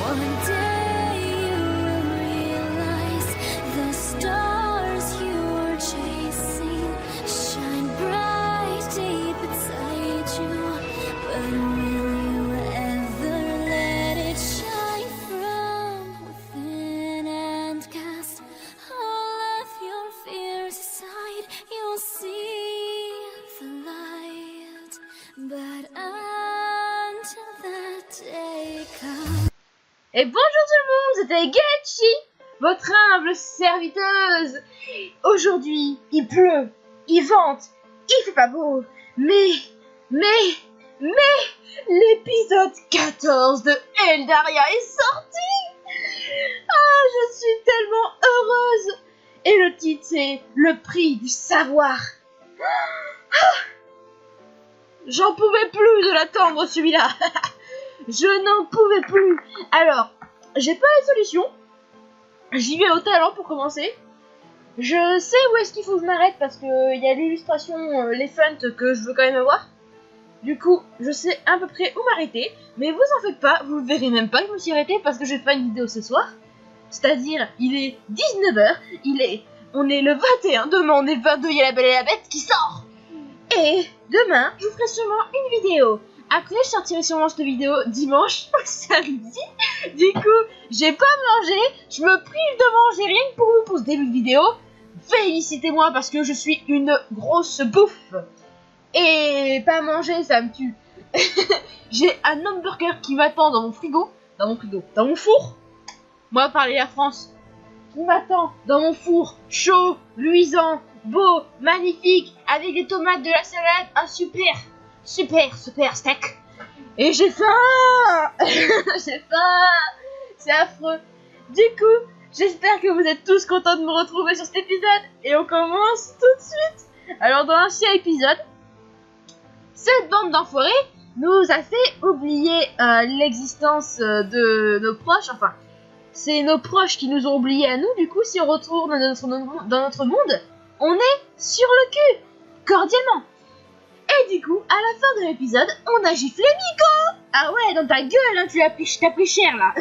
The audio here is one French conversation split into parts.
One day you will realize the stars you were chasing shine bright deep inside you. But will you ever let it shine from within and cast all of your fears aside? You'll see the light, but until that day comes. Et bonjour tout le monde, c'était Getchi, votre humble serviteuse. Aujourd'hui, il pleut, il vente, il fait pas beau, mais, l'épisode 14 de Eldaria est sorti. Ah, je suis tellement heureuse. Et le titre c'est Le prix du savoir. J'en pouvais plus de l'attendre celui-là. Je n'en pouvais plus. Alors, j'ai pas les solutions. J'y vais au talent pour commencer. Je sais où est-ce qu'il faut que je m'arrête parce que il y a l'illustration l'Elephant que je veux quand même avoir. Du coup, je sais à peu près où m'arrêter. Mais vous en faites pas, vous verrez même pas que je me suis arrêtée parce que je vais faire une vidéo ce soir. C'est-à-dire, il est 19h, on est le 21, demain on est le 22, il y a La Belle et la Bête qui sort. Et demain, je vous ferai sûrement une vidéo. Après, je sortirai sûrement cette vidéo dimanche ou samedi. Du coup, j'ai pas mangé. Je me prive de manger rien que pour vous pour ce début de vidéo. Félicitez-moi parce que je suis une grosse bouffe. Et pas manger, ça me tue. J'ai un hamburger qui m'attend dans mon frigo. Dans mon four. Moi, parler la France. Qui m'attend dans mon four. Chaud, luisant, beau, magnifique. Avec des tomates, de la salade. Un super steak. Et j'ai faim. J'ai faim. C'est affreux. Du coup, j'espère que vous êtes tous contents de me retrouver sur cet épisode. Et on commence tout de suite. Alors dans l'ancien épisode, cette bande d'enfoirés nous a fait oublier l'existence de nos proches. Enfin, c'est nos proches qui nous ont oubliés à nous. Du coup, si on retourne dans notre monde, on est sur le cul. Cordialement. Et du coup, à la fin de l'épisode, on a giflé Miko. Ah ouais, dans ta gueule, hein, t'as pris cher là.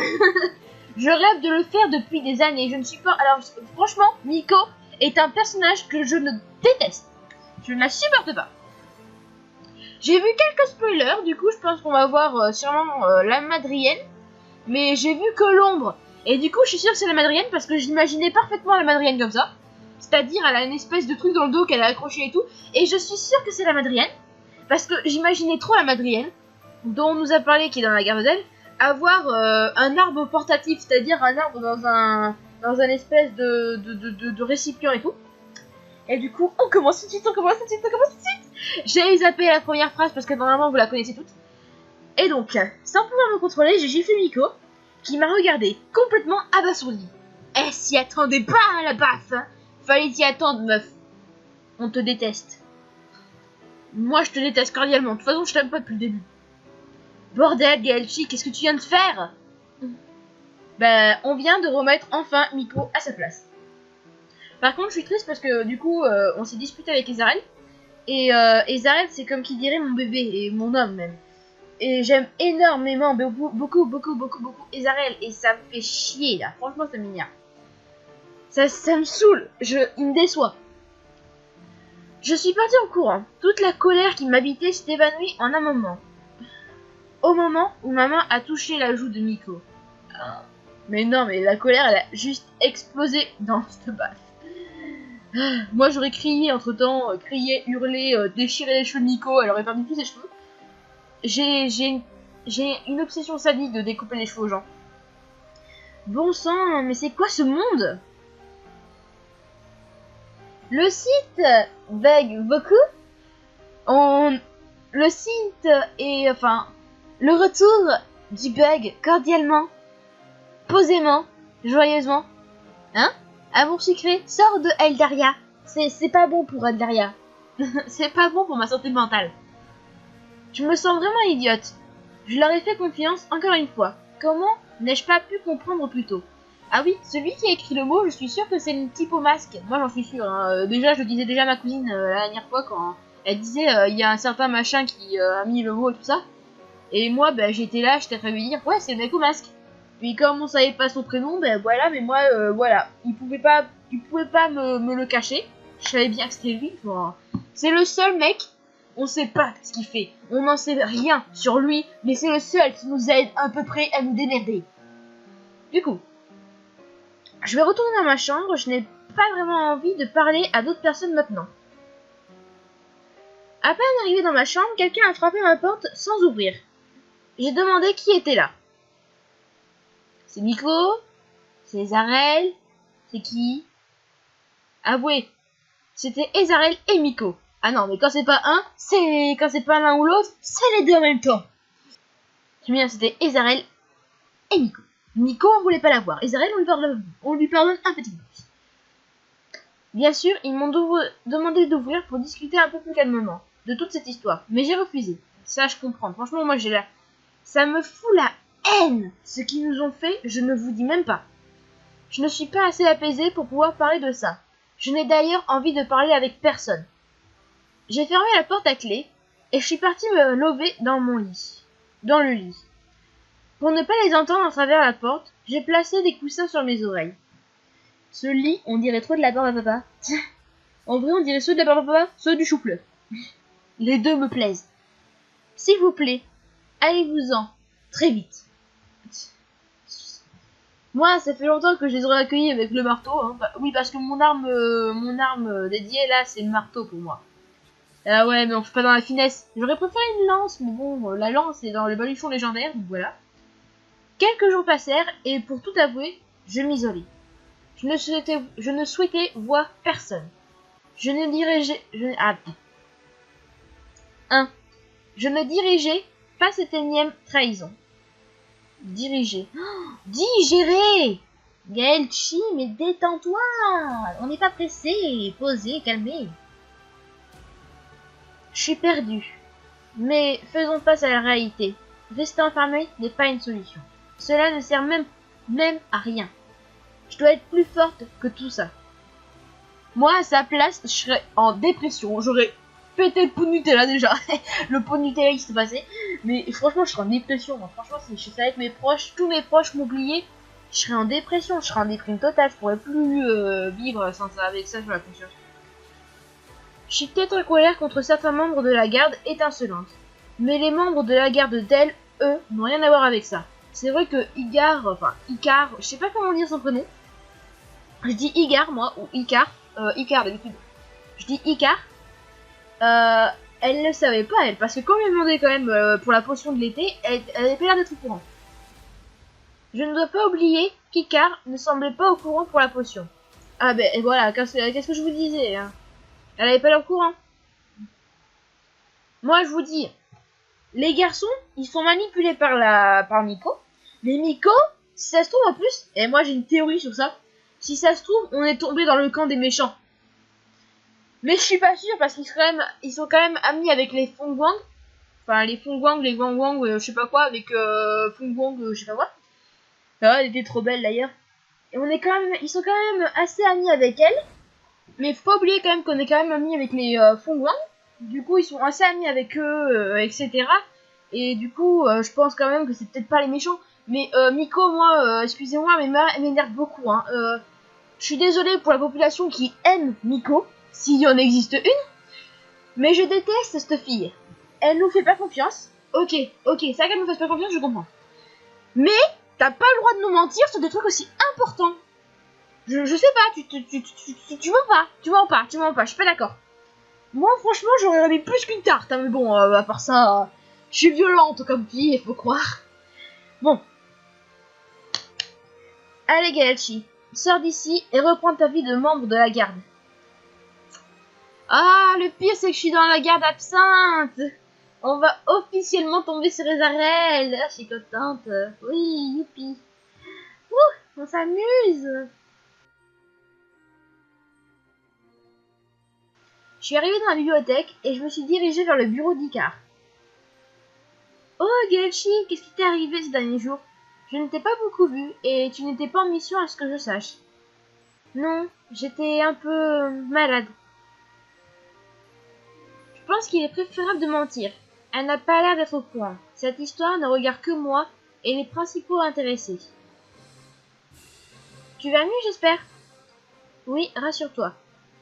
Je rêve de le faire depuis des années. Je ne suis pas... Alors, franchement, Miko est un personnage que je ne déteste. Je ne la supporte pas. J'ai vu quelques spoilers, du coup, je pense qu'on va voir sûrement la Madrienne. Mais j'ai vu que l'ombre. Et du coup, je suis sûre que c'est la Madrienne parce que j'imaginais parfaitement la Madrienne comme ça. C'est-à-dire, elle a une espèce de truc dans le dos qu'elle a accroché et tout. Et je suis sûre que c'est la Madrienne. Parce que j'imaginais trop la Madrienne, dont on nous a parlé, qui est dans la garde d'elle, avoir un arbre portatif, c'est-à-dire un arbre dans un espèce de récipient et tout. Et du coup, on commence tout de suite. J'ai zappé la première phrase parce que normalement vous la connaissez toutes. Et donc, sans pouvoir me contrôler, j'ai giflé Miko, qui m'a regardé complètement abasourdi. Elle s'y attendait pas à la baffe, hein. Fallait t'y attendre, meuf. On te déteste. Moi, je te déteste cordialement. De toute façon, je t'aime pas depuis le début. Bordel, Gelchi, qu'est-ce que tu viens de faire? Ben, on vient de remettre enfin Miko à sa place. Par contre, je suis triste parce que du coup, on s'est disputé avec Ezarel. Et Ezarel, c'est comme qui dirait mon bébé et mon homme même. Et j'aime énormément, beaucoup Ezarel. Et ça me fait chier là. Franchement, ça m'énerve. Ça me saoule. Il me déçoit. Je suis partie en courant. Toute la colère qui m'habitait s'est évanouie en un moment. Au moment où ma main a touché la joue de Miko. Mais non, mais la colère, elle a juste explosé dans cette baffe. Moi, j'aurais crié entre-temps, crié, hurlé, déchiré les cheveux de Miko, elle aurait perdu tous ses cheveux. J'ai une obsession sadique de découper les cheveux aux gens. Bon sang, mais c'est quoi ce monde? Le site bug beaucoup. Le site est... Enfin, le retour du bug cordialement, posément, joyeusement. Hein? Amour sucré, sort de Eldaria. C'est pas bon pour Eldaria. C'est pas bon pour ma santé mentale. Je me sens vraiment idiote. Je leur ai fait confiance encore une fois. Comment n'ai-je pas pu comprendre plus tôt? Ah oui, celui qui a écrit le mot, je suis sûre que c'est une type au masque. Moi j'en suis sûre. Hein. Déjà, je le disais déjà à ma cousine la dernière fois quand elle disait il y a un certain machin qui a mis le mot et tout ça. Et moi, j'étais là, j'étais en train de lui dire ouais, c'est le mec au masque. Puis comme on savait pas son prénom, ben voilà, mais moi, voilà, il pouvait pas me le cacher. Je savais bien que c'était lui. Bon. C'est le seul mec, on sait pas ce qu'il fait. On n'en sait rien sur lui, mais c'est le seul qui nous aide à peu près à nous démerder. Du coup, je vais retourner dans ma chambre, je n'ai pas vraiment envie de parler à d'autres personnes maintenant. À peine arrivé dans ma chambre, quelqu'un a frappé ma porte sans ouvrir. J'ai demandé qui était là. C'est Miko? C'est Ezarel? C'est qui? Avouez, c'était Ezarel et Miko. Ah non, mais quand c'est pas l'un ou l'autre, c'est les deux en même temps. C'est bien, c'était Ezarel et Miko. Miko, on voulait pas la voir. Ezarel, on lui pardonne un petit peu. Bien sûr, ils m'ont demandé d'ouvrir pour discuter un peu plus calmement de toute cette histoire. Mais j'ai refusé. Ça, je comprends. Franchement, moi, ça me fout la haine. Ce qu'ils nous ont fait, je ne vous dis même pas. Je ne suis pas assez apaisée pour pouvoir parler de ça. Je n'ai d'ailleurs envie de parler avec personne. J'ai fermé la porte à clé et je suis partie me lever dans le lit. Pour ne pas les entendre à travers la porte, j'ai placé des coussins sur mes oreilles. Ce lit, on dirait trop de la barbe à papa. En vrai, on dirait ceux de la barbe à papa, ceux du chou-fleur. Les deux me plaisent. S'il vous plaît, allez-vous-en, très vite. Moi, ça fait longtemps que je les aurais accueillis avec le marteau. Hein. Bah, oui, parce que mon arme dédiée, là, c'est le marteau pour moi. Ah ouais, mais on fait pas dans la finesse. J'aurais préféré une lance, mais bon, la lance est dans le baluchon légendaire, donc voilà. Quelques jours passèrent, et pour tout avouer, je m'isolais. Je ne souhaitais voir personne. Je ne dirigeais pas cette énième trahison. Diriger. Oh, digérer. Gaelchi, mais détends-toi. On n'est pas pressé. Posé, calmé. Je suis perdue. Mais faisons face à la réalité. Rester enfermé n'est pas une solution. Cela ne sert même à rien. Je dois être plus forte que tout ça. Moi, à sa place, je serais en dépression. J'aurais pété le pot de Nutella déjà. Le pot de Nutella, il s'est passé. Mais franchement, je serais en dépression. Franchement, si je savais que tous mes proches m'oubliaient, je serais en dépression. Je serais en déprime totale. Je pourrais plus vivre avec ça sur la conscience. Je suis peut-être en colère contre certains membres de la garde étincelante. Mais les membres de la garde d'elle, eux, n'ont rien à voir avec ça. C'est vrai que Icar, je sais pas comment dire son prénom. Je dis Igar, moi, ou Icar. Icar d'habitude. Je dis Icar. Elle ne savait pas, elle, parce que quand on lui demandait quand même pour la potion de l'été, elle avait pas l'air d'être au courant. Je ne dois pas oublier qu'Icar ne semblait pas au courant pour la potion. Ah ben et voilà, qu'est-ce que je vous disais hein. Elle avait pas l'air au courant. Moi je vous dis, les garçons, ils sont manipulés par Miko. Mais Miko, si ça se trouve en plus, et moi j'ai une théorie sur ça, si ça se trouve, on est tombé dans le camp des méchants. Mais je suis pas sûre parce ils sont quand même amis avec les Fongwang. Enfin, les Fongwang, les Wangwang, je sais pas quoi, avec Fongwang, je sais pas quoi. Ah, elle était trop belle d'ailleurs. Et ils sont quand même assez amis avec elle. Mais faut pas oublier quand même qu'on est quand même amis avec les Fongwang. Du coup, ils sont assez amis avec eux, etc. Et du coup, je pense quand même que c'est peut-être pas les méchants. Mais Miko, moi, excusez-moi, mais m'énerve beaucoup. Hein. Je suis désolée pour la population qui aime Miko, s'il y en existe une. Mais je déteste cette fille. Elle nous fait pas confiance. Ok, ça qu'elle nous fasse pas confiance, je comprends. Mais t'as pas le droit de nous mentir sur des trucs aussi importants. Je sais pas, tu mens pas, je suis pas d'accord. Moi, franchement, j'aurais aimé plus qu'une tarte, hein, mais bon, à part ça, je suis violente comme fille, il faut croire. Bon. Allez, Gaelchi, sors d'ici et reprends ta vie de membre de la garde. Ah, le pire, c'est que je suis dans la garde absinthe. On va officiellement tomber sur Ezarel. Ah, je suis contente. Oui, youpi. Ouh, on s'amuse. Je suis arrivée dans la bibliothèque et je me suis dirigée vers le bureau d'Icar. Oh, Gaelchi, qu'est-ce qui t'est arrivé ces derniers jours? Je ne t'ai pas beaucoup vu et tu n'étais pas en mission à ce que je sache. Non, j'étais un peu malade. Je pense qu'il est préférable de mentir. Elle n'a pas l'air d'être au courant. Cette histoire ne regarde que moi et les principaux intéressés. Tu vas mieux, j'espère? Oui, rassure-toi.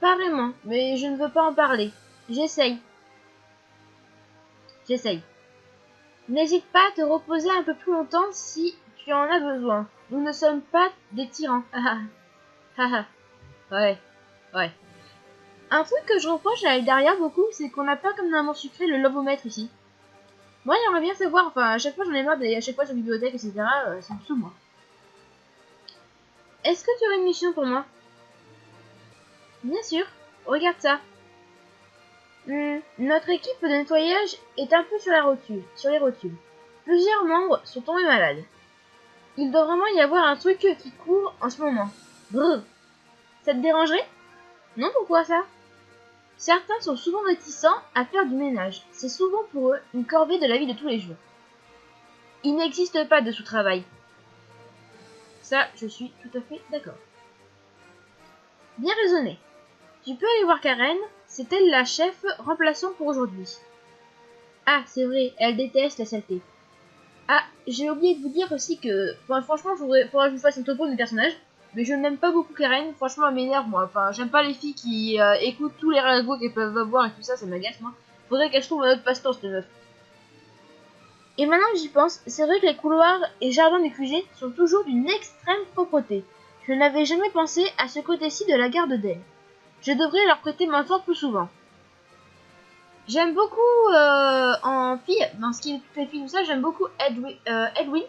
Pas vraiment, mais je ne veux pas en parler. J'essaye. N'hésite pas à te reposer un peu plus longtemps si tu en as besoin. Nous ne sommes pas des tyrans. Ouais. Un truc que je reproche à Eldaria beaucoup, c'est qu'on n'a pas comme dans un amour sucré le lobomètre ici. Moi, j'aimerais bien savoir, enfin, à chaque fois j'en ai marre d'aller à chaque fois sur la bibliothèque, etc. Ça me saoule, moi. Est-ce que tu aurais une mission pour moi? Bien sûr. Regarde ça. Notre équipe de nettoyage est un peu sur les rotules. Plusieurs membres sont tombés malades. Il doit vraiment y avoir un truc qui court en ce moment. Brrr. Ça te dérangerait? Non, pourquoi ça? Certains sont souvent réticents à faire du ménage. C'est souvent pour eux une corvée de la vie de tous les jours. Il n'existe pas de sous-travail. Ça, je suis tout à fait d'accord. Bien raisonné. Tu peux aller voir Karen, c'est elle la chef remplaçante pour aujourd'hui. Ah, c'est vrai, elle déteste la saleté. Ah, j'ai oublié de vous dire aussi que... Enfin, franchement, faudrait que je vous fasse un topo de mes personnages. Mais je n'aime pas beaucoup Karen, franchement, elle m'énerve, moi. Enfin, j'aime pas les filles qui écoutent tous les ragots qu'elles peuvent avoir et tout ça, ça m'agace, moi. Faudrait qu'elle se trouve un autre passe-temps, cette meuf. Et maintenant que j'y pense, c'est vrai que les couloirs et jardins du QG sont toujours d'une extrême propreté. Je n'avais jamais pensé à ce côté-ci de la garde d'elle. Je devrais leur prêter main forte plus souvent. J'aime beaucoup en fille, dans ce qui est toutes les filles, tout ça, j'aime beaucoup Edwin.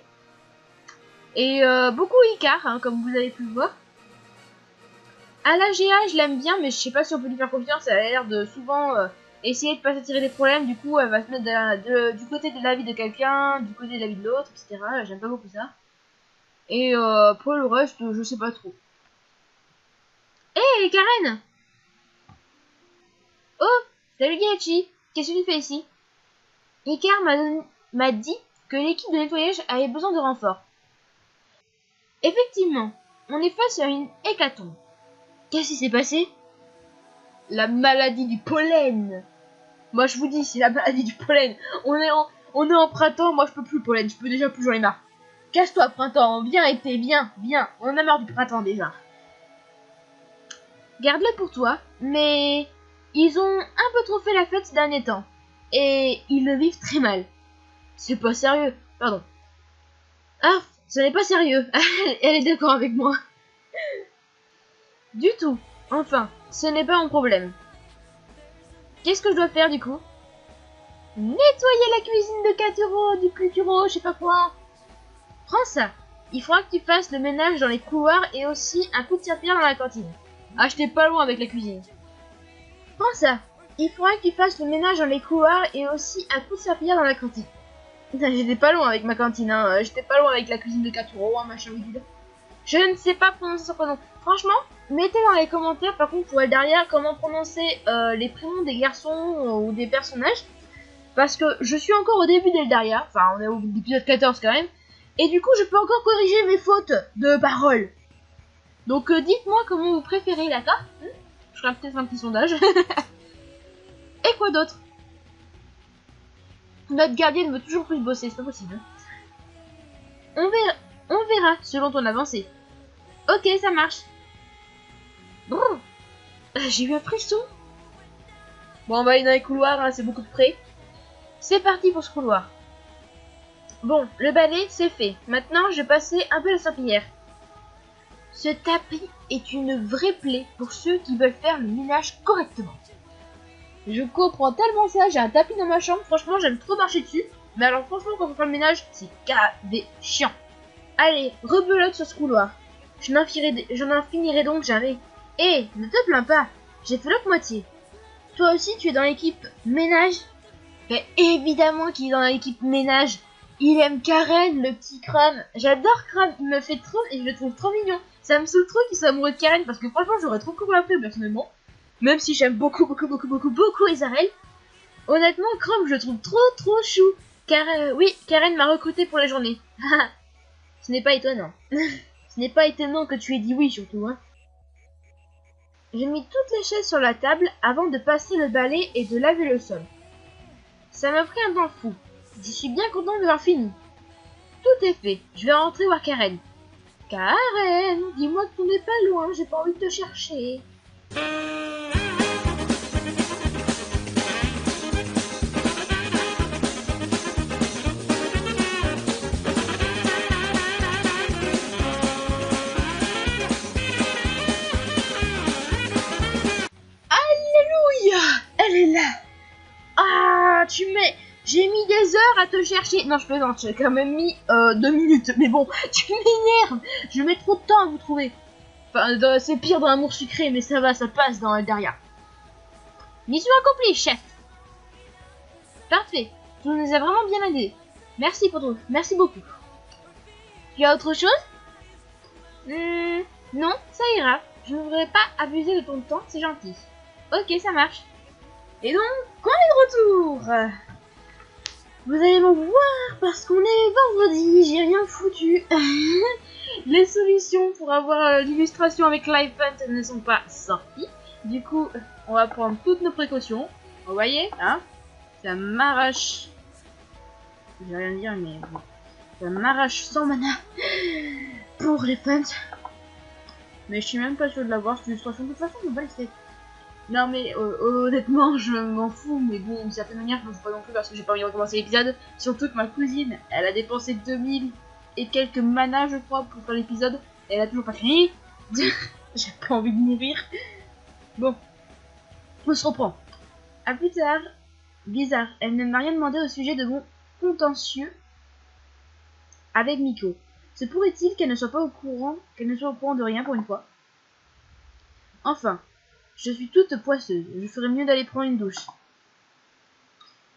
Et beaucoup Icar, hein, comme vous avez pu le voir. À la GA, je l'aime bien, mais je sais pas si on peut lui faire confiance. Elle a l'air de souvent essayer de pas s'attirer des problèmes. Du coup, elle va se mettre du côté de la vie de quelqu'un, du côté de la vie de l'autre, etc. J'aime pas beaucoup ça. Et pour le reste, je sais pas trop. Hé, Karen! Oh, salut Gaichi! Qu'est-ce que tu fais ici? Icar m'a dit que l'équipe de nettoyage avait besoin de renfort. Effectivement, on est face à une hécatombe. Qu'est-ce qui s'est passé? La maladie du pollen. Moi je vous dis, c'est la maladie du pollen. On est en printemps, moi je peux plus le pollen, je peux déjà plus, j'en ai marre. Casse-toi printemps, viens été, viens. On en a marre du printemps déjà. Garde-le pour toi, mais ils ont un peu trop fait la fête ces derniers temps. Et ils le vivent très mal. C'est pas sérieux, pardon. Ah, ce n'est pas sérieux. Elle est d'accord avec moi. Du tout. Enfin, ce n'est pas mon problème. Qu'est-ce que je dois faire du coup? Nettoyer la cuisine de Katuro, du Culturo, je sais pas quoi. Prends ça. Il faudra que tu fasses le ménage dans les couloirs et aussi un coup de serpillère dans la cantine. Ah, j'étais pas loin avec la cuisine. Prends ça. Il faudra que tu fasses le ménage dans les couloirs et aussi un coup de serpillère dans la cantine. Putain, j'étais pas loin avec ma cantine, hein. J'étais pas loin avec la cuisine de Katuro, hein, machin bidule. Je ne sais pas prononcer son prénom. Franchement, mettez dans les commentaires, par contre, pour être derrière, comment prononcer les prénoms des garçons ou des personnages. Parce que je suis encore au début d'Eldaria. Enfin, on est au épisode 14 quand même. Et du coup, je peux encore corriger mes fautes de parole. Donc, dites-moi comment vous préférez, d'accord? Je ferai peut-être un petit sondage. Et quoi d'autre? Notre gardienne veut toujours plus bosser, c'est pas possible. On verra selon ton avancée. Ok, ça marche. Brrr. J'ai eu un frisson. Bon, on va aller dans les couloirs, hein, c'est beaucoup de près. C'est parti pour ce couloir. Bon, le balai, c'est fait. Maintenant, je vais passer un peu la serpillière. Ce tapis est une vraie plaie pour ceux qui veulent faire le ménage correctement. Je comprends tellement ça, j'ai un tapis dans ma chambre, franchement, j'aime trop marcher dessus. Mais alors, franchement, quand on fait le ménage, c'est gavé chiant. Allez, rebelote sur ce couloir. Je n'en finirai donc jamais. Hé, ne te plains pas, j'ai fait l'autre moitié. Toi aussi, tu es dans l'équipe ménage? Mais évidemment qu'il est dans l'équipe ménage. Il aime Karen, le petit Cram. J'adore Cram, il me fait trop et je le trouve trop mignon. Ça me saoule trop qu'il soit amoureux de Karen parce que franchement, j'aurais trop couru après personnellement. Même si j'aime beaucoup Isarel. Honnêtement, Cram, je le trouve trop chou. Car oui, Karen m'a recruté pour la journée. Ce n'est pas étonnant. Ce n'est pas étonnant que tu aies dit oui, surtout, hein. J'ai mis toutes les chaises sur la table avant de passer le balai et de laver le sol. Ça m'a pris un temps fou. Je suis bien content d'avoir fini. Tout est fait. Je vais rentrer voir Karen. Karen, dis-moi que tu n'es pas loin, j'ai pas envie de te chercher. Alléluia, elle est là. Ah, j'ai mis des heures à te chercher. Non, je plaisante, j'ai quand même mis 2 minutes. Mais bon, tu m'énerves. Je mets trop de temps à vous trouver. Enfin, c'est pire dans Amour sucré, mais ça va, ça passe dans Eldaria. Mission accomplie, chef. Parfait. Tu nous as vraiment bien aidés. Merci pour tout. Merci beaucoup. Tu as autre chose? Non, ça ira. Je ne voudrais pas abuser de ton temps, c'est gentil. Ok, ça marche. Et donc, quand on est de retour, vous allez m'en voir parce qu'on est vendredi, j'ai rien foutu. Les solutions pour avoir l'illustration avec LiveHunt ne sont pas sorties. Du coup, on va prendre toutes nos précautions. Vous voyez, hein? Ça m'arrache. Je vais rien dire, mais bon. Ça m'arrache 100 mana pour les punts. Mais je suis même pas sûr de l'avoir, cette illustration. De toute façon, je me bats les steaks. Non mais honnêtement je m'en fous, mais bon d'une certaine manière je m'en fous pas non plus parce que j'ai pas envie de recommencer l'épisode. Surtout que ma cousine elle a dépensé 2000 et quelques mana je crois pour faire l'épisode et elle a toujours pas fini. J'ai pas envie de mourir. Bon, on se reprend. A plus tard. Bizarre, elle ne m'a rien demandé au sujet de mon contentieux avec Miko. Se pourrait-il qu'elle ne soit au courant de rien pour une fois? Enfin. Je suis toute poisseuse, je ferais mieux d'aller prendre une douche.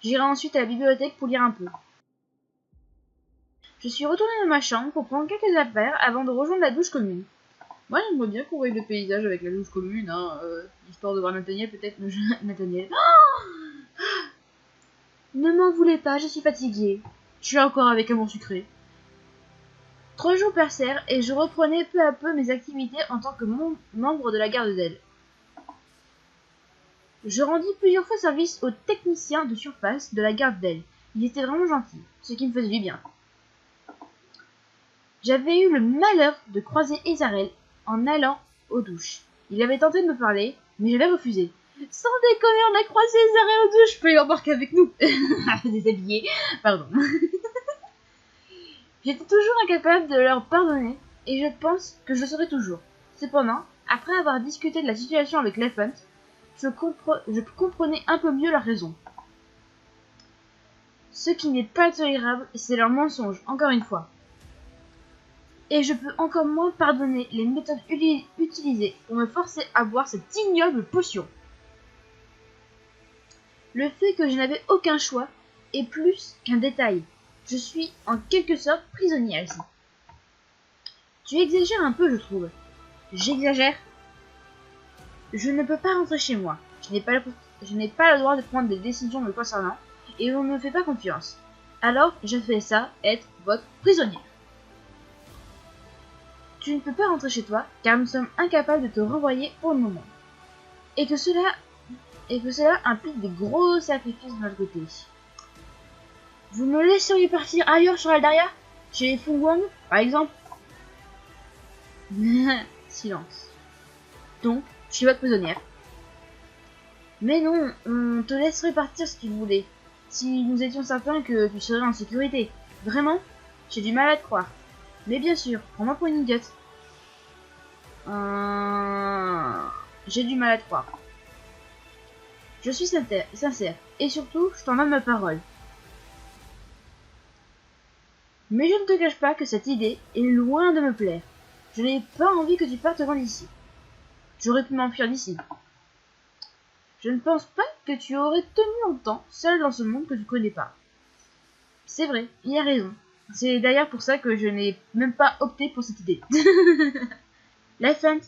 J'irai ensuite à la bibliothèque pour lire un peu. Je suis retournée dans ma chambre pour prendre quelques affaires avant de rejoindre la douche commune. Moi j'aimerais bien qu'on voie le paysage avec la douche commune, histoire de voir Nathaniel peut-être. Nathaniel. Oh ne m'en voulez pas, je suis fatiguée. Je suis encore avec Amour sucré. 3 jours passèrent et je reprenais peu à peu mes activités en tant que membre de la garde d'elle. Je rendis plusieurs fois service aux techniciens de surface de la garde d'elle. Ils étaient vraiment gentils, ce qui me faisait du bien. J'avais eu le malheur de croiser Ezarel en allant aux douches. Il avait tenté de me parler, mais j'avais refusé. Sans déconner, on a croisé Ezarel aux douches, je peux l'embarquer avec nous. Déshabillé, pardon. J'étais toujours incapable de leur pardonner, et je pense que je le serai toujours. Cependant, après avoir discuté de la situation avec Lefant, je comprenais un peu mieux leur raison. Ce qui n'est pas tolérable, c'est leur mensonge, encore une fois. Et je peux encore moins pardonner les méthodes utilisées pour me forcer à boire cette ignoble potion. Le fait que je n'avais aucun choix est plus qu'un détail. Je suis en quelque sorte prisonnière ici. Tu exagères un peu, je trouve. J'exagère. Je ne peux pas rentrer chez moi. Je n'ai pas le droit de prendre des décisions me concernant et on ne me fait pas confiance. Alors, je fais ça, être votre prisonnière. Tu ne peux pas rentrer chez toi car nous sommes incapables de te renvoyer pour le moment. Et que cela implique des gros sacrifices de notre côté. Vous me laisseriez partir ailleurs sur Eldaria? Chez les Fungwang, par exemple? Silence. Donc, je suis votre prisonnière. Mais non, on te laisserait partir si tu le voulais. Si nous étions certains que tu serais en sécurité. Vraiment? J'ai du mal à te croire. Mais bien sûr, prends-moi pour une idiote. J'ai du mal à te croire. Je suis sincère. Et surtout, je t'en donne ma parole. Mais je ne te cache pas que cette idée est loin de me plaire. Je n'ai pas envie que tu partes loin d'ici. J'aurais pu m'enfuir d'ici. Je ne pense pas que tu aurais tenu longtemps seul dans ce monde que tu connais pas. C'est vrai, il a raison. C'est d'ailleurs pour ça que je n'ai même pas opté pour cette idée. Lefant,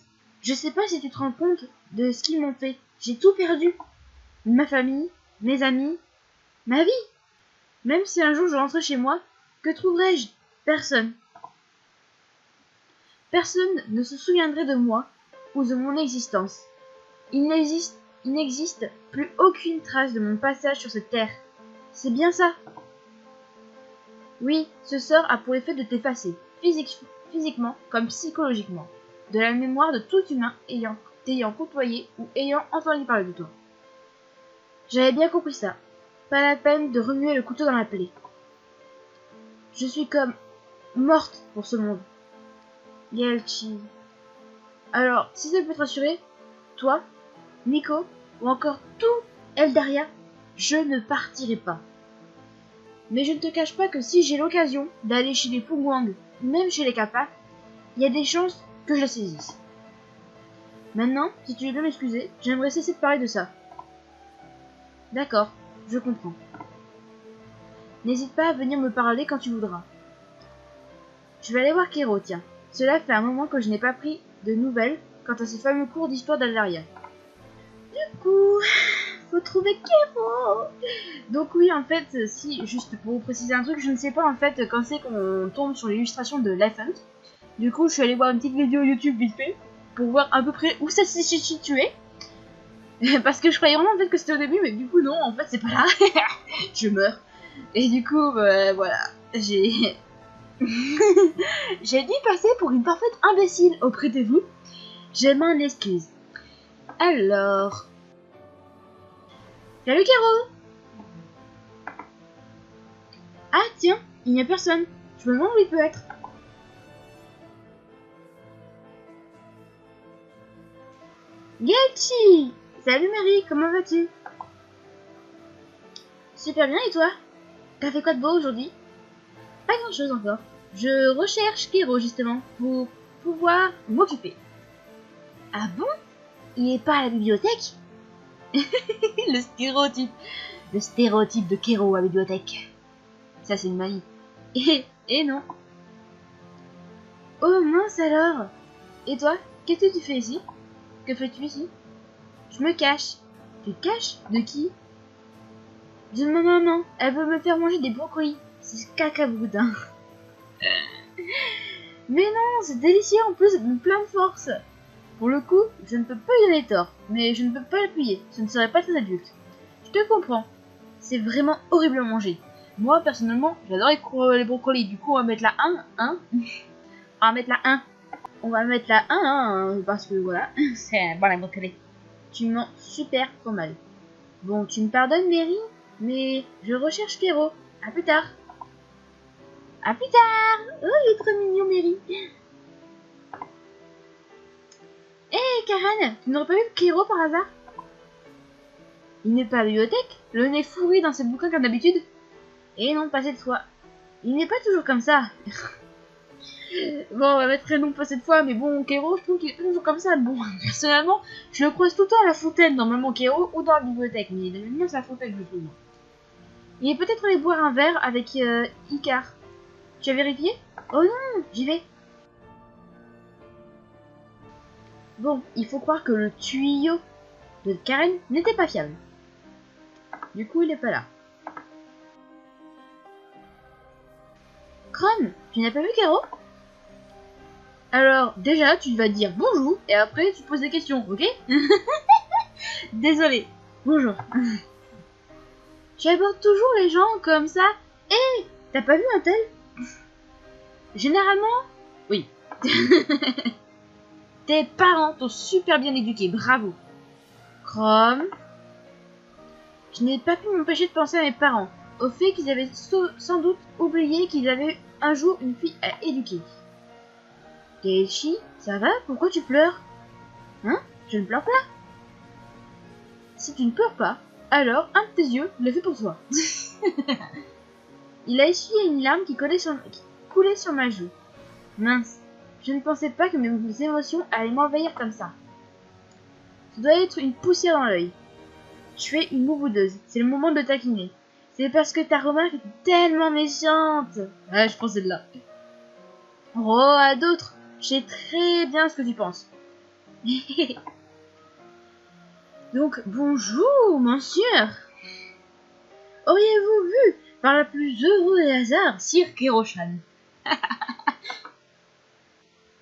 je sais pas si tu te rends compte de ce qu'ils m'ont fait. J'ai tout perdu. Ma famille, mes amis, ma vie. Même si un jour je rentrais chez moi, que trouverais-je? Personne. Personne ne se souviendrait de moi ou de mon existence. Il n'existe plus aucune trace de mon passage sur cette terre. C'est bien ça? Oui, ce sort a pour effet de t'effacer, physiquement comme psychologiquement, de la mémoire de tout humain t'ayant côtoyé ou ayant entendu parler de toi. J'avais bien compris ça. Pas la peine de remuer le couteau dans la plaie. Je suis comme morte pour ce monde. Yelchi. Alors, si ça peut te rassurer, toi, Nico, ou encore tout Eldaria, je ne partirai pas. Mais je ne te cache pas que si j'ai l'occasion d'aller chez les Pugwang, ou même chez les Kappa, il y a des chances que je la saisisse. Maintenant, si tu veux bien m'excuser, j'aimerais cesser de parler de ça. D'accord, je comprends. N'hésite pas à venir me parler quand tu voudras. Je vais aller voir Kero, tiens. Cela fait un moment que je n'ai pas pris de nouvelles quant à ces fameux cours d'histoire d'Aldaria. Du coup, faut trouver Kero. Donc oui, en fait, si, juste pour vous préciser un truc, je ne sais pas en fait quand c'est qu'on tombe sur l'illustration de Life Hunt. Du coup, je suis allée voir une petite vidéo YouTube vite fait pour voir à peu près où ça s'est situé. Parce que je croyais vraiment en fait que c'était au début, mais du coup non, en fait c'est pas là. Je meurs. Et du coup, voilà, j'ai j'ai dû passer pour une parfaite imbécile auprès de vous. Je m'en excuse. Alors, salut Kero. Ah tiens, il n'y a personne. Je me demande où il peut être. Gelchi. Salut Mary, comment vas-tu? Super bien et toi? T'as fait quoi de beau aujourd'hui? Pas grand chose encore. Je recherche Kero justement pour pouvoir m'occuper. Ah bon? Il est pas à la bibliothèque? Le stéréotype. Le stéréotype de Kero à la bibliothèque. Ça c'est une manie. Et non. Oh mince alors. Et toi? Qu'est-ce que tu fais ici? Que fais-tu ici? Je me cache. Tu te caches? De qui? De ma maman. Elle veut me faire manger des brocolis. C'est cacaboudin. Mais non, c'est délicieux en plus, ça donne plein de force. Pour le coup, je ne peux pas lui donner tort, mais je ne peux pas l'appuyer. Ce ne serait pas très adulte. Je te comprends. C'est vraiment horrible à manger. Moi, personnellement, j'adore les brocolis. Du coup, on va mettre la 1, hein. On va mettre la 1. On va mettre la 1, hein, parce que voilà, c'est bon la brocoli. Tu mens super trop mal. Bon, tu me pardonnes, Mary, mais je recherche Kero. À plus tard. À plus tard. Oh, il est trop mignon, Mary. Hé, Karen, tu n'aurais pas vu Kero par hasard? Il n'est pas à la bibliothèque, le nez fourré dans ses bouquins comme d'habitude. Et non, pas cette fois. Il n'est pas toujours comme ça. Bon, on va mettre prénom pas cette fois, mais bon, Kero, je trouve qu'il est toujours comme ça. Bon, personnellement, je le croise tout le temps à la fontaine, normalement Kero, ou dans la bibliothèque, mais il aime bien sa fontaine, je trouve. Il est peut-être allé boire un verre avec Icar. Tu as vérifié? Oh non, j'y vais. Bon, il faut croire que le tuyau de Karen n'était pas fiable. Du coup, il n'est pas là. Chrome, tu n'as pas vu Kero? Alors, déjà, tu vas dire bonjour, et après, tu poses des questions, ok? Désolé. Bonjour. J'aborde toujours les gens comme ça. Hé, t'as pas vu un tel? Généralement, oui. Tes parents t'ont super bien éduqué, bravo. Chrome. Je n'ai pas pu m'empêcher de penser à mes parents, au fait qu'ils avaient sans doute oublié qu'ils avaient un jour une fille à éduquer. Keiichi, ça va? Pourquoi tu pleures? Hein? Je ne pleure pas. Si tu ne pleures pas, alors un de tes yeux le fait pour toi. Il a essuyé une larme qui coulait sur ma joue. Mince, je ne pensais pas que mes émotions allaient m'envahir comme ça. Ça doit être une poussière dans l'œil. Tu es une mouboudeuse, c'est le moment de taquiner. C'est parce que ta remarque est tellement méchante. Ouais, je pense celle-là. Oh, à d'autres, je sais très bien ce que tu penses. Donc, bonjour, monsieur. Auriez-vous vu, par la plus heureux des hasards, Sir Kero-chan?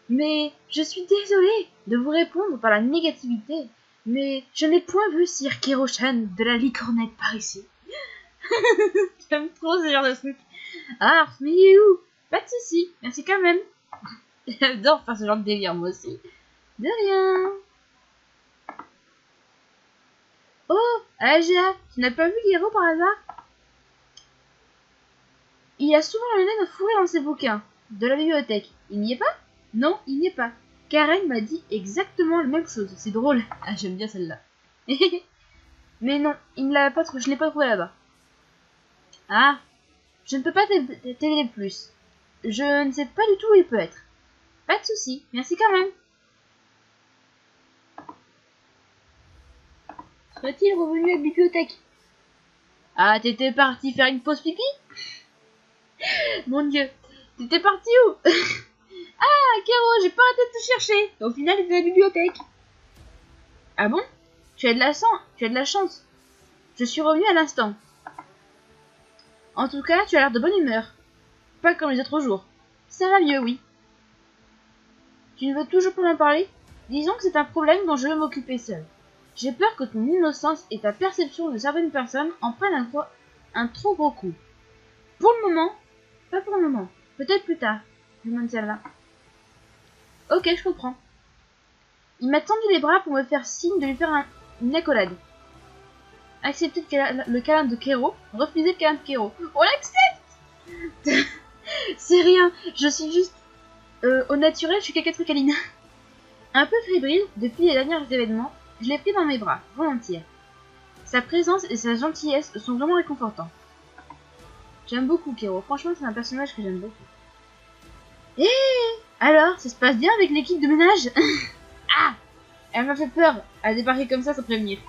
Mais je suis désolée de vous répondre par la négativité, mais je n'ai point vu Sir Kero-chan de la licornette par ici. J'aime trop ce genre de truc. Ah, mais il est où? Pas de soucis, merci quand même. J'adore faire ce genre de délire, moi aussi. De rien. Oh, Agia, tu n'as pas vu Guéraud par hasard? Il a souvent le nez de fourrer dans ses bouquins. De la bibliothèque. Il n'y est pas? Non, il n'y est pas. Karen m'a dit exactement la même chose. C'est drôle. Ah, j'aime bien celle-là. Mais non, il ne l'a pas je ne l'ai pas trouvé là-bas. Ah, je ne peux pas t'aider plus. Je ne sais pas du tout où il peut être. Pas de souci, merci quand même. Serait-il revenu à la bibliothèque? Ah, t'étais parti faire une pause pipi? Mon Dieu, t'étais parti où? Ah, Kéro, j'ai pas arrêté de te chercher. Au final, t'étais à la bibliothèque. Ah bon? Tu as de la chance. Je suis revenu à l'instant. En tout cas, tu as l'air de bonne humeur. Pas comme les autres jours. Ça va mieux, oui. Tu ne veux toujours pas m'en parler? Disons que c'est un problème dont je veux m'occuper seul. J'ai peur que ton innocence et ta perception de certaines personnes en prennent un trop gros coup. Pour le moment, pas pour le moment. Peut-être plus tard. Je demande celle-là. Ok, je comprends. Il m'a tendu les bras pour me faire signe de lui faire une accolade. Accepter le câlin de Kéro, refuser le câlin de Kéro. On l'accepte. C'est rien, je suis juste... au naturel, je suis quelqu'un de très câline. Un peu fébrile, depuis les derniers événements, je l'ai pris dans mes bras, volontiers. Sa présence et sa gentillesse sont vraiment réconfortants. J'aime beaucoup Kéro, franchement c'est un personnage que j'aime beaucoup. Hé, alors, ça se passe bien avec l'équipe de ménage? Ah, elle m'a fait peur à débarquer comme ça sans prévenir.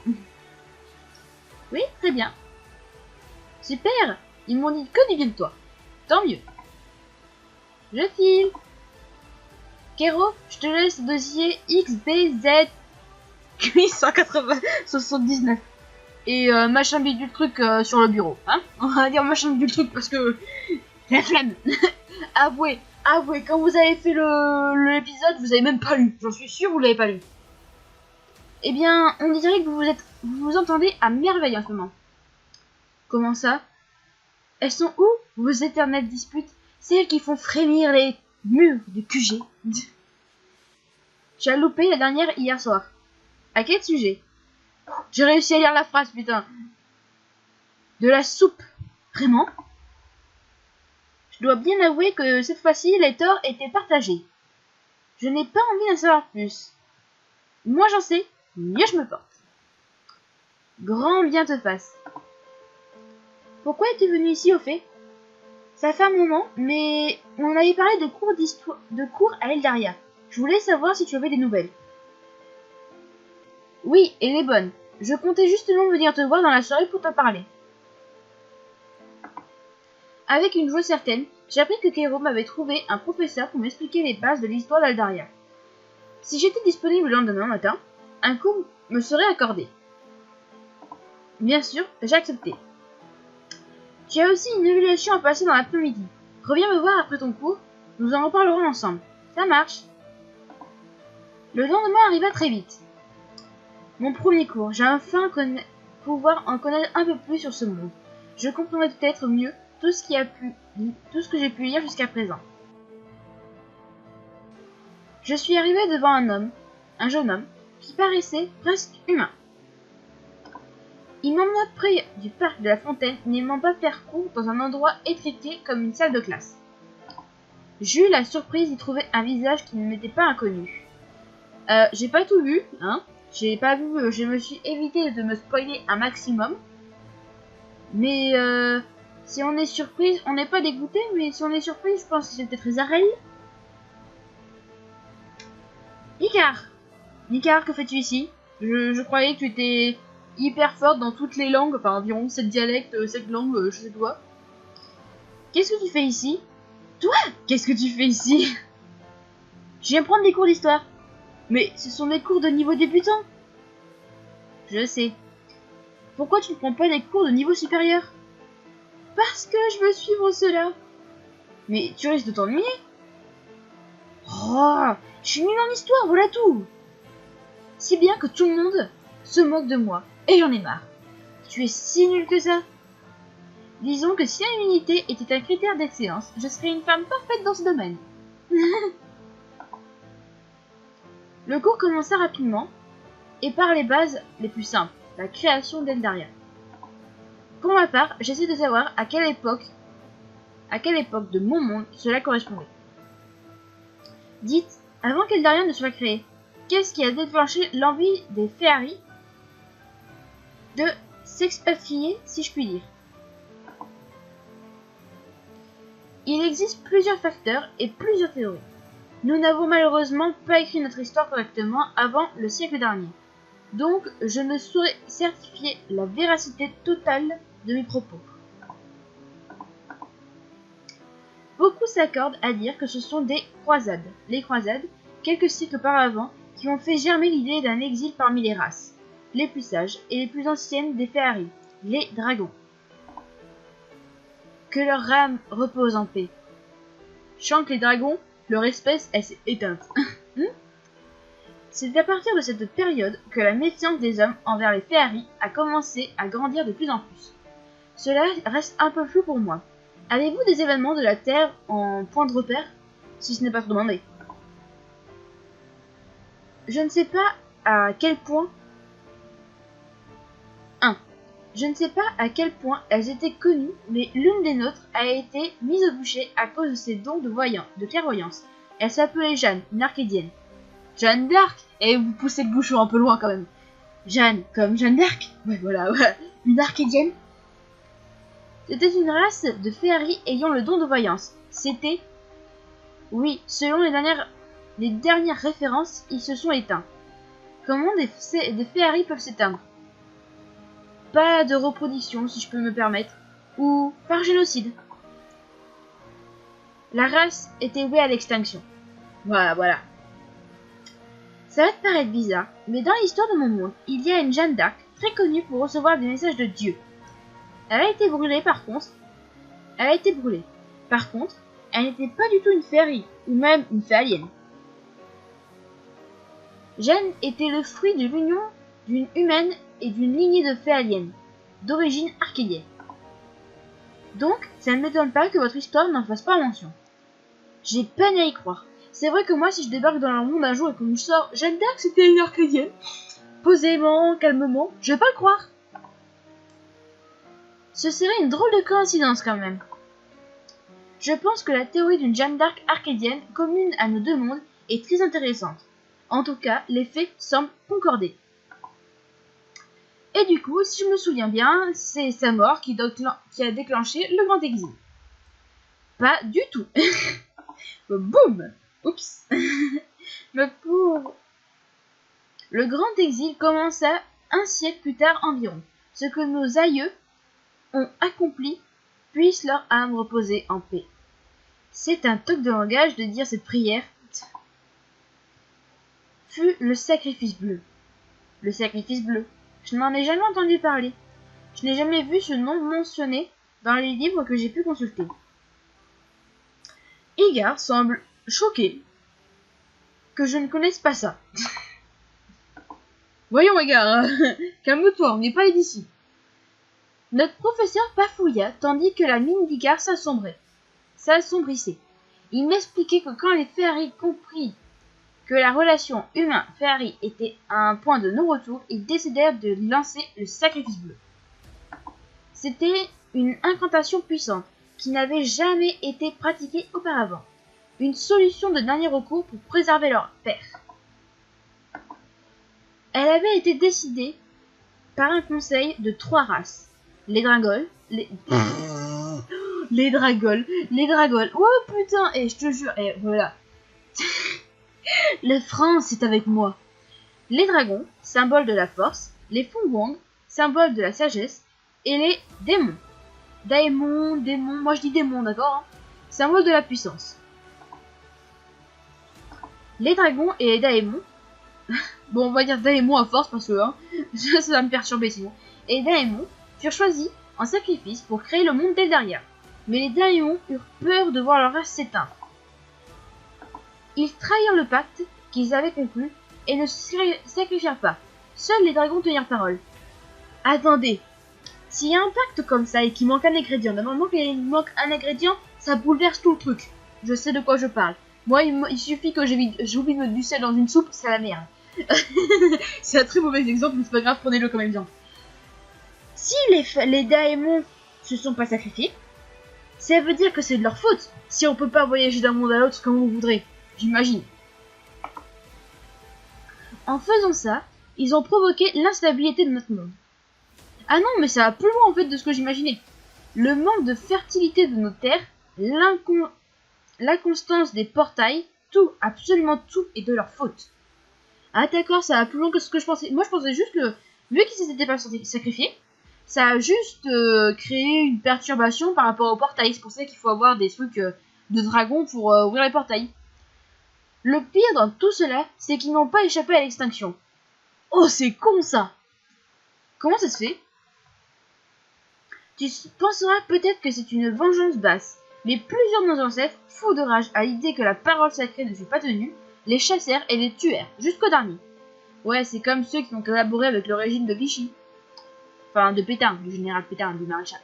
Oui, très bien. Super, ils m'ont dit que du bien de toi. Tant mieux. Je file. Kéro, je te laisse le dossier XBZ 879. Et machin bidule truc sur le bureau. Hein? On va dire machin bidule truc parce que... la flemme. Avouez, quand vous avez fait l'épisode, vous avez même pas lu. J'en suis sûre, vous l'avez pas lu. Eh bien, on dirait que vous vous entendez à merveille en ce moment. Comment ça? Elles sont où, vos éternelles disputes? Celles qui font frémir les murs du QG. Tu as loupé la dernière hier soir. À quel sujet? J'ai réussi à lire la phrase, putain. De la soupe. Vraiment? Je dois bien avouer que cette fois-ci, les torts étaient partagés. Je n'ai pas envie d'en savoir plus. Moi j'en sais, mieux je me porte. Grand bien te fasse. Pourquoi es-tu venu ici au fait? Ça fait un moment, mais on avait parlé de cours à Eldaria. Je voulais savoir si tu avais des nouvelles. Oui, et les bonnes. Je comptais justement venir te voir dans la soirée pour t'en parler. Avec une joie certaine, j'ai appris que Kéro m'avait trouvé un professeur pour m'expliquer les bases de l'histoire d'Eldaria. Si j'étais disponible le lendemain matin, un cours me serait accordé. Bien sûr, j'ai accepté. Tu as aussi une évaluation à passer dans l'après-midi. Reviens me voir après ton cours, nous en reparlerons ensemble. Ça marche. Le lendemain arriva très vite. Mon premier cours, j'ai enfin pouvoir en connaître un peu plus sur ce monde. Je comprendrai peut-être mieux tout ce que j'ai pu lire jusqu'à présent. Je suis arrivée devant un jeune homme, qui paraissait presque humain. Il m'emmena près du parc de la fontaine, n'aimant pas faire cours dans un endroit étriqué comme une salle de classe. J'eus la surprise d'y trouver un visage qui ne m'était pas inconnu. J'ai pas tout vu, hein. J'ai pas vu, je me suis évité de me spoiler un maximum. Mais si on est surprise, on n'est pas dégoûté, mais si on est surprise, je pense que c'est peut-être Isarel. Nicar, que fais-tu ici? Je croyais que tu étais hyper forte dans toutes les langues, enfin environ 7 dialectes, 7 langues, je sais pas. Qu'est-ce que tu fais ici? Toi, qu'est-ce que tu fais ici? Je viens prendre des cours d'histoire. Mais ce sont des cours de niveau débutant. Je sais. Pourquoi tu ne prends pas des cours de niveau supérieur? Parce que je veux suivre cela. Mais tu risques de t'ennuyer. Oh, je suis nulle en histoire, voilà tout. Si bien que tout le monde se moque de moi. Et j'en ai marre. Tu es si nulle que ça. Disons que si l'unité était un critère d'excellence, je serais une femme parfaite dans ce domaine. Le cours commença rapidement et par les bases les plus simples, la création d'Eldaria. Pour ma part, j'essaie de savoir à quelle époque de mon monde cela correspondait. Dites, avant qu'Eldaria ne soit créé, qu'est-ce qui a déclenché l'envie des Fehari de s'expatrier, si je puis dire? Il existe plusieurs facteurs et plusieurs théories. Nous n'avons malheureusement pas écrit notre histoire correctement avant le siècle dernier. Donc, je ne saurais certifier la véracité totale de mes propos. Beaucoup s'accordent à dire que ce sont des croisades, les croisades, quelques siècles auparavant, qui ont fait germer l'idée d'un exil parmi les races, les plus sages et les plus anciennes des Fehari, les dragons. Que leur âme repose en paix. Chant que les dragons, leur espèce, elle s'est éteinte. C'est à partir de cette période que la méfiance des hommes envers les Fehari a commencé à grandir de plus en plus. Cela reste un peu flou pour moi. Avez-vous des événements de la Terre en point de repère, si ce n'est pas trop demandé? Je ne sais pas à quel point... Je ne sais pas à quel point elles étaient connues, mais l'une des nôtres a été mise au bûcher à cause de ses dons de clairvoyance. Elle s'appelait Jeanne, une Arcadienne. Jeanne d'Arc? Et vous poussez le bouchon un peu loin quand même. Jeanne, comme Jeanne d'Arc? Ouais, voilà, une Arcadienne. C'était une race de Fehari ayant le don de voyance. C'était... Oui, selon les dernières références, ils se sont éteints. Comment des Fehari peuvent s'éteindre? Pas de reproduction, si je peux me permettre, ou par génocide. La race était vouée à l'extinction. Voilà. Ça va te paraître bizarre, mais dans l'histoire de mon monde, il y a une Jeanne d'Arc très connue pour recevoir des messages de Dieu. Elle a été brûlée par contre. Par contre, elle n'était pas du tout une Fehari, ou même une Féalienne. Jeanne était le fruit de l'union d'une humaine et d'une lignée de Féaliennes, d'origine arcadienne. Donc, ça ne m'étonne pas que votre histoire n'en fasse pas mention. J'ai peine à y croire. C'est vrai que moi, si je débarque dans leur monde un jour et qu'on me sort Jeanne d'Arc, c'était une arcadienne, posément, calmement, je vais pas le croire. Ce serait une drôle de coïncidence quand même. Je pense que la théorie d'une Jeanne d'Arc arcadienne commune à nos deux mondes est très intéressante. En tout cas, les faits semblent concorder. Et du coup, si je me souviens bien, c'est sa mort qui a déclenché le grand exil. Pas du tout. Boum. Oups. Mais pour... Le grand exil commença un siècle plus tard environ. Ce que nos aïeux ont accompli, puisse leur âme reposer en paix. C'est un toc de langage de dire cette prière. Fut le sacrifice bleu. Le sacrifice bleu. Je n'en ai jamais entendu parler. Je n'ai jamais vu ce nom mentionné dans les livres que j'ai pu consulter. Igar semble choqué que je ne connaisse pas ça. Voyons, Igar, calme-toi, on n'est pas d'ici. Notre professeur bafouilla tandis que la mine d'Igar s'assombrissait. Il m'expliquait que quand les Fehari comprit que la relation humain-Fehari était à un point de non-retour, ils décidèrent de lancer le sacrifice bleu. C'était une incantation puissante qui n'avait jamais été pratiquée auparavant. Une solution de dernier recours pour préserver leur père. Elle avait été décidée par un conseil de 3 races. Les dragols, les dragols. Oh putain, et je te jure, et voilà. La France est avec moi. Les dragons, symbole de la force, les Fungwang, symbole de la sagesse, et les démons. Démons, moi je dis démons, d'accord, hein, symbole de la puissance. Les dragons et les daemons, bon on va dire daemons à force parce que hein, ça va me perturber sinon, et les daemons furent choisis en sacrifice pour créer le monde d'Eldaria. Mais les daemons eurent peur de voir leur race s'éteindre. Ils trahirent le pacte qu'ils avaient conclu et ne se sacrifièrent pas. Seuls les dragons tenirent parole. Attendez, s'il y a un pacte comme ça et qu'il manque un ingrédient, normalement qu'il manque un ingrédient, ça bouleverse tout le truc. Je sais de quoi je parle. Moi, il suffit que j'oublie de mettre du sel dans une soupe, c'est la merde. C'est un très mauvais exemple, mais c'est pas grave, prenez-le comme exemple. Si les Daemon se sont pas sacrifiés, ça veut dire que c'est de leur faute. Si on peut pas voyager d'un monde à l'autre comme vous voudrez, j'imagine. En faisant ça, ils ont provoqué l'instabilité de notre monde. Ah non, mais ça va plus loin en fait de ce que j'imaginais. Le manque de fertilité de nos terres, l'inconstance des portails, tout, absolument tout est de leur faute. Ah d'accord, ça va plus loin que ce que je pensais. Moi je pensais juste que, vu qu'ils s'étaient pas sacrifiés, ça a juste créé une perturbation par rapport aux portails. C'est pour ça qu'il faut avoir des trucs de dragon pour ouvrir les portails. Le pire dans tout cela, c'est qu'ils n'ont pas échappé à l'extinction. Oh, c'est con ça! Comment ça se fait? Tu penseras peut-être que c'est une vengeance basse, mais plusieurs de nos ancêtres, fous de rage à l'idée que la parole sacrée ne fut pas tenue, les chassèrent et les tuèrent, jusqu'au dernier. Ouais, c'est comme ceux qui ont collaboré avec le régime de Vichy. Enfin, de Pétain, du général Pétain, du maréchal.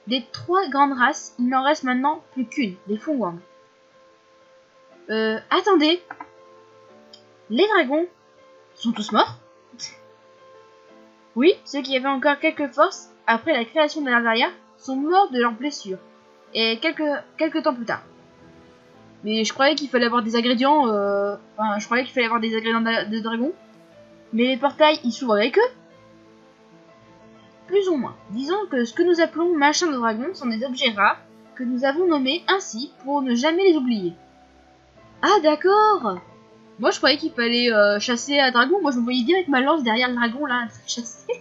Des 3 grandes races, il n'en reste maintenant plus qu'une, les Fungwang. Attendez. Les dragons sont tous morts? Oui, ceux qui avaient encore quelques forces, après la création de l'Alvaria, sont morts de leurs blessures. Et quelques temps plus tard. Mais je croyais qu'il fallait avoir des ingrédients, de dragon. Mais les portails, ils s'ouvrent avec eux? Plus ou moins. Disons que ce que nous appelons machins de dragon sont des objets rares que nous avons nommés ainsi pour ne jamais les oublier. Ah d'accord. Moi je croyais qu'il fallait chasser un dragon. Moi je me voyais bien avec ma lance derrière le dragon là, chasser.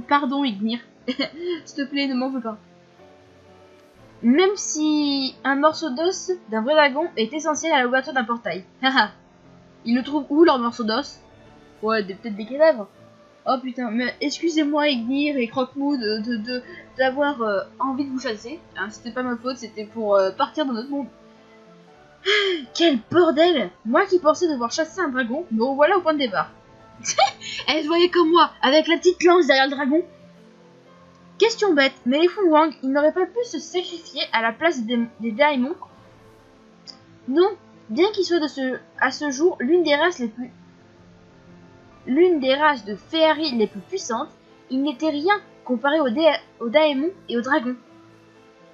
Pardon Ignir. S'il te plaît, ne m'en veux pas. Même si un morceau d'os d'un vrai dragon est essentiel à l'ouverture d'un portail. Haha. Ils le trouvent où leur morceau d'os? Ouais, peut-être des cadavres. Oh putain, mais excusez-moi Ignir et Croque-Mou d'avoir envie de vous chasser. Hein, c'était pas ma faute, c'était pour partir dans notre monde. Quel bordel! Moi qui pensais devoir chasser un dragon, me revoilà au point de départ. Elle se voyait comme moi, avec la petite lance derrière le dragon. Question bête, mais les Fungwang, ils n'auraient pas pu se sacrifier à la place des Daemon? Non, bien qu'ils soient à ce jour l'une des races de Féarie les plus puissantes, ils n'étaient rien comparé aux Daemon et aux dragons.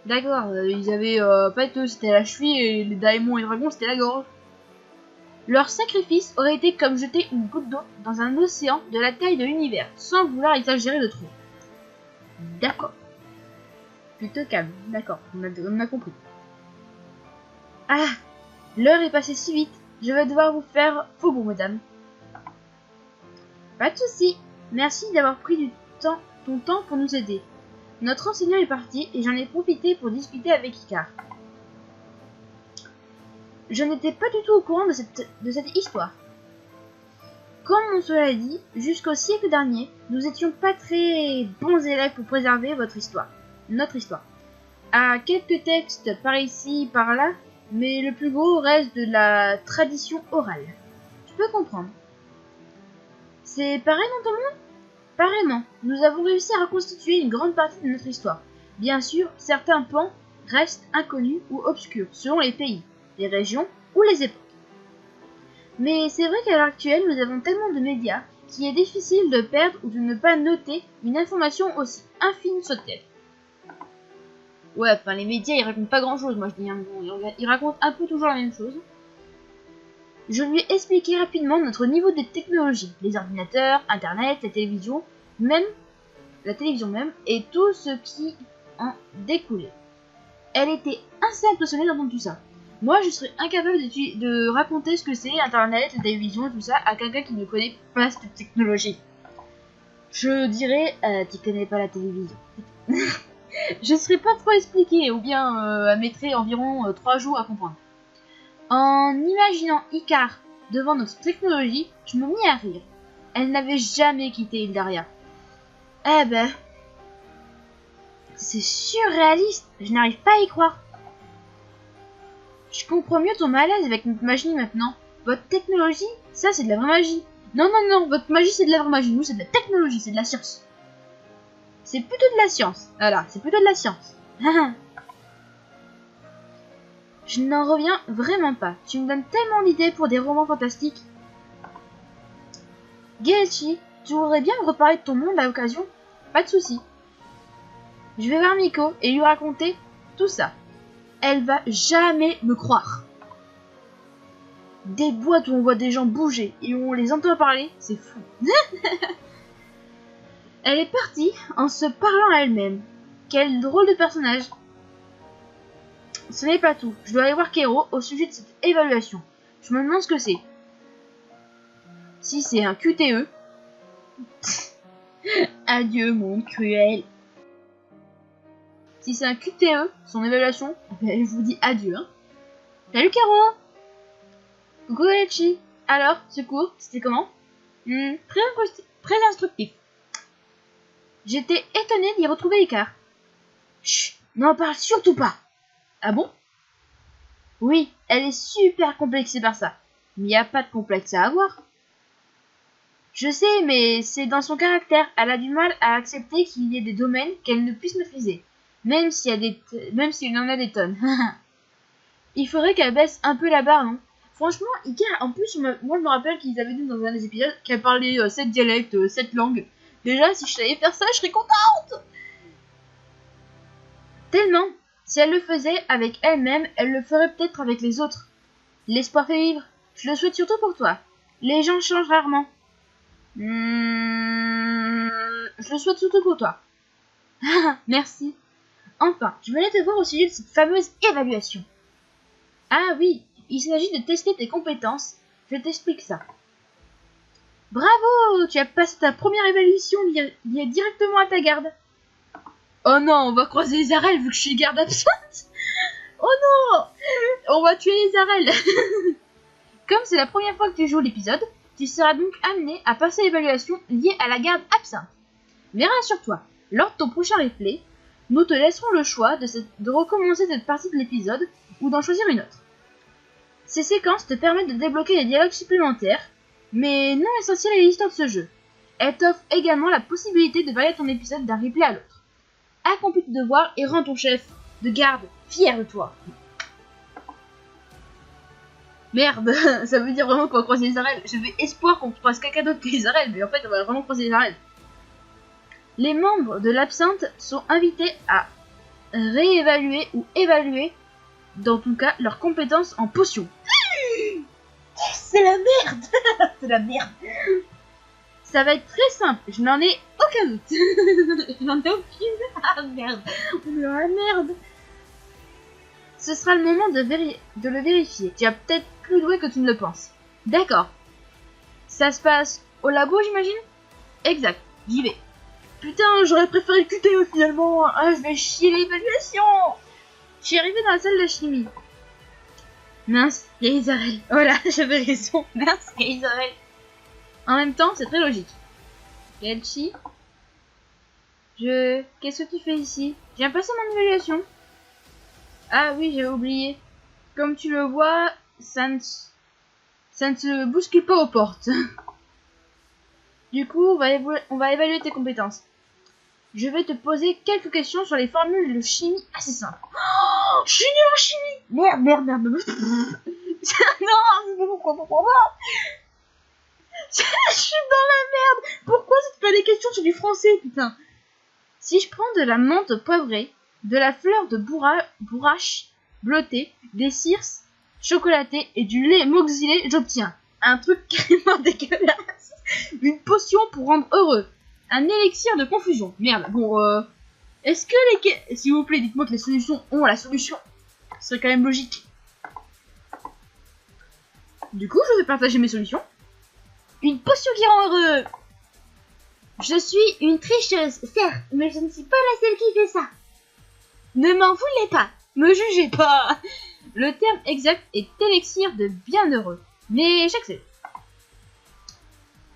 D'accord, ils avaient en fait eux c'était la cheville et les Daemon et les dragons c'était la gorge. Leur sacrifice aurait été comme jeter une goutte d'eau dans un océan de la taille de l'univers, sans vouloir exagérer de trop. D'accord. Plutôt calme, d'accord, on a compris. Ah, l'heure est passée si vite, je vais devoir vous faire faubourg, mesdames. Pas de soucis, merci d'avoir pris ton temps pour nous aider. Notre enseignant est parti et j'en ai profité pour discuter avec Icar. Je n'étais pas du tout au courant de cette histoire. Comme on se l'a dit, jusqu'au siècle dernier, nous étions pas très bons élèves pour préserver notre histoire. À quelques textes par ici, par là, mais le plus gros reste de la tradition orale. Je peux comprendre. C'est pareil dans ton monde? Pareillement, nous avons réussi à reconstituer une grande partie de notre histoire. Bien sûr, certains pans restent inconnus ou obscurs selon les pays, les régions ou les époques. Mais c'est vrai qu'à l'heure actuelle, nous avons tellement de médias qu'il est difficile de perdre ou de ne pas noter une information aussi infime soit-elle. Ouais, enfin les médias ils racontent pas grand-chose, moi je dis. Ils racontent un peu toujours la même chose. Je lui ai expliqué rapidement notre niveau de technologie, les ordinateurs, internet, la télévision même, et tout ce qui en découlait. Elle était assez impressionnée d'entendre tout ça. Moi, je serais incapable de raconter ce que c'est internet, la télévision et tout ça à quelqu'un qui ne connaît pas cette technologie. Je dirais, tu connais pas la télévision. Je serais pas trop expliqué, ou bien elle mettrait environ 3 jours à comprendre. En imaginant Icar devant notre technologie, je me mis à rire. Elle n'avait jamais quitté Eldaria. Eh ben, c'est surréaliste, je n'arrive pas à y croire. Je comprends mieux ton malaise avec notre magie maintenant. Votre technologie, ça c'est de la vraie magie. Non, votre magie c'est de la vraie magie. Nous c'est de la technologie, c'est de la science. C'est plutôt de la science. Voilà, c'est plutôt de la science. Je n'en reviens vraiment pas. Tu me donnes tellement d'idées pour des romans fantastiques. Geichi, tu voudrais bien me reparler de ton monde à l'occasion? Pas de souci. Je vais voir Miko et lui raconter tout ça. Elle va jamais me croire. Des boîtes où on voit des gens bouger et où on les entend parler, c'est fou. Elle est partie en se parlant à elle-même. Quel drôle de personnage. Ce n'est pas tout. Je dois aller voir Kero au sujet de cette évaluation. Je me demande ce que c'est. Si c'est un QTE. Adieu, monde cruel. Si c'est un QTE, son évaluation, ben, je vous dis adieu. Hein. Salut Kero. Coucou Geichi. Alors, ce cours, c'était comment? Très instructif. J'étais étonnée d'y retrouver l'écart. Chut, n'en parle surtout pas. Ah bon? Oui, elle est super complexée par ça. Mais y a pas de complexe à avoir. Je sais, mais c'est dans son caractère. Elle a du mal à accepter qu'il y ait des domaines qu'elle ne puisse maîtriser. Même s'il en a des tonnes. Il faudrait qu'elle baisse un peu la barre, non? Franchement, Ika, en plus, moi je me rappelle qu'ils avaient dit dans un des épisodes qu'elle parlait 7 dialectes, 7 langues. Déjà, si je savais faire ça, je serais contente. Tellement. Si elle le faisait avec elle-même, elle le ferait peut-être avec les autres. L'espoir fait vivre. Je le souhaite surtout pour toi. Les gens changent rarement. Je le souhaite surtout pour toi. Merci. Enfin, je venais te voir au sujet de cette fameuse évaluation. Ah oui, il s'agit de tester tes compétences. Je t'explique ça. Bravo, tu as passé ta première évaluation liée directement à ta garde. Oh non, on va croiser les arelles vu que je suis garde absente. Oh non, on va tuer les arelles. Comme c'est la première fois que tu joues l'épisode, tu seras donc amené à passer l'évaluation liée à la garde absente. Mais rassure-toi, lors de ton prochain replay, nous te laisserons le choix de recommencer cette partie de l'épisode ou d'en choisir une autre. Ces séquences te permettent de débloquer des dialogues supplémentaires, mais non essentiels à l'histoire de ce jeu. Elles t'offrent également la possibilité de varier ton épisode d'un replay à l'autre. Accomplis tes devoirs et rends ton chef de garde fier de toi. Merde, ça veut dire vraiment qu'on va croiser les arènes. J'avais espoir qu'on croise quelqu'un d'autre que les arènes, mais en fait on va vraiment croiser les arènes. Les membres de l'absinthe sont invités à réévaluer ou évaluer, dans ton cas, leurs compétences en potions. C'est la merde. C'est la merde. Ça va être très simple, je n'en ai aucun doute. Je n'en ai aucune. Ah merde. On est dans la merde. Ce sera le moment de le vérifier. Tu es peut-être plus doué que tu ne le penses. D'accord. Ça se passe au labo, j'imagine? Exact, j'y vais. Putain, j'aurais préféré le QTE finalement. Ah, je vais chier l'évaluation. Je suis arrivée dans la salle de chimie. Mince, il y a Isarelle. Voilà, j'avais raison. Mince, il y a Isarelle. En même temps, c'est très logique. Geichi, qu'est-ce que tu fais ici? Je viens passer mon évaluation. Ah oui, j'avais oublié. Comme tu le vois, ça ne se bouscule pas aux portes. Du coup, on va évaluer tes compétences. Je vais te poser quelques questions sur les formules de chimie assez simples. Oh, je suis nulle en chimie. Merde. Non, c'est pourquoi je suis dans la merde. Pourquoi c'est pas des questions sur du français, putain? Si je prends de la menthe poivrée, de la fleur de bourrache bleutée, des circes chocolatées et du lait moxilé, j'obtiens un truc carrément dégueulasse. Une potion pour rendre heureux. Un élixir de confusion. Merde, bon, est-ce que s'il vous plaît, dites-moi que les solutions ont la solution. Ce serait quand même logique. Du coup, je vais partager mes solutions. Une potion qui rend heureux. Je suis une tricheuse, certes, mais je ne suis pas la seule qui fait ça. Ne m'en voulez pas, me jugez pas. Le terme exact est élixir de bienheureux, mais j'accepte.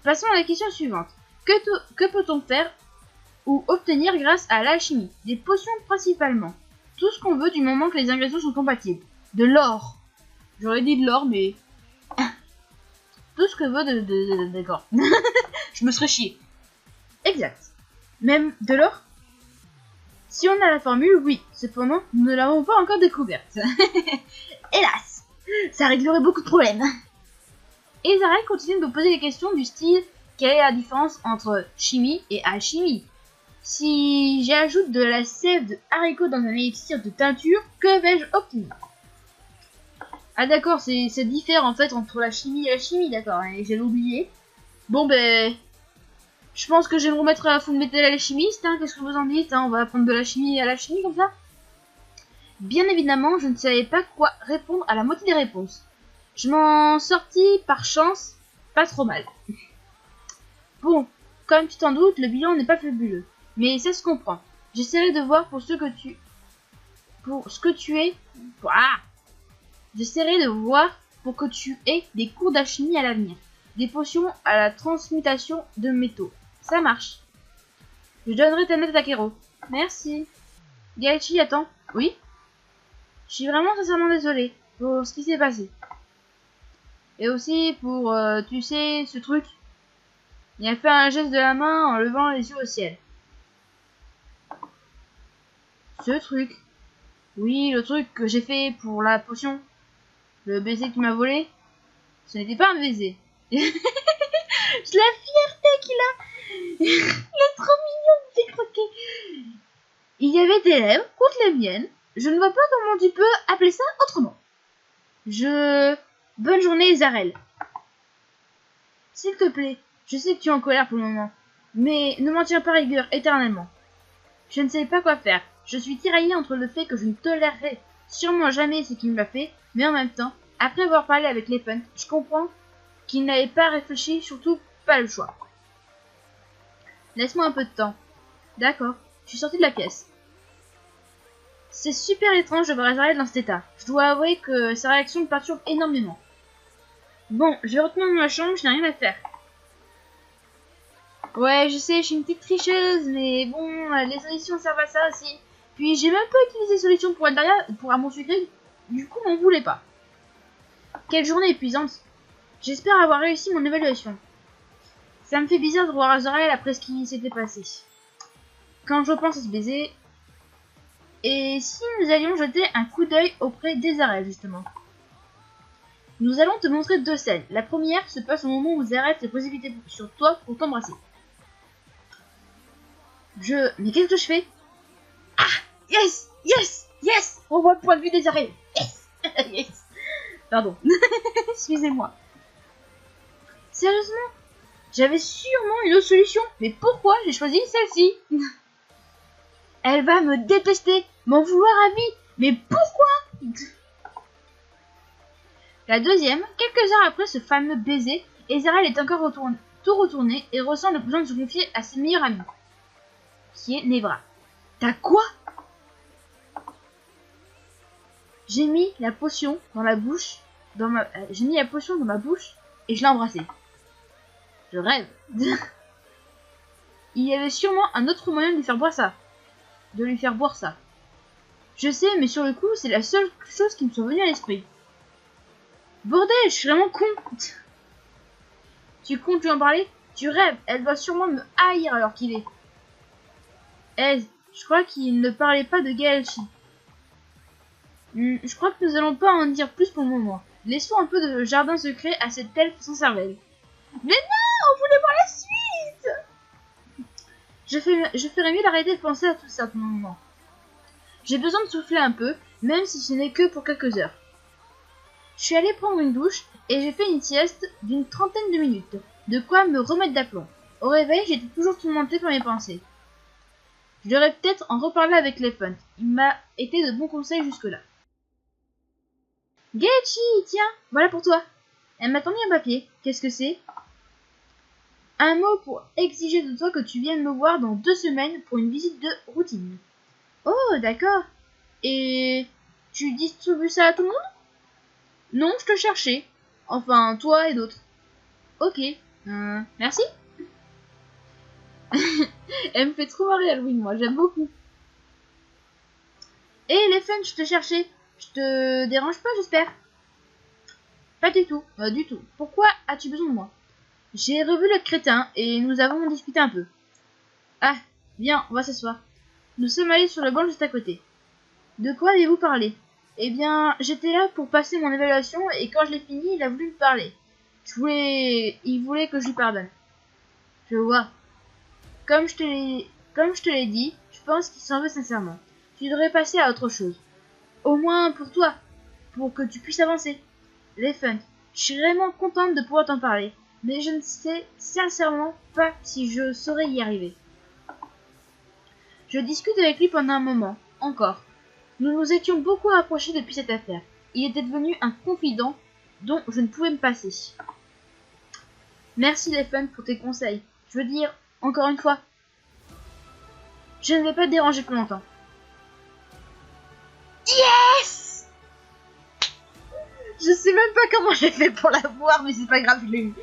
Passons à la question suivante. Que peut-on faire ou obtenir grâce à l'alchimie? Des potions principalement. Tout ce qu'on veut du moment que les ingrédients sont compatibles. De l'or. J'aurais dit de l'or, mais... Tout ce que veut d'accord. Je me serais chié. Exact. Même de l'or? Si on a la formule, oui. Cependant, nous ne l'avons pas encore découverte. Hélas, ça réglerait beaucoup de problèmes. Et Zarel continue de me poser des questions du style quelle est la différence entre chimie et alchimie? Si j'ajoute de la sève de haricot dans un élixir de teinture, que vais-je obtenir? Ah d'accord, c'est différent en fait entre la chimie et la chimie, d'accord, et j'avais oublié. Bon ben, je pense que je vais me remettre à full metal alchimiste, hein, qu'est-ce que vous en dites, hein, on va apprendre de la chimie à la chimie comme ça. Bien évidemment, je ne savais pas quoi répondre à la moitié des réponses. Je m'en sortis par chance, pas trop mal. Bon, comme tu t'en doutes, le bilan n'est pas fabuleux, mais ça se comprend. J'essaierai de voir pour ce que tu es. Ah, j'essaierai de voir pour que tu aies des cours d'alchimie à l'avenir, des potions à la transmutation de métaux. Ça marche. Je donnerai ta note à Takero. Merci. Gaichi, attends. Oui? Je suis vraiment sincèrement désolée pour ce qui s'est passé. Et aussi pour, tu sais, ce truc. Il a fait un geste de la main en levant les yeux au ciel. Ce truc. Oui, le truc que j'ai fait pour la potion. Le baiser que tu m'as volé. Ce n'était pas un baiser. La fierté qu'il a. Il est trop mignon, il me fait croquer. Il y avait tes lèvres contre les miennes. Je ne vois pas comment tu peux appeler ça autrement. Bonne journée, Zarel. S'il te plaît, je sais que tu es en colère pour le moment, mais ne m'en tiens pas rigueur éternellement. Je ne sais pas quoi faire. Je suis tiraillée entre le fait que je ne tolérerai sûrement jamais ce qu'il m'a fait, mais en même temps, après avoir parlé avec les punks, je comprends qu'il n'avait pas réfléchi, surtout pas le choix. Laisse-moi un peu de temps. D'accord, je suis sortie de la pièce. C'est super étrange de voir Zarel dans cet état. Je dois avouer que sa réaction me perturbe énormément. Bon, je vais retourner dans ma chambre, je n'ai rien à faire. Ouais, je sais, je suis une petite tricheuse, mais bon, les solutions servent à ça aussi. Puis j'ai même pas utilisé les solutions pour Eldaria, pour Armand Sucré, du coup on voulait pas. Quelle journée épuisante. J'espère avoir réussi mon évaluation. Ça me fait bizarre de voir Azrael après ce qui s'était passé. Quand je repense à ce baiser... Et si nous allions jeter un coup d'œil auprès d'Ezarel, justement? Nous allons te montrer deux scènes. La première se passe au moment où Zarel s'est précipité sur toi pour t'embrasser. Mais qu'est-ce que je fais? Ah! Yes! Yes! Yes! On voit le point de vue d'Ezarel. Yes! Yes! Pardon. Excusez-moi. Sérieusement? J'avais sûrement une autre solution. Mais pourquoi j'ai choisi celle-ci? Elle va me détester, m'en vouloir à vie. Mais pourquoi? La deuxième, quelques heures après ce fameux baiser, Ezarel est encore tout retourné et ressent le besoin de se confier à ses meilleurs amis, qui est Nevra. T'as quoi? J'ai mis la potion dans la bouche, j'ai mis la potion dans ma bouche et je l'ai embrassée. Je rêve. Il y avait sûrement un autre moyen de lui faire boire ça. Je sais, mais sur le coup, c'est la seule chose qui me soit venue à l'esprit. Bordel, je suis vraiment con. Tu comptes lui en parler? Tu rêves, elle doit sûrement me haïr alors qu'il est. Je crois qu'il ne parlait pas de Gaichi. Je crois que nous allons pas en dire plus pour le moment. Laissons un peu de jardin secret à cette elfe sans cervelle. Mais non, on voulait voir la suite. Je ferais mieux d'arrêter de penser à tout ça pour le moment. J'ai besoin de souffler un peu, même si ce n'est que pour quelques heures. Je suis allée prendre une douche et j'ai fait une sieste d'une trentaine de minutes, de quoi me remettre d'aplomb. Au réveil, j'étais toujours tourmentée par mes pensées. Je devrais peut-être en reparler avec Lefant. Il m'a été de bons conseils jusque-là. Gaichi, tiens, voilà pour toi. Elle m'a tendu un papier. Qu'est-ce que c'est? Un mot pour exiger de toi que tu viennes me voir dans 2 semaines pour une visite de routine. Oh, d'accord. Et tu distribues ça à tout le monde? Non, je te cherchais. Enfin, toi et d'autres. Ok. Merci. Elle me fait trop marrer Halloween, moi, j'aime beaucoup. Hé, les fans, je te cherchais. Je te dérange pas, j'espère? Pas du tout, du tout. Pourquoi as-tu besoin de moi? J'ai revu le crétin et nous avons discuté un peu. Ah, viens, on va s'asseoir. Nous sommes allés sur le banc juste à côté. De quoi avez-vous parlé? Eh bien, j'étais là pour passer mon évaluation et quand je l'ai fini, il a voulu me parler. Il voulait que je lui pardonne. Je vois. Comme je te l'ai dit, je pense qu'il s'en veut sincèrement. Tu devrais passer à autre chose. Au moins pour toi, pour que tu puisses avancer. Les fun. Je suis vraiment contente de pouvoir t'en parler, mais je ne sais sincèrement pas si je saurais y arriver. Je discute avec lui pendant un moment, encore. Nous nous étions beaucoup rapprochés depuis cette affaire. Il était devenu un confident dont je ne pouvais me passer. Merci les fun pour tes conseils. Je veux dire, encore une fois, je ne vais pas te déranger plus longtemps. Yes! Je sais même pas comment j'ai fait pour l'avoir, mais c'est pas grave, je l'ai eu.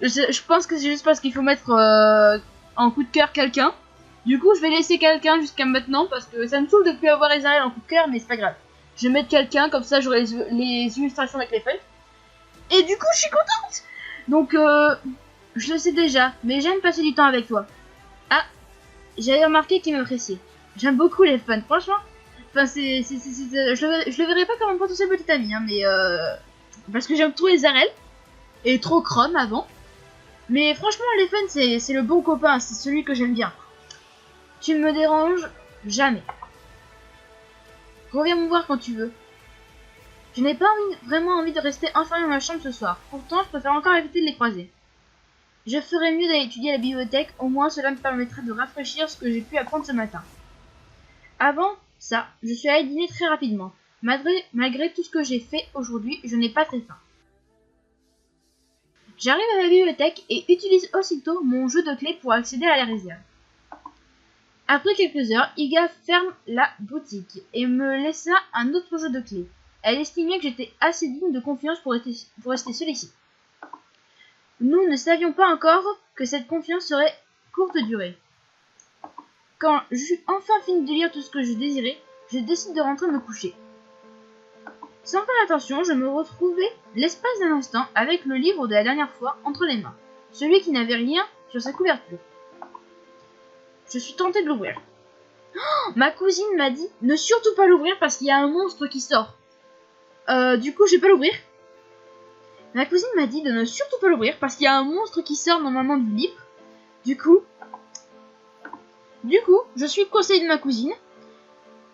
Je pense que c'est juste parce qu'il faut mettre en coup de cœur quelqu'un. Du coup, je vais laisser quelqu'un jusqu'à maintenant parce que ça me saoule de plus avoir les arènes en coup de cœur, mais c'est pas grave. Je vais mettre quelqu'un, comme ça j'aurai les illustrations avec les feuilles. Et du coup, je suis contente! Donc, je le sais déjà, mais j'aime passer du temps avec toi. Ah, j'avais remarqué qu'il m'appréciait. J'aime beaucoup les fun, franchement. Enfin, je le verrai pas comme un potentiel petit ami, hein, mais parce que j'aime trop les arènes et trop Chrome avant. Mais franchement, les fun, c'est le bon copain, c'est celui que j'aime bien. Tu ne me déranges jamais. Reviens me voir quand tu veux. Je n'ai pas vraiment envie de rester enfermé dans ma chambre ce soir. Pourtant, je préfère encore éviter de les croiser. Je ferais mieux d'aller étudier à la bibliothèque, au moins cela me permettrait de rafraîchir ce que j'ai pu apprendre ce matin. Avant ça, je suis allée dîner très rapidement. Malgré tout ce que j'ai fait aujourd'hui, je n'ai pas très faim. J'arrive à la bibliothèque et utilise aussitôt mon jeu de clés pour accéder à la réserve. Après quelques heures, Iga ferme la boutique et me laissa un autre jeu de clés. Elle estimait que j'étais assez digne de confiance pour rester seule ici. Nous ne savions pas encore que cette confiance serait courte durée. Quand j'eus enfin fini de lire tout ce que je désirais, je décide de rentrer me coucher. Sans faire attention, je me retrouvais l'espace d'un instant avec le livre de la dernière fois entre les mains, celui qui n'avait rien sur sa couverture. Je suis tentée de l'ouvrir. Oh, ma cousine m'a dit ne surtout pas l'ouvrir parce qu'il y a un monstre qui sort. Du coup, je vais pas l'ouvrir. Ma cousine m'a dit de ne surtout pas l'ouvrir parce qu'il y a un monstre qui sort normalement du livre. Du coup, je suis le conseil de ma cousine.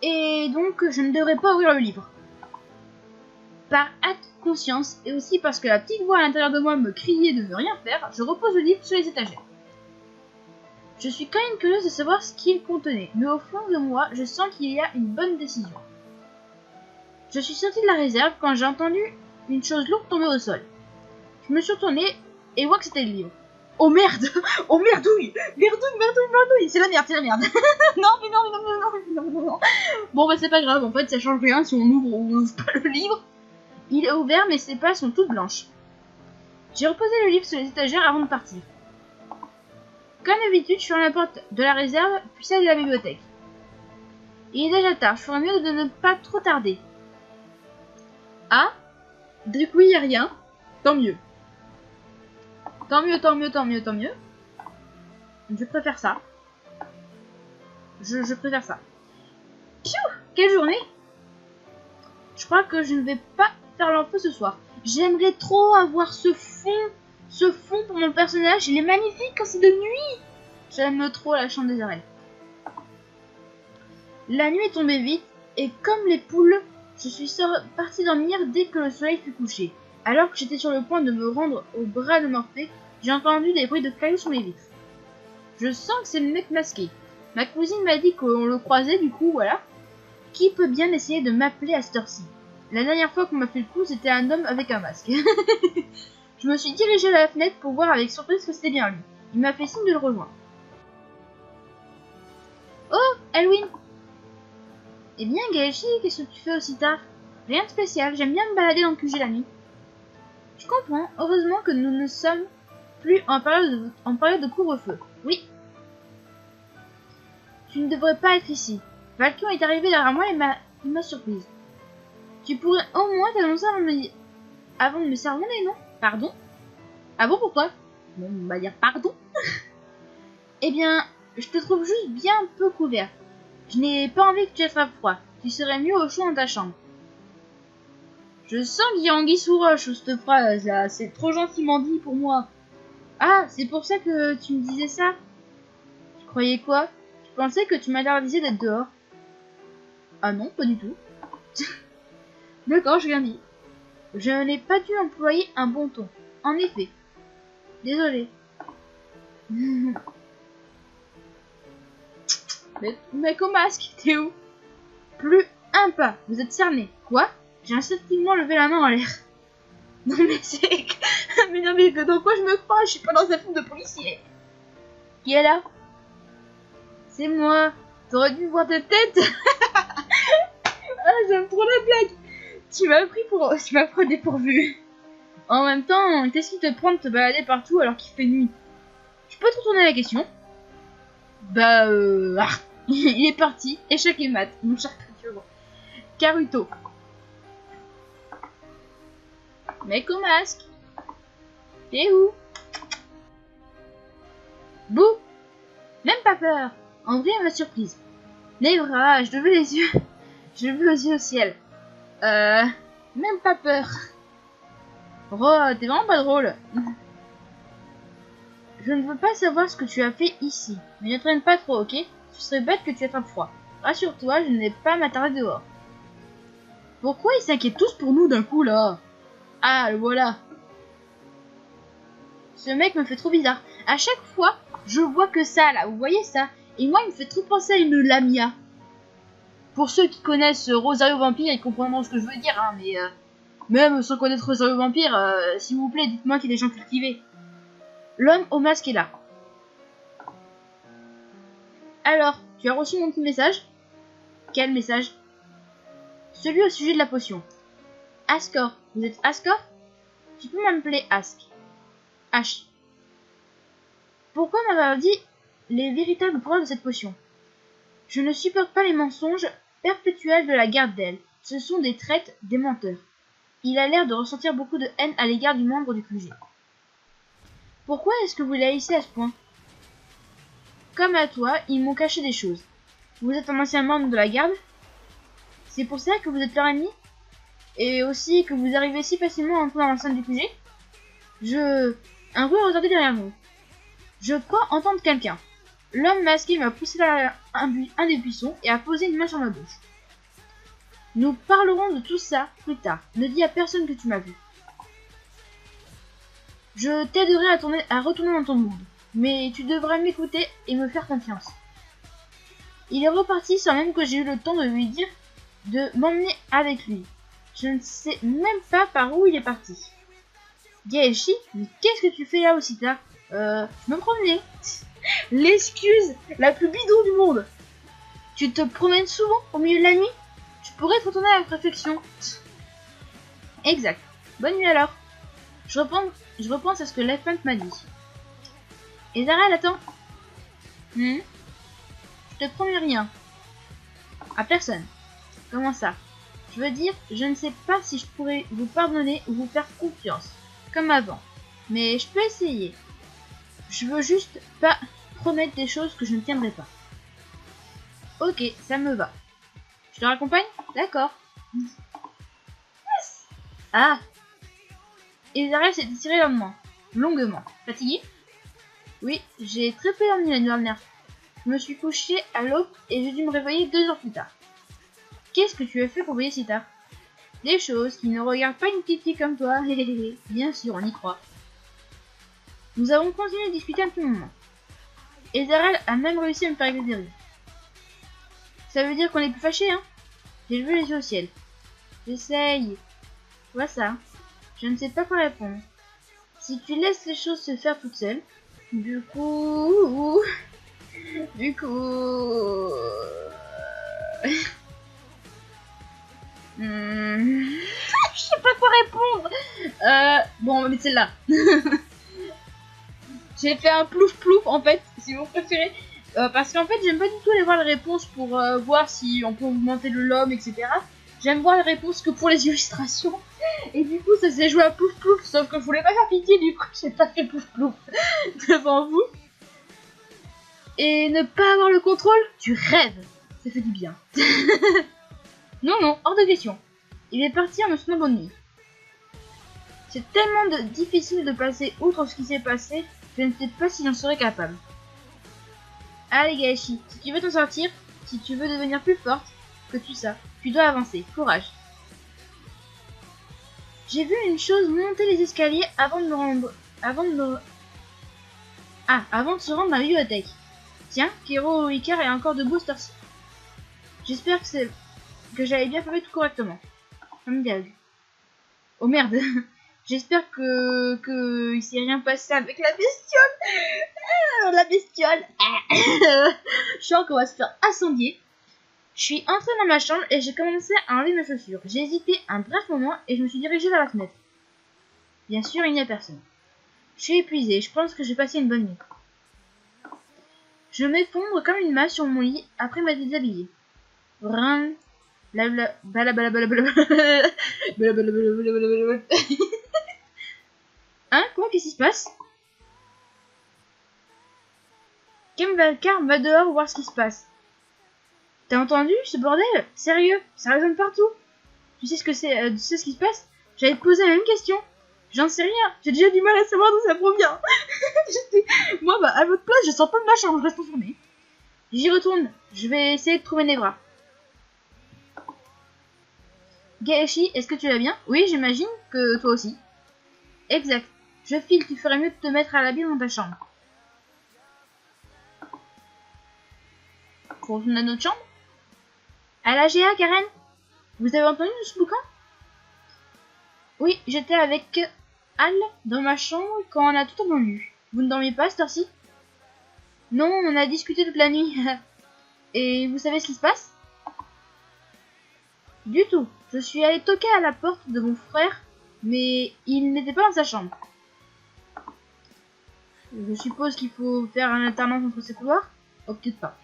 Et donc, je ne devrais pas ouvrir le livre. Par acte de conscience, et aussi parce que la petite voix à l'intérieur de moi me criait de ne rien faire, je repose le livre sur les étagères. Je suis quand même curieuse de savoir ce qu'il contenait, mais au fond de moi, je sens qu'il y a une bonne décision. Je suis sortie de la réserve quand j'ai entendu une chose lourde tomber au sol. Je me suis retournée et vois que c'était le livre. Oh merde! Oh merdouille! Merdouille! C'est la merde! Non. Bon bah c'est pas grave, en fait ça change rien si on ouvre ou on ouvre pas le livre. Il est ouvert mais ses pages sont toutes blanches. J'ai reposé le livre sur les étagères avant de partir. Comme d'habitude, je ferme la porte de la réserve puis celle de la bibliothèque. Il est déjà tard, je ferais mieux de ne pas trop tarder. Ah, du coup il n'y a rien, tant mieux. Tant mieux. Je préfère ça. Je préfère ça. Piou, quelle journée! Je crois que je ne vais pas faire l'enfeu ce soir. J'aimerais trop avoir ce fond pour mon personnage. Il est magnifique quand c'est de nuit. J'aime trop la chambre des arènes. La nuit est tombée vite et comme les poules, je suis partie dormir dès que le soleil fut couché. Alors que j'étais sur le point de me rendre au bras de Morphée, j'ai entendu des bruits de cailloux sur les vitres. Je sens que c'est le mec masqué. Ma cousine m'a dit qu'on le croisait, du coup, voilà. Qui peut bien essayer de m'appeler à cette heure-ci? La dernière fois qu'on m'a fait le coup, c'était un homme avec un masque. Je me suis dirigée à la fenêtre pour voir avec surprise que c'était bien lui. Il m'a fait signe de le rejoindre. Oh, Elwin! Eh bien, Gaëchi, qu'est-ce que tu fais aussi tard? Rien de spécial, j'aime bien me balader dans le QG la nuit. Je comprends, heureusement que nous ne sommes plus en période de couvre-feu. Oui. Tu ne devrais pas être ici. Valkion est arrivé derrière moi et m'a surprise. Tu pourrais au moins t'annoncer avant de me sermonner, non? Pardon? Ah bon, pourquoi? Bon, on va dire pardon. Eh bien, je te trouve juste bien peu couvert. Je n'ai pas envie que tu attrapes froid. Tu serais mieux au chaud dans ta chambre. Je sens qu'il y a anguille sous roche, cette phrase là. C'est trop gentiment dit pour moi. Ah, c'est pour ça que tu me disais ça? Tu croyais quoi? Je pensais que tu m'interdisais d'être dehors. Ah non, pas du tout. D'accord, je viens dit. Je n'ai pas dû employer un bon ton. En effet. Désolé. Mais qu'au masque, t'es où? Plus un pas, vous êtes cerné. Quoi? J'ai instinctivement levé la main en l'air. Non mais c'est... mais non mais dans quoi je me crois? Je suis pas dans un film de policier. Qui est là? C'est moi. T'aurais dû voir ta tête. Ah, j'aime trop la blague. Tu m'as pris dépourvu. En même temps, qu'est-ce qui te prend de te balader partout alors qu'il fait nuit? Je peux te retourner la question? Bah il est parti. Échec et mat, mon cher Karuto. Mec au masque. T'es où? Bouh. Même pas peur. En vrai, ma surprise. Les bras, je levais les yeux. Je levais les yeux au ciel. Même pas peur. Oh, t'es vraiment pas drôle. Je ne veux pas savoir ce que tu as fait ici. Mais ne traîne pas trop, ok? Ce serait bête que tu attrapes froid. Rassure-toi, je n'ai pas m'attarder dehors. Pourquoi ils s'inquiètent tous pour nous d'un coup, là? Ah, le voilà. Ce mec me fait trop bizarre. À chaque fois, je vois que ça, là. Vous voyez ça? Et moi, il me fait trop penser à une Lamia. Pour ceux qui connaissent Rosario Vampire, ils comprendront ce que je veux dire, hein, mais... même sans connaître Rosario Vampire, s'il vous plaît, dites-moi qu'il y a des gens cultivés. L'homme au masque est là. Alors, tu as reçu mon petit message? Quel message? Celui au sujet de la potion. Ascor, vous êtes Ascor? Tu peux m'appeler Ask. H. Pourquoi m'avoir dit les véritables pouvoirs de cette potion? Je ne supporte pas les mensonges perpétuels de la garde d'elle. Ce sont des traites, des menteurs. Il a l'air de ressentir beaucoup de haine à l'égard du membre du QG. Pourquoi est-ce que vous l'haïssez à ce point? Comme à toi, ils m'ont caché des choses. Vous êtes un ancien membre de la garde? C'est pour ça que vous êtes leur ennemi? Et aussi que vous arrivez si facilement à entrer dans l'enceinte du QG? Un bruit retardé derrière vous. Je crois entendre quelqu'un. L'homme masqué m'a poussé derrière un des buissons et a posé une main sur ma bouche. Nous parlerons de tout ça plus tard. Ne dis à personne que tu m'as vu. Je t'aiderai à retourner dans ton monde, mais tu devras m'écouter et me faire confiance. Il est reparti sans même que j'ai eu le temps de lui dire de m'emmener avec lui. Je ne sais même pas par où il est parti. Gaeshi, mais qu'est-ce que tu fais là aussi tard? Je me promenais. L'excuse la plus bidon du monde. Tu te promènes souvent au milieu de la nuit? Tu pourrais te retourner à la réflexion. Exact. Bonne nuit alors. Je repense à ce que Lefant m'a dit. Et Zarel, attends. Je te promets rien. À personne. Comment ça? Je veux dire, je ne sais pas si je pourrais vous pardonner ou vous faire confiance. Comme avant. Mais je peux essayer. Je veux juste pas promettre des choses que je ne tiendrai pas. Ok, ça me va. Je te raccompagne? D'accord. Ah! Et Zarel s'est étiré lentement, longuement. Fatigué? Oui, j'ai très peu dormi la nuit dernière. Je me suis couché à l'aube et j'ai dû me réveiller 2 heures plus tard. Qu'est-ce que tu as fait pour veiller si tard? Des choses qui ne regardent pas une petite fille comme toi. Bien sûr, on y croit. Nous avons continué de discuter un petit moment. Et Zarel a même réussi à me faire éclater des rires. Ça veut dire qu'on est plus fâchés, hein? J'ai levé les yeux au ciel. J'essaye. Tu vois ça? Je ne sais pas quoi répondre. Si tu laisses les choses se faire toutes seules, du coup... Je sais pas quoi répondre. Bon, on va mettre celle-là. J'ai fait un plouf plouf en fait, si vous préférez. Parce qu'en fait, j'aime pas du tout aller voir les réponses pour voir si on peut augmenter le LOM, etc. J'aime voir les réponses que pour les illustrations. Et du coup, ça s'est joué à plouf plouf. Sauf que je voulais pas faire pitié, du coup, j'ai pas fait plouf plouf devant vous. Et ne pas avoir le contrôle, tu rêves. Ça fait du bien. Non, hors de question. Il est parti en me souhaitant bonne nuit. C'est tellement difficile de passer outre ce qui s'est passé, je ne sais pas si j'en serais capable. Allez Gaeshi, si tu veux t'en sortir, si tu veux devenir plus forte que tout ça, tu dois avancer. Courage. J'ai vu une chose monter les escaliers avant de se rendre dans la bibliothèque. Tiens, Kero Icar est encore debout cette heure-ci. J'espère que j'avais bien fait tout correctement. Comme diable. Oh merde. J'espère que il s'est rien passé avec la bestiole. La bestiole. Je sens qu'on va se faire incendier. Je suis entrée dans ma chambre et j'ai commencé à enlever mes chaussures. J'ai hésité un bref moment et je me suis dirigée vers la fenêtre. Bien sûr, il n'y a personne. Je suis épuisée, je pense que j'ai passé une bonne nuit. Je m'effondre comme une masse sur mon lit après m'être déshabillée. Brin, blabla, blablabla. Hein? Quoi? Qu'est-ce qui se passe? Kemvalkar va dehors voir ce qui se passe. T'as entendu ce bordel? Sérieux? Ça résonne partout. Tu sais ce que c'est, tu sais ce qui se passe? J'avais posé la même question. J'en sais rien. J'ai déjà du mal à savoir d'où ça provient. Moi, à votre place, je sors pas de ma chambre, je reste enfermée. J'y retourne. Je vais essayer de trouver Nebra. Gaeshi, est-ce que tu vas bien? Oui, j'imagine que toi aussi. Exact. Je file, tu ferais mieux de te mettre à l'habit dans ta chambre. Pour retourner à notre chambre? À la GA, Karen? Vous avez entendu ce boucan? Oui, j'étais avec Al dans ma chambre quand on a tout entendu. Vous ne dormiez pas cette heure-ci? Non, on a discuté toute la nuit. Et vous savez ce qui se passe? Du tout. Je suis allée toquer à la porte de mon frère, mais il n'était pas dans sa chambre. Je suppose qu'il faut faire un alternance entre ces couloirs? Oh, peut-être pas.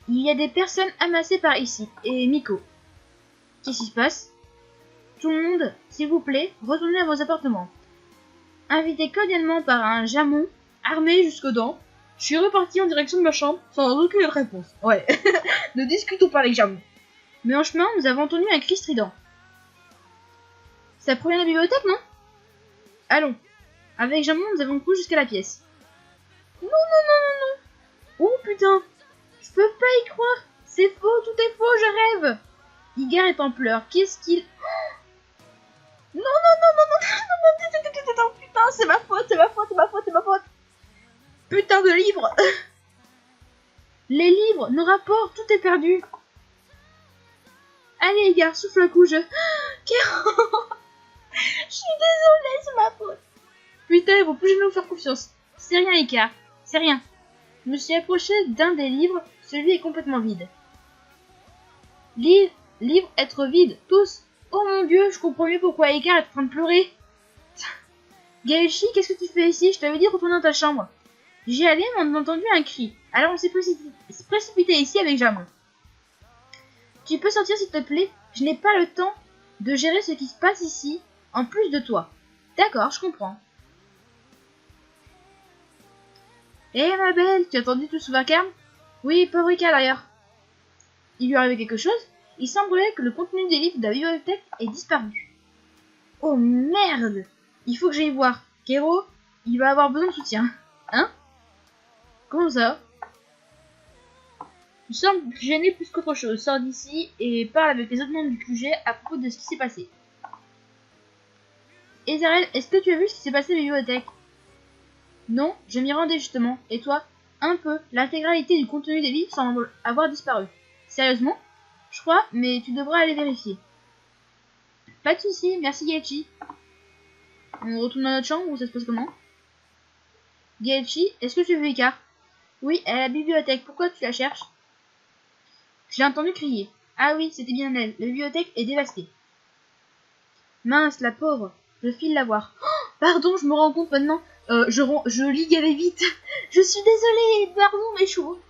Il y a des personnes amassées par ici. Et Miko. Qu'est-ce qui se passe? Tout le monde, s'il vous plaît, retournez à vos appartements. Invité cordialement par un jamon, armé jusqu'aux dents, je suis reparti en direction de ma chambre sans aucune réponse. Ouais, ne discutons pas avec jamon. Mais en chemin, nous avons entendu un cri strident. Ça provient de la bibliothèque, non? Allons. Avec jamon, nous avons couru jusqu'à la pièce. Non, non, non, non, non. Oh putain. Je peux pas y croire. C'est faux, tout est faux, je rêve. Igar est en pleurs. Qu'est-ce qu'il... Non, non, non, non, non, non, non, non, putain, c'est ma faute, c'est ma faute, c'est ma faute, c'est ma faute. Putain de livres. Les livres, nos rapports, tout est perdu. Allez, Igar, souffle un coup, je... Kéro. Je suis désolée, c'est ma faute. Putain, ils vont plus jamais nous faire confiance. C'est rien, Igar, c'est rien. Je me suis approché d'un des livres, celui est complètement vide. Livre être vide, tous. Oh mon dieu, je comprends mieux pourquoi Igar est en train de pleurer. Gaeshi, qu'est-ce que tu fais ici? Je t'avais dit de retourner dans ta chambre. J'y allais, mais on a entendu un cri. Alors on s'est précipité ici avec Jamon. Tu peux sortir s'il te plaît? Je n'ai pas le temps de gérer ce qui se passe ici, en plus de toi. D'accord, je comprends. Eh ma belle, tu as entendu tout ce vacarme? Oui, pauvre Icar d'ailleurs. Il lui arrivait quelque chose? Il semblerait que le contenu des livres de la bibliothèque ait disparu. Oh merde! Il faut que j'aille voir. Kero, il va avoir besoin de soutien. Hein? Comment ça? Tu sembles gêné plus qu'autre chose. Sors d'ici et parle avec les autres membres du QG à propos de ce qui s'est passé. Ezarel, est-ce que tu as vu ce qui s'est passé à la bibliothèque? Non, je m'y rendais justement. Et toi? Un peu. L'intégralité du contenu des livres semble avoir disparu. Sérieusement? Je crois, mais tu devras aller vérifier. Pas de soucis, merci Gaechi. On retourne dans notre chambre ou ça se passe comment? Gaechi, est-ce que tu veux Icar? Oui, elle est à la bibliothèque, pourquoi tu la cherches? Je l'ai entendu crier. Ah oui, c'était bien elle, la bibliothèque est dévastée. Mince, la pauvre, je file la voir. Oh, pardon, je me rends compte maintenant. Je lis gavé vite. Je suis désolée, pardon, mais chaud.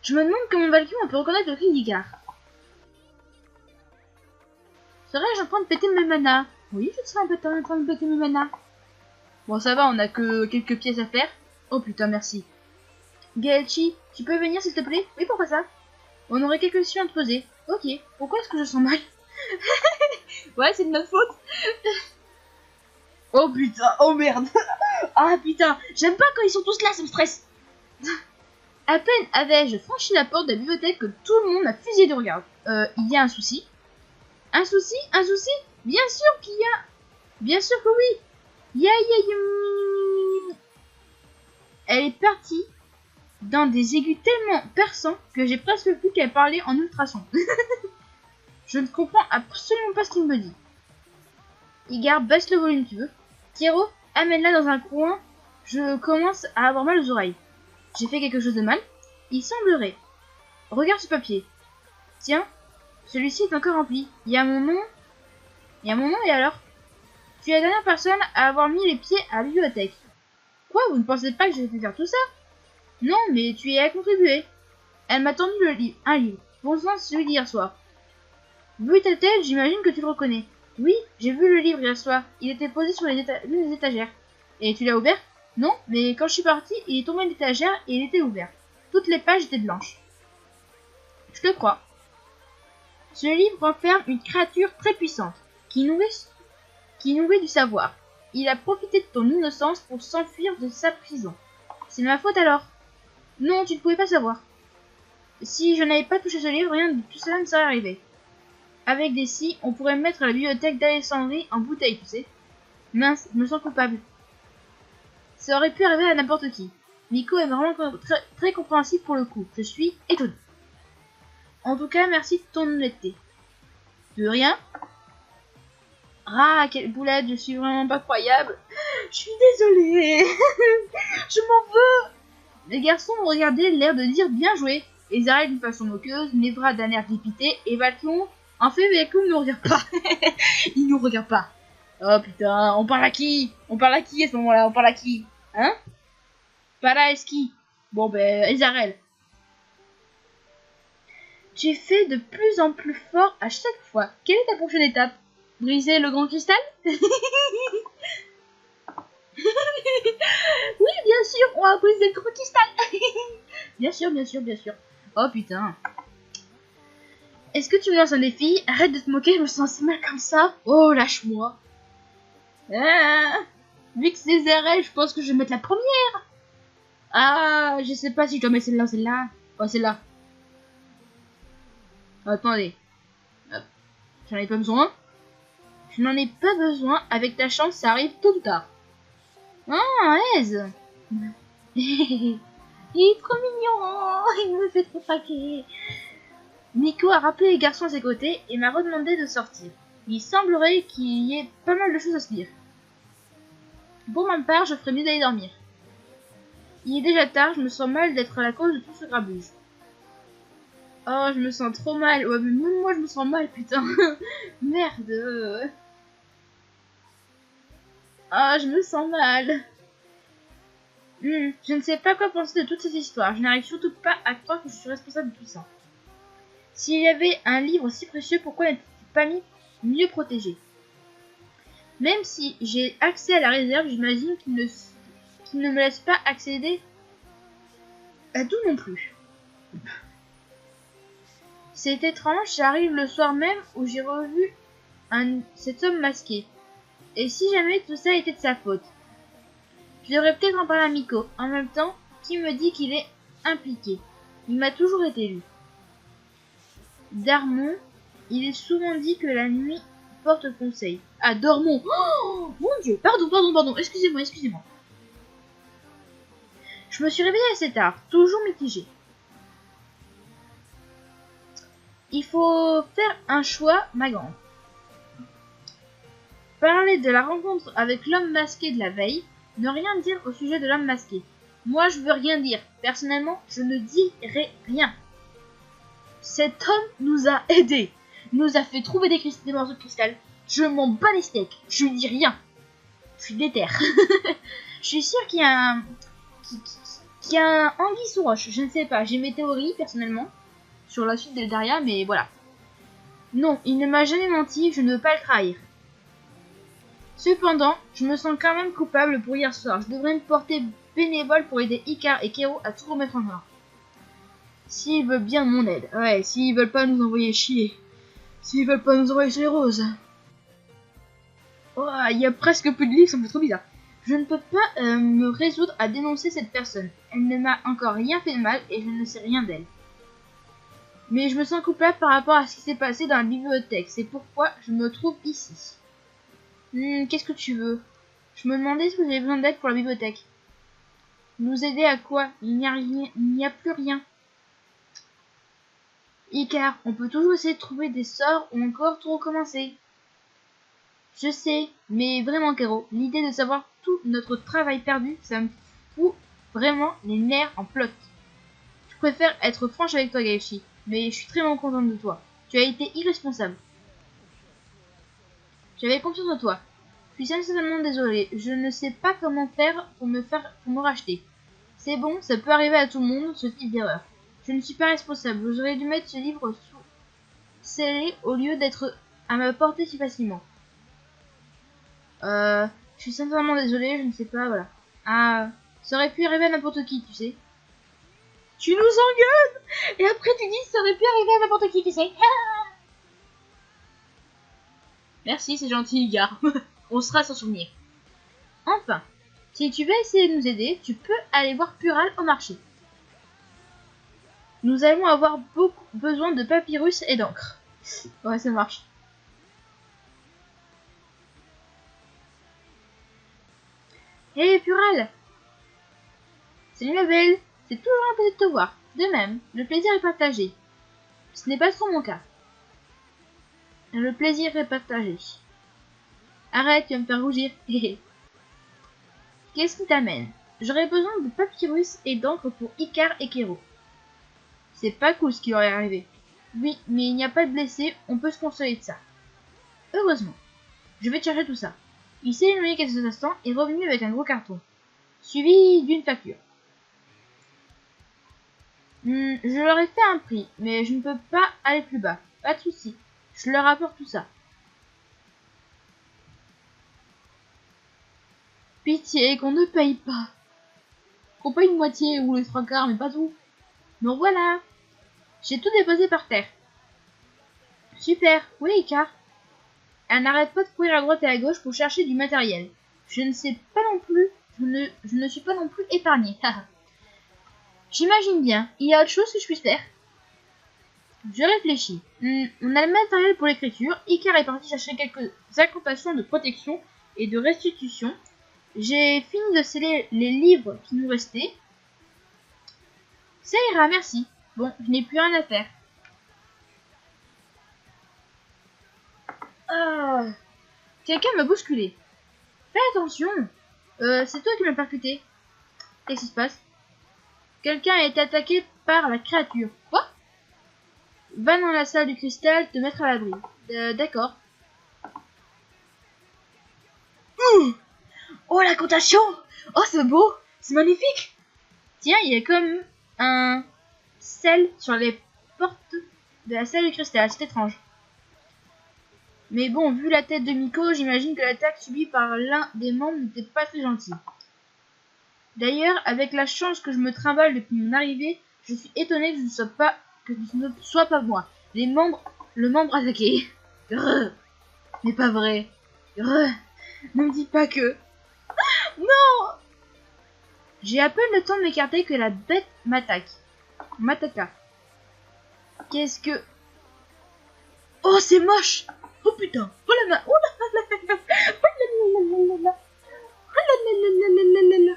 Je me demande comment Valkyrie on peut reconnaître le cri d'Icar. Serais-je en train de péter mes manas? Oui, je serais en train de péter mes manas. Bon, ça va, on a que quelques pièces à faire. Oh putain, merci. Gaechi, tu peux venir s'il te plaît? Oui, pourquoi ça? On aurait quelques questions à te poser. Ok, pourquoi est-ce que je sens mal? Ouais, c'est de notre faute. Oh putain, oh merde. Ah putain, j'aime pas quand ils sont tous là, ça me stresse. À peine avais-je franchi la porte de la bibliothèque que tout le monde m'a fusillé de regard. Il y a un souci? Un souci? Un souci? Bien sûr qu'il y a. Bien sûr que oui. Elle est partie dans des aigus tellement perçants que j'ai presque cru qu'elle parlait en ultrason. Je ne comprends absolument pas ce qu'il me dit. Igar, baisse le volume tu veux. Kero, amène-la dans un coin. Je commence à avoir mal aux oreilles. J'ai fait quelque chose de mal? Il semblerait. Regarde ce papier. Tiens, celui-ci est encore rempli. Il y a mon nom. Il y a mon nom et alors? Tu es la dernière personne à avoir mis les pieds à la bibliothèque. Quoi, vous ne pensez pas que j'ai fait faire tout ça? Non, mais tu y as contribué. Elle m'a tendu un livre. Bon sang, c'est celui d'hier soir. Vu ta tête, j'imagine que tu le reconnais. Oui, j'ai vu le livre hier soir. Il était posé sur l'une des étagères. Et tu l'as ouvert? Non, mais quand je suis partie, il est tombé de l'étagère et il était ouvert. Toutes les pages étaient blanches. Je te crois. Ce livre renferme une créature très puissante, qui nourrit du savoir. Il a profité de ton innocence pour s'enfuir de sa prison. C'est ma faute alors? Non, tu ne pouvais pas savoir. Si je n'avais pas touché ce livre, rien de tout cela ne serait arrivé. Avec des scies, on pourrait mettre la bibliothèque d'Alexandrie en bouteille, tu sais. Mince, je me sens coupable. Ça aurait pu arriver à n'importe qui. Miko est vraiment très compréhensif pour le coup. Je suis étonnée. En tout cas, merci de ton honnêteté. De rien. Ah, quelle boulette, je suis vraiment pas croyable. Je suis désolée. Je m'en veux. Les garçons ont regardé l'air de dire bien joué. Ezarel d'une façon moqueuse, Nevra d'un air dépité et Valkion, en fait, Valkion ne nous regarde pas. Il nous regarde pas. Oh putain, on parle à qui? On parle à qui à ce moment-là? On parle à qui? Hein? Pas là, Eski. Bon ben, Ezarel. Tu fais de plus en plus fort à chaque fois. Quelle est ta prochaine étape? Briser le grand cristal? Oui, bien sûr, on va briser le grand cristal. Bien sûr, bien sûr, bien sûr. Oh putain. Est-ce que tu me lances un défi? Arrête de te moquer, je me sens si mal comme ça. Oh, lâche-moi. Ah, vu que c'est Ezarel, je pense que je vais mettre la première. Ah, je sais pas si je dois mettre celle-là ou celle-là. Oh, celle-là. Attendez. Hop. J'en ai pas besoin. Je n'en ai pas besoin. Avec ta chance, ça arrive tôt ou tard. Ah, Aise. Il est trop mignon. Il me fait trop craquer. Nico a rappelé les garçons à ses côtés et m'a redemandé de sortir. Il semblerait qu'il y ait pas mal de choses à se dire. Pour ma part, je ferais mieux d'aller dormir. Il est déjà tard, je me sens mal d'être à la cause de tout ce grabuge. Oh, je me sens trop mal. Ouais, mais même moi, je me sens mal, putain. Merde. Ah, je me sens mal. Je ne sais pas quoi penser de toute cette histoire. Je n'arrive surtout pas à croire que je suis responsable de tout ça. S'il y avait un livre si précieux, pourquoi n'était-il pas mis mieux protégé? Même si j'ai accès à la réserve, j'imagine qu'il ne me laisse pas accéder à tout non plus. C'est étrange, j'arrive le soir même où j'ai revu cet homme masqué. Et si jamais tout ça était de sa faute? Je devrais peut-être en parler à Miko. En même temps, qui me dit qu'il est impliqué? Il m'a toujours été lu. Darmon, il est souvent dit que la nuit porte conseil. Ah, Dormon. Oh, mon Dieu, pardon, excusez-moi. Je me suis réveillée assez tard, toujours mitigée. Il faut faire un choix, ma grande. Parler de la rencontre avec l'homme masqué de la veille, ne rien dire au sujet de l'homme masqué. Moi, je veux rien dire. Personnellement, je ne dirai rien. Cet homme nous a aidés, nous a fait trouver des morceaux de cristal. Je m'en bats les steaks, je lui dis rien. Je suis déter. Je suis sûre qu'il y a un... qu'il y a un anguille sous roche, je ne sais pas. J'ai mes théories, personnellement, sur la suite d'Eldaria, mais voilà. Non, il ne m'a jamais menti, je ne veux pas le trahir. Cependant, je me sens quand même coupable pour hier soir. Je devrais me porter bénévole pour aider Icar et Kero à tout remettre en ordre. S'ils veulent bien mon aide. Ouais, s'ils veulent pas nous envoyer chier. S'ils veulent pas nous envoyer sur les roses. Oh, il y a presque plus de livres, ça me fait trop bizarre. Je ne peux pas me résoudre à dénoncer cette personne. Elle ne m'a encore rien fait de mal et je ne sais rien d'elle. Mais je me sens coupable par rapport à ce qui s'est passé dans la bibliothèque. C'est pourquoi je me trouve ici. Qu'est-ce que tu veux? Je me demandais si vous avez besoin d'aide pour la bibliothèque. Nous aider à quoi? Il n'y a rien, il n'y a plus rien. Icar, on peut toujours essayer de trouver des sorts ou encore tout recommencer. Je sais, mais vraiment, Caro, l'idée de savoir tout notre travail perdu, ça me fout vraiment les nerfs en plot. Je préfère être franche avec toi, Gaïchi, mais je suis très contente de toi. Tu as été irresponsable. J'avais confiance en toi. Je suis sincèrement désolée, je ne sais pas comment faire pour me racheter. C'est bon, ça peut arriver à tout le monde, ce type d'erreur. Je ne suis pas responsable, j'aurais dû mettre ce livre sous scellé au lieu d'être à ma portée si facilement. Je suis sincèrement désolée, je ne sais pas, voilà. Ah, ça aurait pu arriver à n'importe qui, tu sais. Tu nous engueules! Et après tu dis ça aurait pu arriver à n'importe qui, tu sais. Merci, c'est gentil, gars. On sera sans souvenir. Enfin, si tu veux essayer de nous aider, tu peux aller voir Pural au marché. Nous allons avoir beaucoup besoin de papyrus et d'encre. Ouais, ça marche. Hé, Pural! Salut ma belle! C'est toujours un plaisir de te voir. De même, le plaisir est partagé. Ce n'est pas trop mon cas. Le plaisir est partagé. Arrête, tu vas me faire rougir. Qu'est-ce qui t'amène? J'aurais besoin de papyrus et d'encre pour Icar et Kero. C'est pas cool ce qui leur est arrivé. Oui, mais il n'y a pas de blessés, on peut se consoler de ça. Heureusement. Je vais te chercher tout ça. Il s'est éloigné quelques instants et est revenu avec un gros carton, suivi d'une facture. Je leur ai fait un prix, mais je ne peux pas aller plus bas. Pas de souci. Je leur apporte tout ça. Pitié, qu'on ne paye pas. Qu'on paye une moitié ou les trois quarts, mais pas tout. Donc voilà. J'ai tout déposé par terre. Super. Oui, car elle n'arrête pas de courir à droite et à gauche pour chercher du matériel. Je ne sais pas non plus. Je ne suis pas non plus épargnée. J'imagine bien. Il y a autre chose que je puisse faire? Je réfléchis. On a le matériel pour l'écriture. Icar est parti chercher quelques incantations de protection et de restitution. J'ai fini de sceller les livres qui nous restaient. Ça ira, merci. Bon, je n'ai plus rien à faire. Ah, quelqu'un m'a bousculé. Fais attention. C'est toi qui m'as percuté. Qu'est-ce qui se passe? Quelqu'un a été attaqué par la créature. Quoi? Va dans la salle du cristal te mettre à l'abri. D'accord. Oh, la contation! Oh, c'est beau! C'est magnifique! Tiens, il y a comme un sel sur les portes de la salle du cristal. C'est étrange. Mais bon, vu la tête de Miko, j'imagine que l'attaque subie par l'un des membres n'était pas très gentille. D'ailleurs, avec la chance que je me trimballe depuis mon arrivée, je suis étonnée que ce ne soit pas moi. Le membre attaqué. Grrr. Mais pas vrai. Grrr. Ne me dis pas que... Non! J'ai à peine le temps de m'écarter que la bête m'attaqua. Qu'est-ce que... Oh, c'est moche! Oh putain! Oh la ma... Oh la la.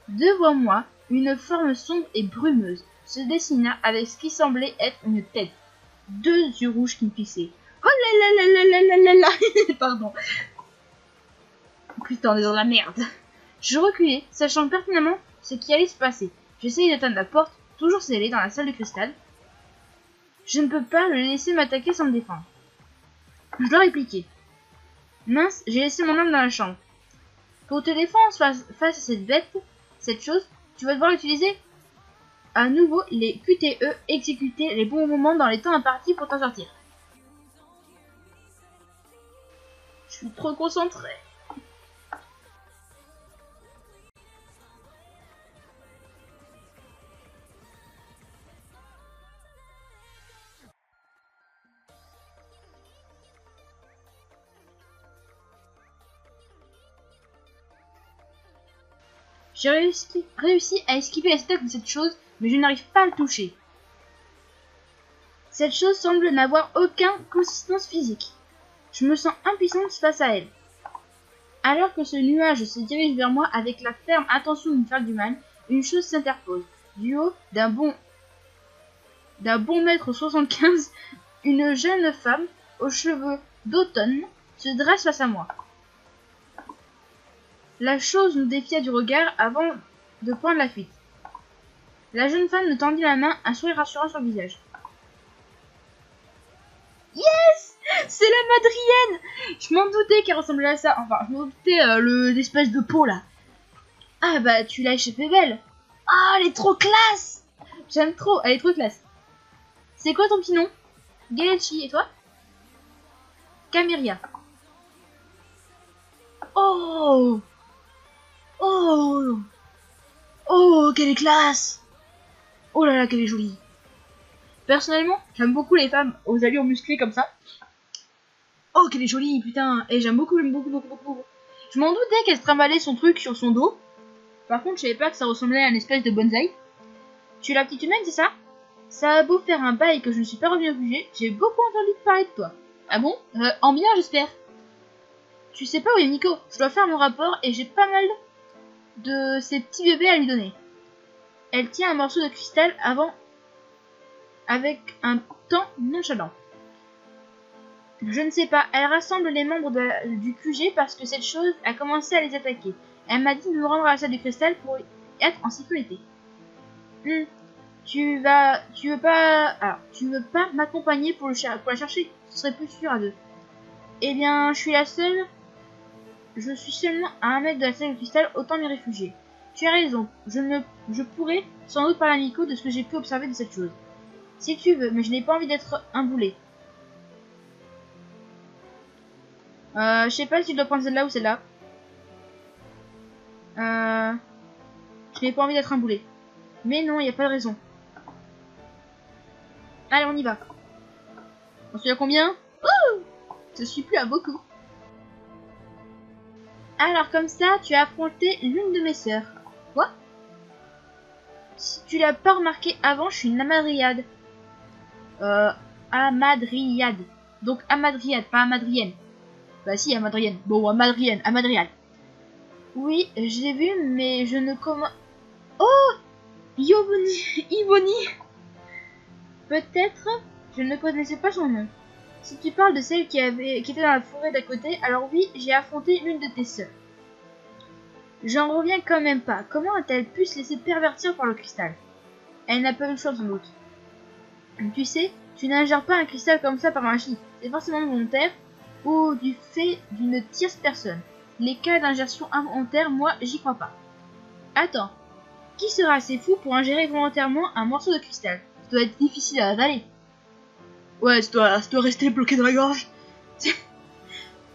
Devant moi, une forme sombre et brumeuse se dessina avec ce qui semblait être une tête. 2 yeux rouges qui me fixaient. Oh là. Pardon. Putain, on est dans la merde. Je reculais, sachant pertinemment ce qui allait se passer. J'essayais d'atteindre la porte, toujours scellée dans la salle de cristal. Je ne peux pas le laisser m'attaquer sans me défendre. Je dois répliquer. Mince, j'ai laissé mon âme dans la chambre. Pour te défendre face à cette bête, cette chose, tu vas devoir utiliser à nouveau les QTE, exécuter les bons moments dans les temps impartis pour t'en sortir. Je suis trop concentrée. J'ai réussi à esquiver la stack de cette chose, mais je n'arrive pas à le toucher. Cette chose semble n'avoir aucune consistance physique. Je me sens impuissante face à elle. Alors que ce nuage se dirige vers moi avec la ferme intention de me faire du mal, une chose s'interpose. Du haut d'un bon mètre 75, une jeune femme aux cheveux d'automne se dresse face à moi. La chose nous défia du regard avant de prendre la fuite. La jeune femme me tendit la main, un sourire rassurant sur le visage. Yes! C'est la Madrienne! Je m'en doutais qu'elle ressemblait à ça. Enfin, je m'en doutais l'espèce de peau là. Ah bah, tu l'as échappé belle. Ah, elle est trop classe! J'aime trop, elle est trop classe. C'est quoi ton petit nom? Galechi, et toi? Caméria. Oh! Oh! Oh, quelle est classe! Oh là là, qu'elle est jolie. Personnellement, j'aime beaucoup les femmes aux allures musclées comme ça. Oh, qu'elle est jolie, putain. Et j'aime beaucoup. Je m'en doutais qu'elle se trimballait son truc sur son dos. Par contre, je savais pas que ça ressemblait à une espèce de bonsaï. Tu es la petite humaine, c'est ça? Ça a beau faire un bail que je ne suis pas revenu au sujet, j'ai beaucoup entendu parler de toi. Ah bon? En bien, j'espère. Tu sais pas où est Nico? Je dois faire mon rapport et j'ai pas mal de ces petits bébés à lui donner. Elle tient un morceau de cristal avec un temps nonchalant. Je ne sais pas, elle rassemble les membres du QG parce que cette chose a commencé à les attaquer. Elle m'a dit de me rendre à la salle du cristal pour être en sécurité. Tu veux pas m'accompagner pour la chercher? Ce serait plus sûr à deux. Eh bien, je suis seulement à 1 mètre de la salle du cristal, autant m'y réfugier. Tu as raison, je pourrais sans doute parler à Nico de ce que j'ai pu observer de cette chose. Si tu veux, mais je n'ai pas envie d'être un boulet. Je sais pas si tu dois prendre celle-là ou celle-là. Je n'ai pas envie d'être un boulet. Mais non, il n'y a pas de raison. Allez, on y va. On se dit à combien? Oh, je suis plus à beaucoup. Alors comme ça, tu as affronté l'une de mes sœurs. Quoi? Si tu l'as pas remarqué avant, je suis une amadriade. Amadriade. Donc amadriade, pas amadrienne. Bah si, amadrienne. Bon, amadriade. Oui, je l'ai vu, mais je ne comment... Oh, Yvonne. Peut-être, je ne connaissais pas son nom. Si tu parles de celle qui était dans la forêt d'à côté, alors oui, j'ai affronté l'une de tes sœurs. J'en reviens quand même pas. Comment a-t-elle pu se laisser pervertir par le cristal? Elle n'a pas eu le choix sans doute. Tu sais, tu n'ingères pas un cristal comme ça par magie. C'est forcément volontaire ou du fait d'une tierce personne. Les cas d'ingertion involontaire, moi, j'y crois pas. Attends, qui sera assez fou pour ingérer volontairement un morceau de cristal? Ça doit être difficile à avaler. Ouais, ça doit rester bloqué dans la gorge.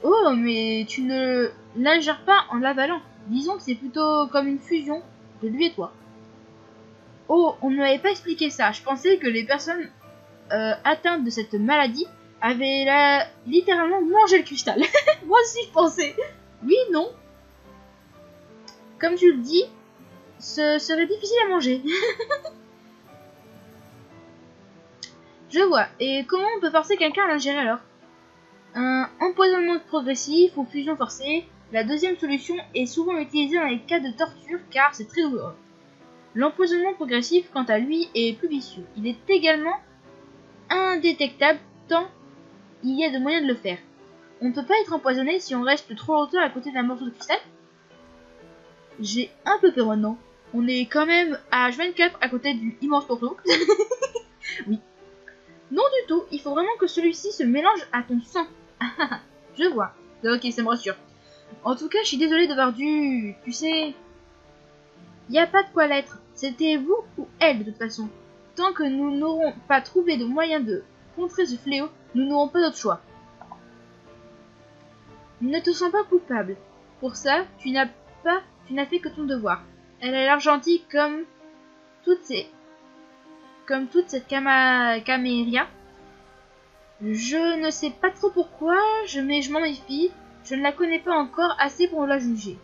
Oh, mais tu ne l'ingères pas en l'avalant. Disons que c'est plutôt comme une fusion de lui et toi. Oh, on ne m'avait pas expliqué ça. Je pensais que les personnes atteintes de cette maladie avaient littéralement mangé le cristal. Moi aussi, je pensais. Oui, non. Comme tu le dis, ce serait difficile à manger. Je vois. Et comment on peut forcer quelqu'un à l'ingérer alors? Un empoisonnement progressif ou fusion forcée. La deuxième solution est souvent utilisée dans les cas de torture car c'est très douloureux. L'empoisonnement progressif, quant à lui, est plus vicieux. Il est également indétectable tant il y a de moyens de le faire. On ne peut pas être empoisonné si on reste trop longtemps à côté d'un morceau de cristal. J'ai un peu peur maintenant. On est quand même à H24 à côté du immense morceau. Oui. Non du tout, il faut vraiment que celui-ci se mélange à ton sang. Je vois. Ok, ça me rassure. En tout cas, je suis désolée d'avoir dû... Tu sais... Y a pas de quoi l'être. C'était vous ou elle de toute façon. Tant que nous n'aurons pas trouvé de moyen de contrer ce fléau, nous n'aurons pas d'autre choix. Ne te sens pas coupable. Pour ça, tu n'as fait que ton devoir. Elle a l'air gentille comme toute cette caméria. Je ne sais pas trop pourquoi, mais je m'en méfie. Je ne la connais pas encore assez pour la juger.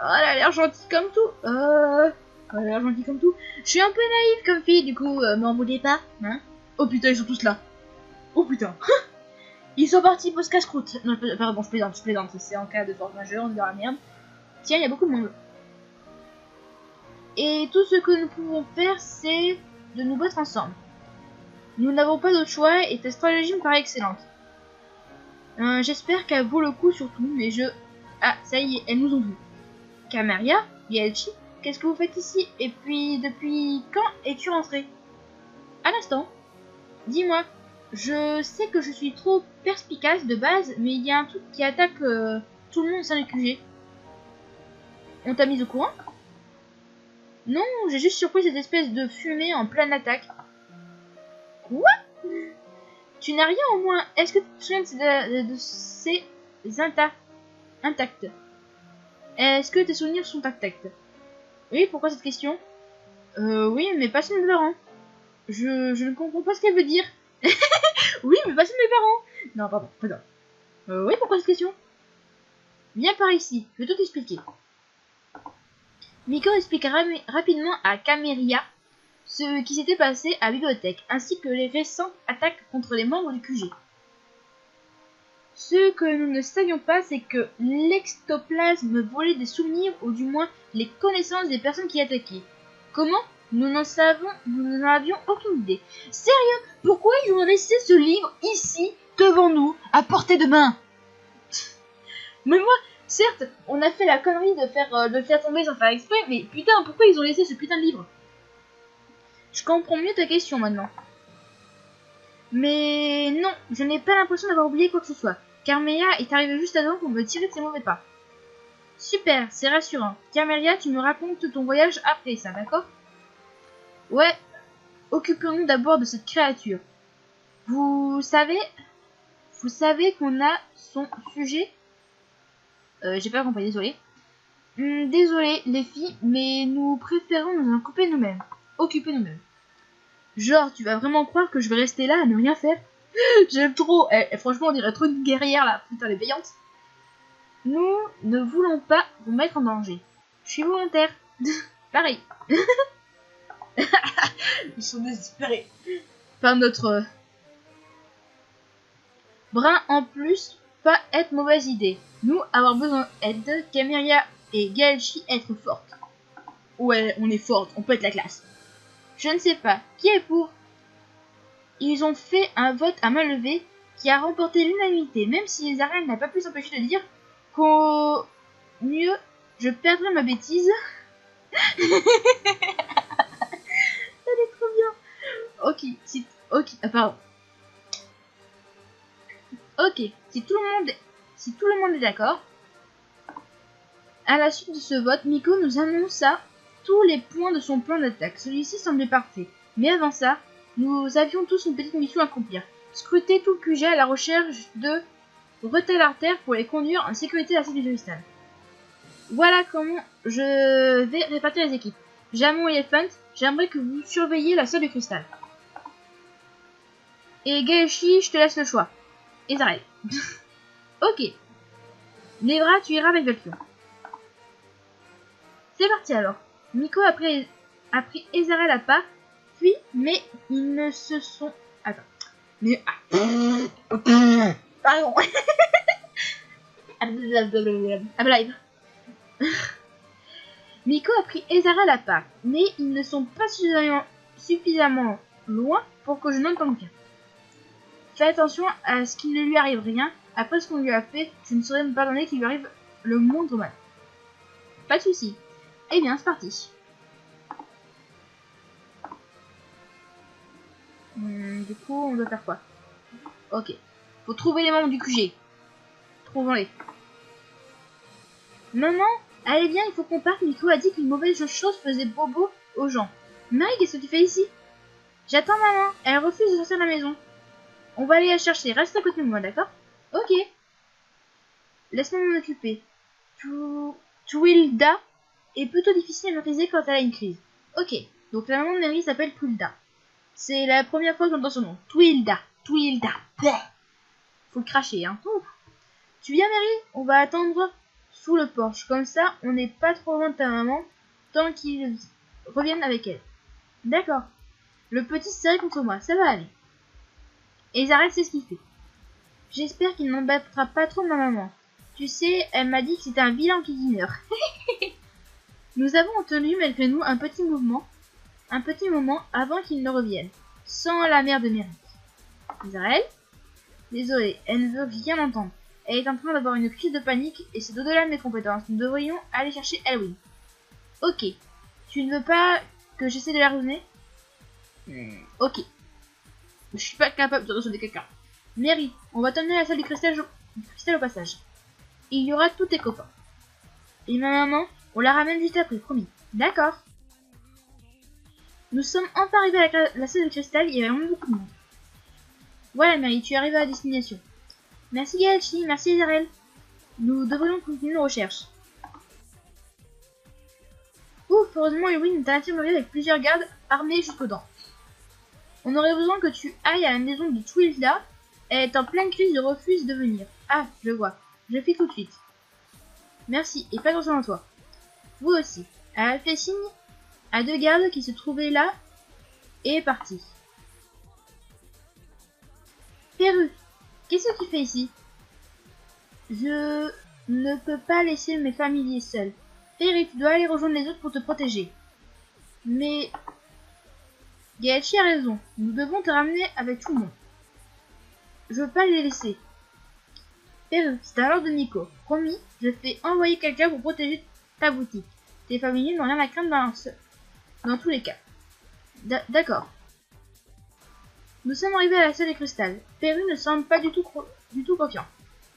elle a l'air gentille comme tout. Elle a l'air gentille comme tout. Je suis un peu naïve comme fille, du coup, m'en voulez pas, hein. Oh putain, ils sont tous là. Oh putain. Ils sont partis pour ce casse-croûte. Non, pardon, je plaisante. C'est en cas de force majeure, on est dans la merde. Tiens, il y a beaucoup de monde. Et tout ce que nous pouvons faire, c'est de nous battre ensemble. Nous n'avons pas d'autre choix et ta stratégie me paraît excellente. J'espère qu'elle vaut le coup surtout, mais je... Ah, ça y est, elles nous ont vus. Caméria, Yelchi, qu'est-ce que vous faites ici? Et puis, depuis quand es-tu rentré? À l'instant. Dis-moi, je sais que je suis trop perspicace de base, mais il y a un truc qui attaque tout le monde sans le QG. On t'a mis au courant? Non, j'ai juste surpris cette espèce de fumée en pleine attaque. Quoi? Tu n'as rien au moins? Est-ce que tu te souviens de ces intacts? Est-ce que tes souvenirs sont intacts? Oui, pourquoi cette question? Oui, mais pas chez mes parents. Je ne comprends pas ce qu'elle veut dire. Oui, mais pas chez mes parents. Non, pardon. Oui, pourquoi cette question? Viens par ici, je vais tout expliquer. Miko expliqua rapidement à Caméria ce qui s'était passé à la bibliothèque, ainsi que les récentes attaques contre les membres du QG. Ce que nous ne savions pas, c'est que l'ectoplasme volait des souvenirs, ou du moins les connaissances des personnes qui attaquaient. Comment? Nous n'en avions aucune idée. Sérieux? Pourquoi ils ont laissé ce livre ici, devant nous, à portée de main? Mais moi, certes, on a fait la connerie de faire tomber sans faire exprès, mais putain, pourquoi ils ont laissé ce putain de livre? Je comprends mieux ta question maintenant. Mais non, je n'ai pas l'impression d'avoir oublié quoi que ce soit. Caméria est arrivée juste à temps pour me tirer de ses mauvais pas. Super, c'est rassurant. Caméria, tu me racontes ton voyage après ça, d'accord? Ouais, occupons-nous d'abord de cette créature. Vous savez qu'on a son sujet? J'ai pas compris, désolé. Désolé les filles, mais nous préférons nous en occuper nous-mêmes. Genre, tu vas vraiment croire que je vais rester là à ne rien faire? J'aime trop. Franchement, on dirait trop une guerrière là. Putain, elle est payante. Nous ne voulons pas vous mettre en danger. Je suis volontaire. Pareil. Ils sont désespérés. Par notre brin en plus, pas être mauvaise idée. Nous avoir besoin d'aide. Caméria et Gaelchi être fortes. Ouais, on est fortes. On peut être la classe. Je ne sais pas. Qui est pour? Ils ont fait un vote à main levée qui a remporté l'unanimité, même si les arènes n'a pas pu s'empêcher de dire qu'au mieux, je perdrai ma bêtise. Elle est trop bien. Pardon. Ok, si tout le monde est d'accord, à la suite de ce vote, Miko nous annonça tous les points de son plan d'attaque. Celui-ci semblait parfait, mais avant ça, nous avions tous une petite mission à accomplir. Scruter tout le QG à la recherche de bretelles artères pour les conduire en sécurité à la salle du cristal. Voilà comment je vais répartir les équipes. Jamon et Elephant, j'aimerais que vous surveilliez la salle du cristal. Et Gaeshi, je te laisse le choix. Et Zarel. Ok. Nevra, tu iras avec Valkyrie. C'est parti alors. Miko a pris Ezarel à part, puis, mais ils ne se sont... Attends. Mais... Pardon. Live. Miko a pris Ezarel à part, mais ils ne sont pas suffisamment loin pour que je n'entende rien. Fais attention à ce qu'il ne lui arrive rien. Après ce qu'on lui a fait, je ne saurais me pardonner qu'il lui arrive le moindre mal. Pas de soucis. Eh bien, c'est parti. Du coup, on doit faire quoi? Ok. Faut trouver les membres du QG. Trouvons-les. Maman, allez bien, il faut qu'on parte. Miko a dit qu'une mauvaise chose faisait bobo aux gens. Marie, qu'est-ce que tu fais ici? J'attends maman. Elle refuse de sortir de la maison. On va aller la chercher. Reste à côté de moi, d'accord? Ok. Laisse-moi m'en occuper. Twilda est plutôt difficile à maîtriser quand elle a une crise. Ok. Donc la maman de Mary s'appelle Twilda. C'est la première fois que j'entends son nom. Twilda. Bleh. Faut le cracher, hein. Ouf. Tu viens, Mary? On va attendre sous le porche. Comme ça, on n'est pas trop loin de ta maman tant qu'ils reviennent avec elle. D'accord. Le petit se serre contre moi, ça va aller. Et Zarel sait ce qu'il fait. J'espère qu'il n'embêtera pas trop ma maman. Tu sais, elle m'a dit que c'était un vilain enquiquineur. Nous avons entendu malgré nous un petit moment avant qu'il ne revienne, sans la mère de Mary. Zarel? Désolée, elle ne veut rien entendre. Elle est en train d'avoir une crise de panique et c'est au-delà de mes compétences. Nous devrions aller chercher Elwin. Ok. Tu ne veux pas que j'essaie de la raisonner? Ok. Je suis pas capable de raisonner quelqu'un. Mary, on va t'emmener à la salle du cristal au passage. Il y aura tous tes copains. Et ma maman, on la ramène juste après, promis. D'accord. Nous sommes enfin arrivés à la salle de cristal, il y avait vraiment beaucoup de monde. Voilà Mary, tu es arrivée à destination. Merci Galachi, merci Zarel. Nous devrions continuer nos recherches. Ouf, heureusement Elwin est à l'infirmerie avec plusieurs gardes armés jusqu'aux dents. On aurait besoin que tu ailles à la maison de Twilda. Elle est en pleine crise de refuse de venir. Ah, je vois. Je fais tout de suite. Merci, et pas attention à toi. Vous aussi. Elle a fait signe à 2 gardes qui se trouvaient là et est partie. Perru, qu'est-ce que tu fais ici? Je ne peux pas laisser mes familiers seuls. Perru, tu dois aller rejoindre les autres pour te protéger. Mais Galachi a raison. Nous devons te ramener avec tout le monde. Je veux pas les laisser. Perru, c'est à l'ordre de Nico. Promis, je fais envoyer quelqu'un pour protéger ta boutique. Tes familiers n'ont rien à craindre dans tous les cas. D'accord. Nous sommes arrivés à la salle des cristal. Perru ne semble pas du tout confiant.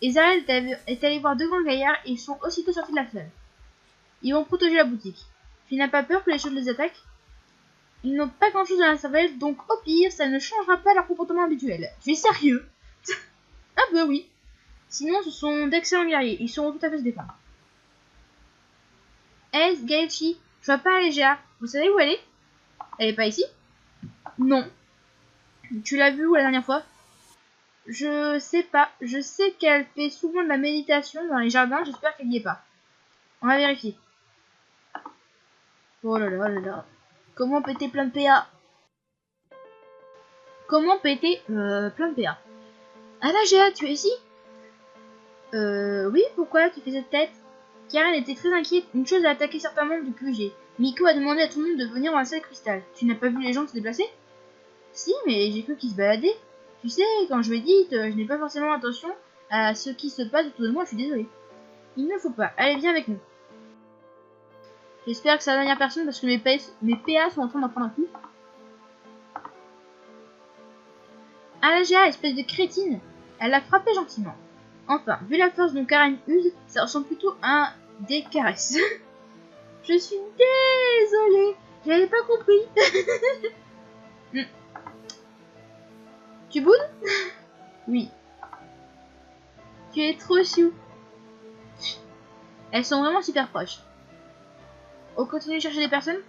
Et Zarel est allé voir 2 grands gaillards et ils sont aussitôt sortis de la salle. Ils vont protéger la boutique. Tu n'as pas peur que les choses les attaquent? Ils n'ont pas grand chose dans la cervelle, donc au pire, ça ne changera pas leur comportement habituel. Tu es sérieux? Un peu, oui. Sinon, ce sont d'excellents guerriers. Ils sauront tout à fait se défendre. Hey, Galachi, je vois pas Alégéa. Vous savez où elle est? Elle est pas ici? Non. Tu l'as vue où la dernière fois? Je sais pas. Je sais qu'elle fait souvent de la méditation dans les jardins. J'espère qu'elle y est pas. On va vérifier. Oh là là là là. Comment péter plein de PA? Comment péter plein de PA? Alégéa, tu es ici? Oui, pourquoi tu fais cette tête? Karen était très inquiète. Une chose a attaqué certains membres du QG. Miko a demandé à tout le monde de venir dans la salle cristal. Tu n'as pas vu les gens se déplacer? Si, mais j'ai cru qu'ils se baladaient. Tu sais, quand je médite, je n'ai pas forcément attention à ce qui se passe autour de moi, je suis désolée. Il ne faut pas. Allez, viens avec nous. J'espère que c'est la dernière personne parce que mes PA sont en train d'en prendre un coup. Alégéa, espèce de crétine. Elle l'a frappé gentiment. Enfin, vu la force dont Karen use, ça ressemble plutôt à des caresses. Je suis désolée, j'avais pas compris. Tu boudes? Oui. Tu es trop chou. Elles sont vraiment super proches. On continue de chercher des personnes?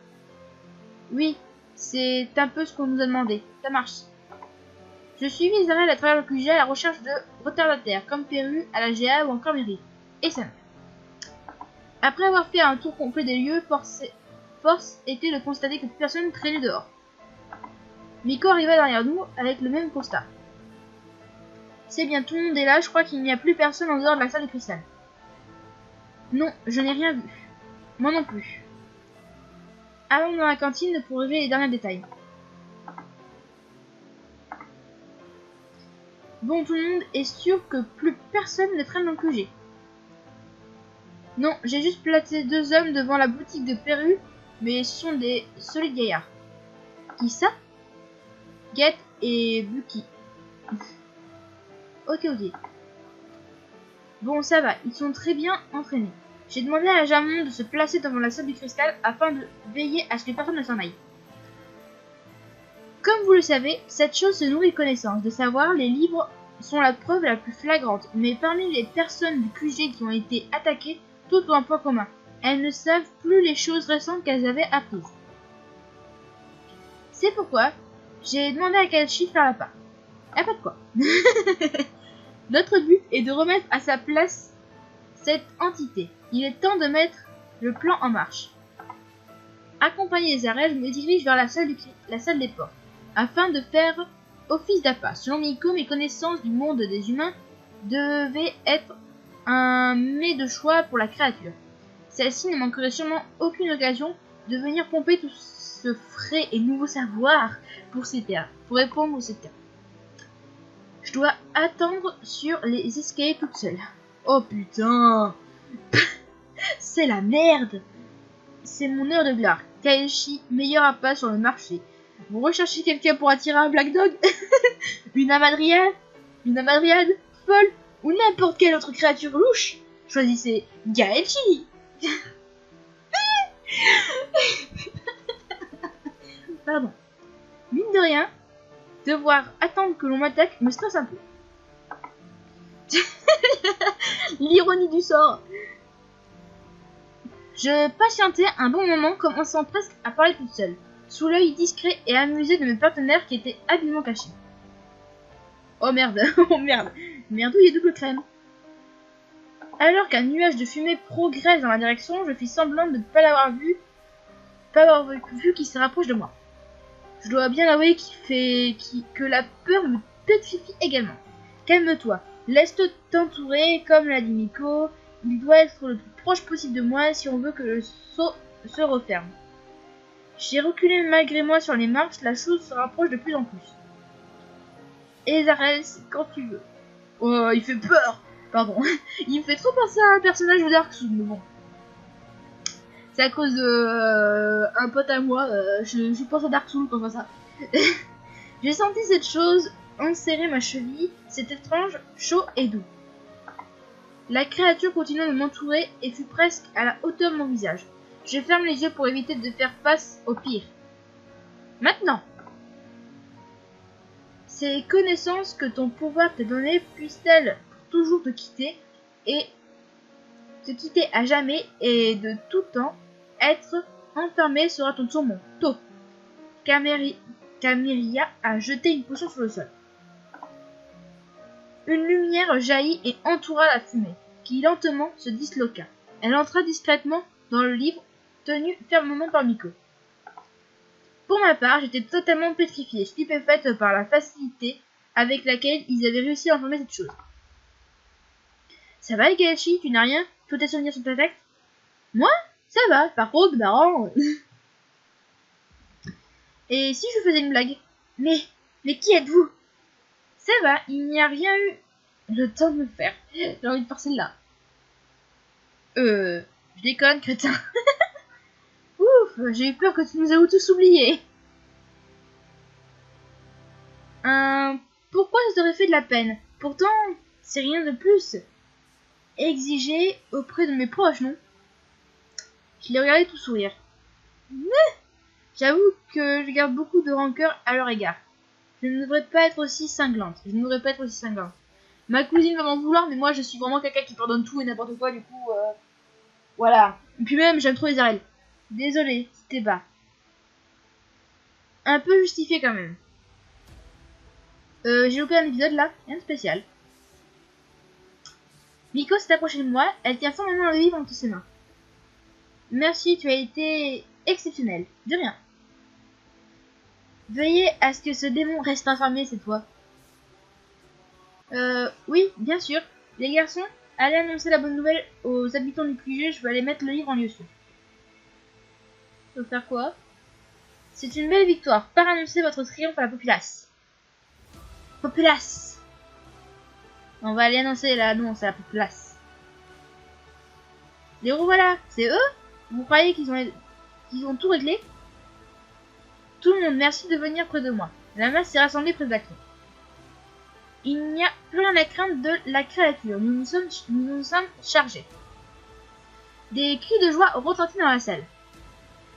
Oui, c'est un peu ce qu'on nous a demandé. Ça marche. Je suivis Zarel à travers le QG à la recherche de retardataires, comme Perru, Alégéa ou encore Mary. Et Sam. Après avoir fait un tour complet des lieux, force était de constater que plus personne traînait dehors. Miko arriva derrière nous avec le même constat. C'est bien, tout le monde est là, je crois qu'il n'y a plus personne en dehors de la salle de cristal. Non, je n'ai rien vu. Moi non plus. Allons dans la cantine pour régler les derniers détails. Bon, tout le monde est sûr que plus personne ne traîne dans le QG. Non, j'ai juste placé 2 hommes devant la boutique de Perru, mais ce sont des solides gaillards. Qui ça? Get et Bucky. Ok. Bon, ça va, ils sont très bien entraînés. J'ai demandé à Jamon de se placer devant la salle du cristal afin de veiller à ce que personne ne s'en aille. Comme vous le savez, cette chose se nourrit de connaissances. De savoir, les livres sont la preuve la plus flagrante. Mais parmi les personnes du QG qui ont été attaquées, toutes ont un point commun. Elles ne savent plus les choses récentes qu'elles avaient apprises. C'est pourquoi j'ai demandé à Galachi de faire la part. Pas de quoi. Notre but est de remettre à sa place cette entité. Il est temps de mettre le plan en marche. Accompagné des arrêts, je me dirige vers la salle des ports, afin de faire office d'appât. Selon Miko, mes connaissances du monde des humains devaient être un mets de choix pour la créature. Celle-ci ne manquerait sûrement aucune occasion de venir pomper tout ce frais et nouveau savoir pour répondre aux terres. Je dois attendre sur les escaliers toute seule. Oh putain, c'est la merde. C'est mon heure de gloire. Kaeshi, meilleur appât sur le marché. Vous recherchez quelqu'un pour attirer un Black Dog? Une amadriade folle ou n'importe quelle autre créature louche? Choisissez Gaechi. Pardon. Mine de rien, devoir attendre que l'on m'attaque me stresse un peu. L'ironie du sort. Je patientais un bon moment, commençant presque à parler toute seule, sous l'œil discret et amusé de mes partenaires qui étaient habilement cachés. Oh merde, oh merde, merdouille et double crème. Alors qu'un nuage de fumée progresse dans ma direction, je fis semblant de ne pas l'avoir vu, qui se rapproche de moi. Je dois bien avouer que la peur me pétrifie également. Calme-toi, laisse-toi t'entourer, comme l'a dit Miko. Il doit être le plus proche possible de moi si on veut que le saut se referme. J'ai reculé malgré moi sur les marches, la chose se rapproche de plus en plus. Ezarel, quand tu veux. Oh, il fait peur. Pardon. Il me fait trop penser à un personnage de Dark Souls, mais bon. C'est à cause de un pote à moi, je pense à Dark Souls quand je vois ça. J'ai senti cette chose enserrer ma cheville, c'est étrange, chaud et doux. La créature continuait de m'entourer et fut presque à la hauteur de mon visage. Je ferme les yeux pour éviter de faire face au pire. Maintenant, ces connaissances que ton pouvoir t'a données puissent-elles toujours te quitter à jamais et de tout temps être enfermé sera ton tourment. Tôt. Caméria a jeté une potion sur le sol. Une lumière jaillit et entoura la fumée, qui lentement se disloqua. Elle entra discrètement dans le livre, tenu fermement par Miko. Pour ma part, j'étais totalement pétrifiée, stupéfaite par la facilité avec laquelle ils avaient réussi à enfermer cette chose. Ça va, Gaechi, tu n'as rien? Tous tes souvenirs sont intacts? Moi? Ça va, par contre, marrant. Et si je faisais une blague? Mais qui êtes-vous? Ça va, il n'y a rien eu le temps de me faire. J'ai envie de faire celle-là. Je déconne, crétin. Ouf, j'ai eu peur que tu nous aies tous oubliés. Pourquoi ça t'aurait fait de la peine? Pourtant, c'est rien de plus. Exiger auprès de mes proches, non? Je les regardais tout sourire. Mais j'avoue que je garde beaucoup de rancœur à leur égard. Je ne devrais pas être aussi cinglante. Ma cousine va m'en vouloir, mais moi je suis vraiment quelqu'un qui pardonne tout et n'importe quoi, du coup, voilà. Et puis même, j'aime trop les arènes. Désolé, c'était bas. Un peu justifié quand même. J'ai loupé un épisode là, rien de spécial. Miko s'est approchée de moi, elle tient formellement le livre entre ses mains. Merci, tu as été exceptionnel. De rien. Veuillez à ce que ce démon reste enfermé cette fois. Oui, bien sûr. Les garçons, allez annoncer la bonne nouvelle aux habitants du QG, je vais aller mettre le livre en lieu sûr. Faut faire quoi? C'est une belle victoire. Par annoncer votre triomphe à la populace. Populace! On va aller annoncer l'annonce à la populace. Les revoilà, c'est eux? Vous croyez qu'ils ont tout réglé? Tout le monde, merci de venir près de moi. La masse s'est rassemblée près de la clé. Il n'y a plus rien à craindre de la créature. Nous nous sommes chargés. Des cris de joie retentirent dans la salle.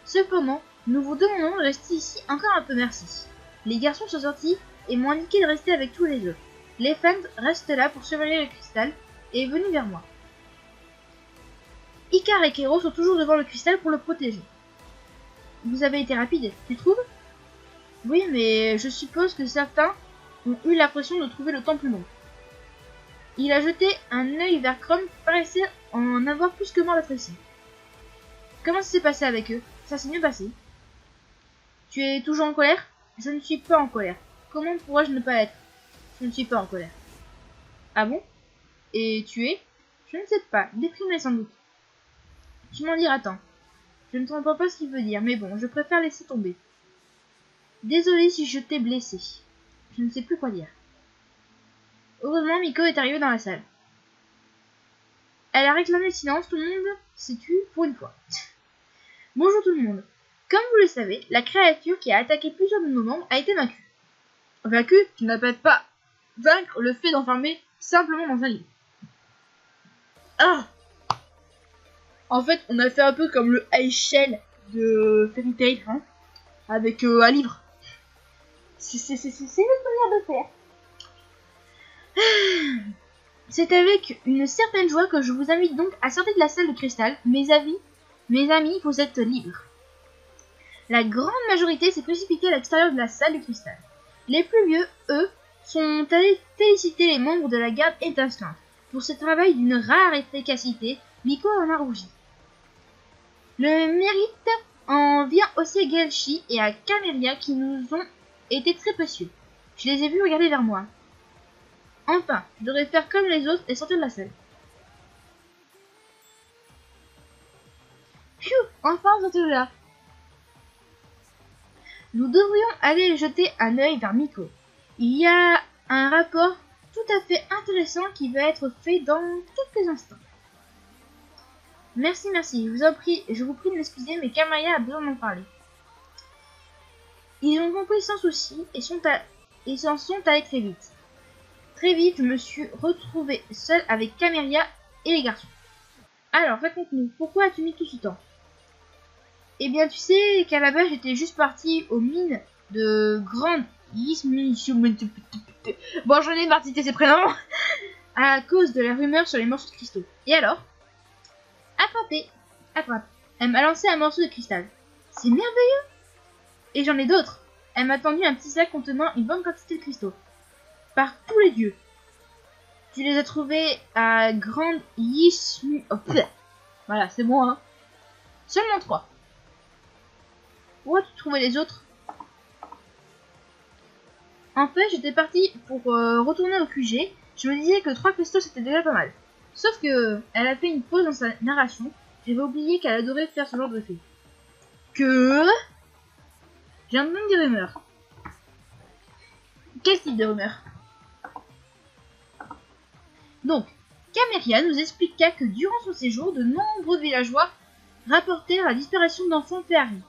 Cependant, nous vous demandons de rester ici encore un peu, merci. Les garçons sont sortis et m'ont indiqué de rester avec tous les autres. Les fans restent là pour surveiller le cristal et est venu vers moi. Icar et Kero sont toujours devant le cristal pour le protéger. Vous avez été rapide, tu trouves? Oui, mais je suppose que certains ont eu l'impression de trouver le temps plus long. Il a jeté un œil vers Chrome, paraissait en avoir plus que moi d'être ici. Comment ça s'est passé avec eux? Ça s'est mieux passé. Tu es toujours en colère? Je ne suis pas en colère. Comment pourrais-je ne pas être? Je ne suis pas en colère. Ah bon? Et tu es? Je ne sais pas, déprimé sans doute. Tu m'en diras tant. Je ne comprends pas ce qu'il veut dire, mais bon, je préfère laisser tomber. Désolé si je t'ai blessé. Je ne sais plus quoi dire. Heureusement, Miko est arrivée dans la salle. Elle a réclamé le silence, tout le monde s'est tu pour une fois. Bonjour tout le monde. Comme vous le savez, la créature qui a attaqué plusieurs de nos membres a été vaincue. Vaincue, tu n'appelles pas vaincre le fait d'enfermer simplement dans un lit. Ah! En fait, on a fait un peu comme le High Shell de Fairy Tail, hein, avec un livre. C'est une autre manière de faire. C'est avec une certaine joie que je vous invite donc à sortir de la salle de cristal. Mes amis, vous êtes libres. La grande majorité s'est précipitée à l'extérieur de la salle de cristal. Les plus vieux, eux, sont allés féliciter les membres de la garde étincelante. Pour ce travail d'une rare efficacité, Miko en a rougi. Le mérite en vient aussi à Gelshi et à Caméria qui nous ont été très précieux. Je les ai vus regarder vers moi. Enfin, je devrais faire comme les autres et sortir de la salle. Phew, enfin sorti de là. Nous devrions aller jeter un œil vers Miko. Il y a un rapport tout à fait intéressant qui va être fait dans quelques instants. Merci, je vous prie de m'excuser, mais Caméria a besoin d'en parler. Ils ont compris sans souci et s'en sont allés très vite. Très vite, je me suis retrouvée seule avec Caméria et les garçons. Alors, raconte-nous, pourquoi as-tu mis tout ce temps? Eh bien, tu sais qu'à la base, j'étais juste partie aux mines de Grande Bon, j'en ai marre de citer ses prénoms à cause de la rumeur sur les morceaux de cristaux. Et alors? Attrape. Elle m'a lancé un morceau de cristal. C'est merveilleux. Et j'en ai d'autres. Elle m'a tendu un petit sac contenant une bonne quantité de cristaux. Par tous les dieux. Tu les as trouvés à Grande Yishmu... Oh, voilà, c'est bon, hein. Seulement 3. Où as-tu trouvé les autres? En fait, j'étais partie pour retourner au QG. Je me disais que 3 cristaux c'était déjà pas mal. Sauf que elle a fait une pause dans sa narration. J'avais oublié qu'elle adorait faire ce genre de fait. Que... J'ai entendu des rumeurs. Quel type de rumeurs? Donc, Caméria nous expliqua que durant son séjour, de nombreux villageois rapportèrent la disparition d'enfants Féari,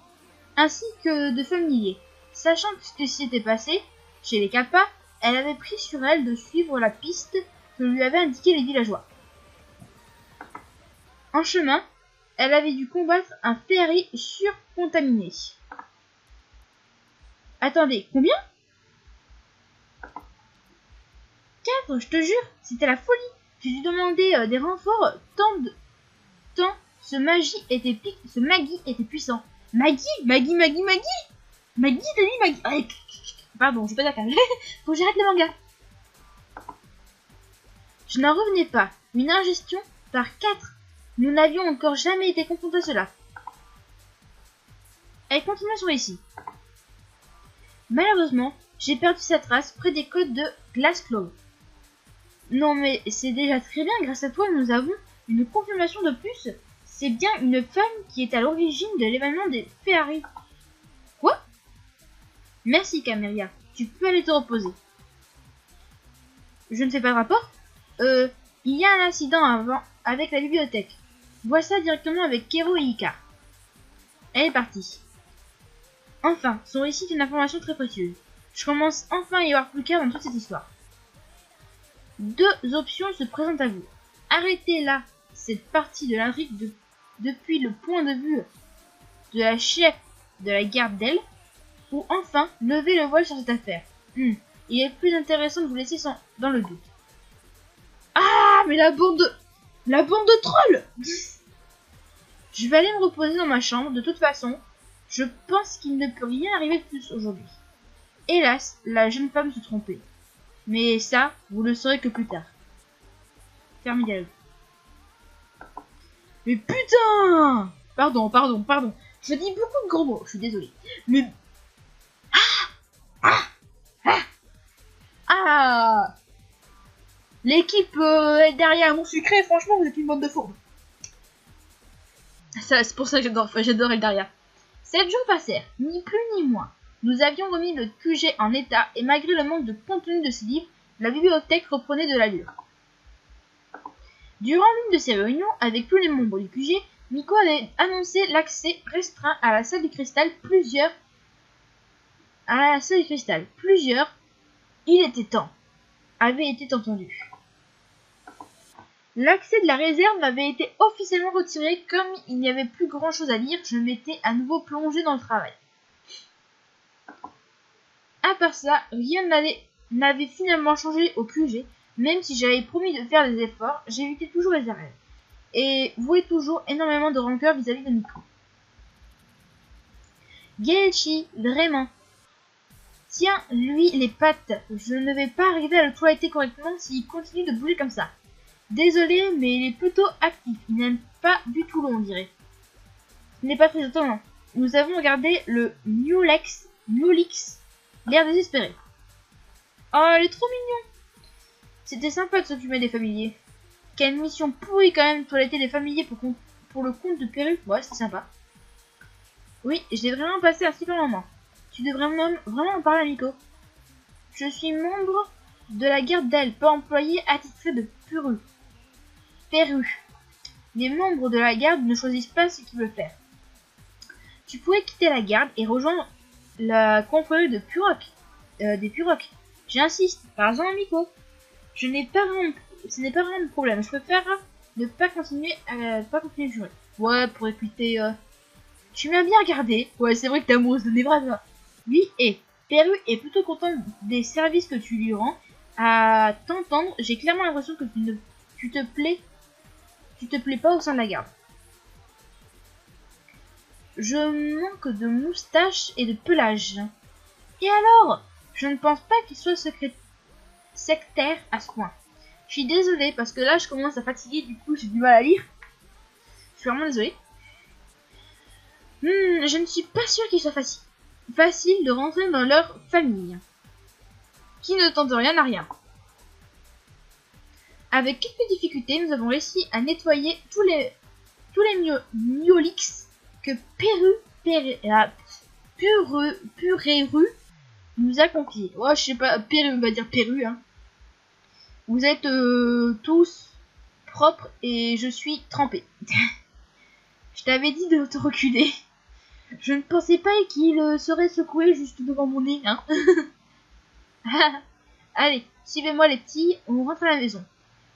ainsi que de familiers. Sachant ce qui s'était passé chez les Kappa, elle avait pris sur elle de suivre la piste que lui avaient indiqué les villageois. En chemin, elle avait dû combattre un Féari surcontaminé. Attendez, combien? 4, je te jure, c'était la folie. J'ai dû demander des renforts tant ce Maggie était puissant. Maggie, t'as dit Maggie. Allez, pardon, c'est pas d'accord. Faut que j'arrête le manga. Je n'en revenais pas. Une ingestion par 4. Nous n'avions encore jamais été confrontés à cela. Elle continue son récit. Malheureusement, j'ai perdu sa trace près des côtes de Glassclaw. Non mais c'est déjà très bien, grâce à toi nous avons une confirmation de plus. C'est bien une femme qui est à l'origine de l'événement des Féari. Quoi? Merci Caméria, tu peux aller te reposer. Je ne fais pas de rapport? Il y a un incident avant avec la bibliothèque. Vois ça directement avec Kero et Ika. Elle est partie. Enfin, son récit est une information très précieuse. Je commence enfin à y avoir plus clair dans toute cette histoire. 2 options se présentent à vous. Arrêtez là cette partie de l'intrigue depuis le point de vue de la chef de la garde d'elle, ou enfin lever le voile sur cette affaire. Il est plus intéressant de vous laisser dans le doute. Ah, mais la bande de trolls. Je vais aller me reposer dans ma chambre. De toute façon, je pense qu'il ne peut rien arriver de plus aujourd'hui. Hélas, la jeune femme se trompait. Mais ça, vous le saurez que plus tard. Ferme dialogue. Mais putain! Pardon. Je dis beaucoup de gros mots, je suis désolée. Mais... Ah! L'équipe derrière mon sucré, franchement, vous êtes une bande de fourbes. Ça, c'est pour ça que j'adore Eldaria. 7 jours passèrent, ni plus ni moins. Nous avions remis le QG en état et malgré le manque de contenu de ces livres, la bibliothèque reprenait de l'allure. Durant l'une de ces réunions avec tous les membres du QG, Miko avait annoncé l'accès restreint à la salle du cristal. Plusieurs, il était temps, avaient été entendus. L'accès de la réserve m'avait été officiellement retiré. Comme il n'y avait plus grand chose à lire, je m'étais à nouveau plongé dans le travail. À part ça, rien n'avait finalement changé au QG, même si j'avais promis de faire des efforts, j'évitais toujours les erreurs. Et vouais toujours énormément de rancœur vis-à-vis de Miko. Geichi, vraiment. Tiens, lui, les pattes. Je ne vais pas arriver à le toiletter correctement s'il continue de bouger comme ça. Désolé, mais il est plutôt actif. Il n'aime pas du tout l'eau, on dirait. Ce n'est pas très étonnant. Nous avons regardé le Mulix, l'air désespéré. Oh, il est trop mignon. C'était sympa de s'occuper des familiers. Quelle mission pourrie quand même, toiletter les familiers pour le compte de Perru. Ouais, c'est sympa. Oui, j'ai vraiment passé un super moment. Tu devrais vraiment en parler à Miko. Je suis membre de la garde d'elle, pas employé attitré de Perru. Les membres de la garde ne choisissent pas ce qu'ils veulent faire. Tu pourrais quitter la garde et rejoindre la confrérie de des Purocs. J'insiste, parle-en à Miko. Ce n'est pas vraiment le problème. Je préfère ne pas continuer à jurer. Ouais, pour écouter. Tu m'as bien regardé. Ouais, c'est vrai que t'es amoureuse de Nebra, toi. Oui, et Perru est plutôt content des services que tu lui rends. À t'entendre, j'ai clairement l'impression que tu te plais pas au sein de la garde. Je manque de moustache et de pelage. Et alors? Je ne pense pas qu'il soit sectaire à ce point. Je suis désolée parce que là je commence à fatiguer, du coup j'ai du mal à lire. Je suis vraiment désolée. Je ne suis pas sûre qu'il soit facile de rentrer dans leur famille. Qui ne tente rien à rien. Avec quelques difficultés, nous avons réussi à nettoyer tous les Myolix que Pureru nous a confiés. Ouais, je sais pas, Perru, on va dire Perru, hein. Vous êtes tous propres et je suis trempé. Je t'avais dit de te reculer. Je ne pensais pas qu'il serait secoué juste devant mon nez, hein. Allez, suivez-moi les petits, on rentre à la maison.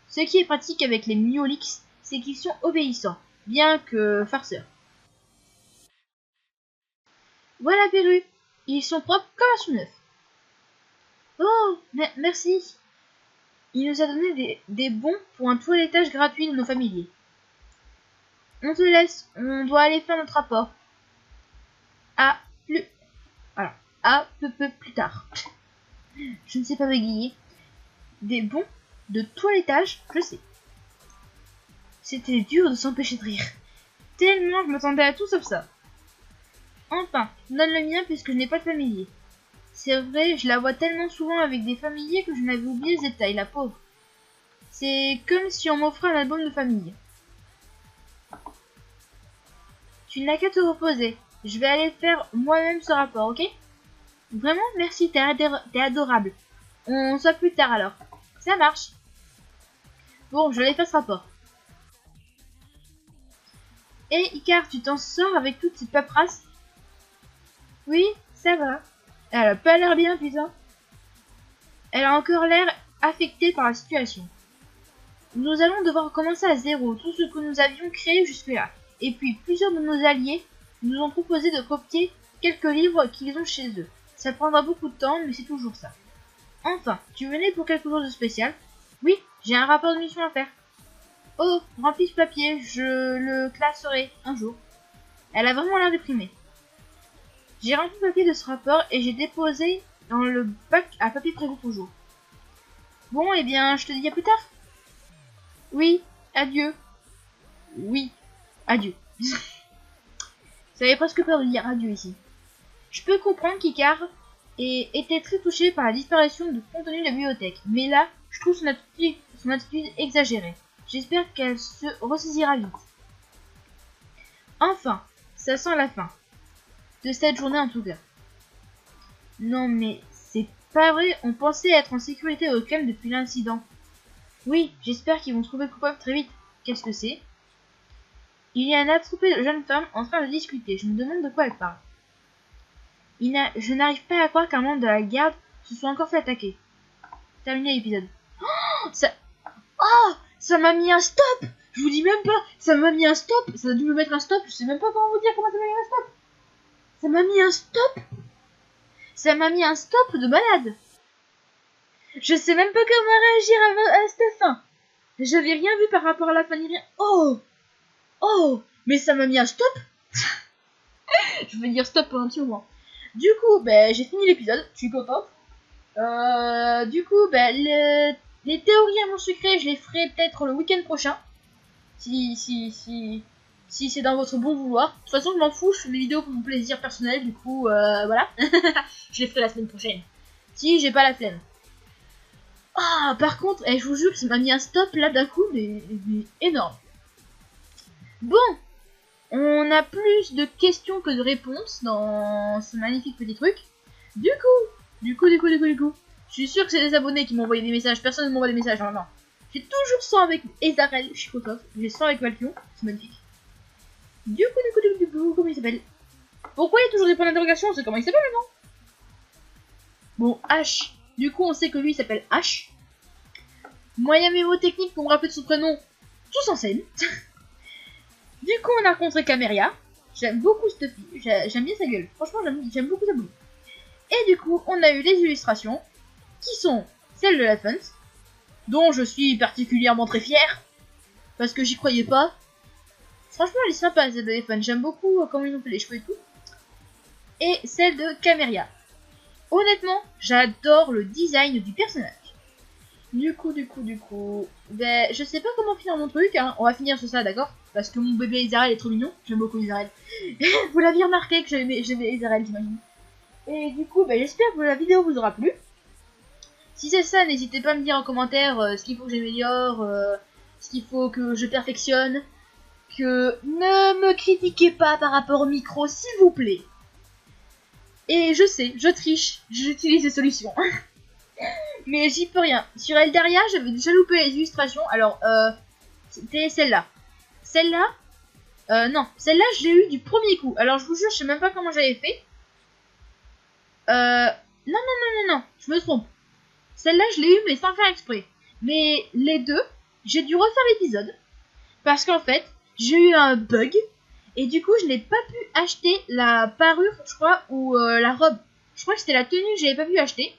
Ce qui est pratique avec les Myolix, c'est qu'ils sont obéissants, bien que farceurs. Voilà Perru, ils sont propres comme un sous-neuf. Oh, merci. Il nous a donné des bons pour un toilettage gratuit de nos familiers. On te laisse, on doit aller faire notre rapport. À peu plus tard. Je ne sais pas bégayer. Des bons de toilettage, je sais. C'était dur de s'empêcher de rire. Tellement je m'attendais à tout sauf ça. Enfin, donne le mien puisque je n'ai pas de familier. C'est vrai, je la vois tellement souvent avec des familiers que je n'avais oublié ce détail, la pauvre. C'est comme si on m'offrait un album de famille. Tu n'as qu'à te reposer. Je vais aller faire moi-même ce rapport, ok? Vraiment, merci, t'es adorable. On se voit plus tard alors. Ça marche. Bon, je vais faire ce rapport. Et Icar, tu t'en sors avec toute cette paperasse? Oui, ça va. Elle a pas l'air bien, putain. Elle a encore l'air affectée par la situation. Nous allons devoir recommencer à zéro tout ce que nous avions créé jusque-là. Et puis, plusieurs de nos alliés nous ont proposé de copier quelques livres qu'ils ont chez eux. Ça prendra beaucoup de temps, mais c'est toujours ça. Enfin, tu venais pour quelque chose de spécial? Oui, j'ai un rapport de mission à faire. Oh, remplis ce papier, je le classerai un jour. Elle a vraiment l'air déprimée. J'ai rempli le papier de ce rapport et j'ai déposé dans le bac à papier prévu pour jour. Bon, eh bien, je te dis à plus tard. Oui, adieu. Oui, Adieu. J'avais presque peur de dire adieu ici. Je peux comprendre qu'Icar était très touché par la disparition de contenu de la bibliothèque, mais là, je trouve son attitude exagérée. J'espère qu'elle se ressaisira vite. Enfin, ça sent la fin. De cette journée en tout cas. Non mais, c'est pas vrai, on pensait être en sécurité au calme depuis l'incident. Oui, j'espère qu'ils vont trouver le coupable très vite. Qu'est-ce que c'est? Il y a une attroupée de jeunes femmes en train de discuter. Je me demande de quoi elles parlent. Je n'arrive pas à croire qu'un membre de la garde se soit encore fait attaquer. Terminé l'épisode. Ça m'a mis un stop. Je vous dis même pas, ça m'a mis un stop. Ça a dû me mettre un stop. Je sais même pas comment vous dire comment ça m'a mis un stop. Ça m'a mis un stop. Ça m'a mis un stop de malade. Je sais même pas comment réagir à cette fin. J'avais rien vu par rapport à la fin ni rien. Oh, mais ça m'a mis un stop. Je vais dire stop pour un petit moment. Du coup, j'ai fini l'épisode. Je suis contente. Du coup, les théories à mon secret, je les ferai peut-être le week-end prochain. Si c'est dans votre bon vouloir. De toute façon, je m'en fous, je fais mes vidéos pour mon plaisir personnel, du coup, voilà. Je les ferai la semaine prochaine. Si j'ai pas la flemme. Ah, par contre, je vous jure que ça m'a mis un stop là d'un coup, mais énorme. Bon, on a plus de questions que de réponses dans ce magnifique petit truc. Du coup, je suis sûr que c'est des abonnés qui m'ont envoyé des messages. Personne ne m'envoie des messages, vraiment. J'ai toujours 100 avec Ezarel, je suis contente. J'ai 100 avec Valkion, c'est magnifique. Du coup, comment il s'appelle? Pourquoi il y a toujours des points d'interrogation? C'est comment il s'appelle maintenant? Bon, H. Du coup, on sait que lui il s'appelle H. Moyen mémo technique pour me rappeler de son prénom. Tous en scène. Du coup, on a rencontré Caméria. J'aime beaucoup cette fille. J'aime bien sa gueule. Franchement, j'aime beaucoup sa bouille. Et du coup, on a eu les illustrations qui sont celles de la Fun, dont je suis particulièrement très fière parce que j'y croyais pas. Franchement, elle est sympa cette de Fun. J'aime beaucoup comment ils ont fait les cheveux et tout. Et celle de Caméria. Honnêtement, j'adore le design du personnage. Du coup, je sais pas comment finir mon truc, hein. On va finir sur ça, d'accord? Parce que mon bébé Ezarel est trop mignon. J'aime beaucoup Ezarel. Vous l'aviez remarqué que j'aimais Ezarel, j'imagine. Et du coup, j'espère que la vidéo vous aura plu. Si c'est ça, n'hésitez pas à me dire en commentaire ce qu'il faut que j'améliore, ce qu'il faut que je perfectionne. Que ne me critiquez pas par rapport au micro, s'il vous plaît. Et je sais, je triche, j'utilise des solutions. Mais j'y peux rien. Sur Eldaria, j'avais déjà loupé les illustrations. Alors, c'était celle-là. Celle-là, non. Celle-là, je l'ai eu du premier coup. Alors, je vous jure, je sais même pas comment j'avais fait. Non. Je me trompe. Celle-là, je l'ai eu, mais sans faire exprès. Mais les deux, j'ai dû refaire l'épisode. Parce qu'en fait, j'ai eu un bug. Et du coup, je n'ai pas pu acheter la parure, je crois, ou la robe. Je crois que c'était la tenue que j'avais pas pu acheter.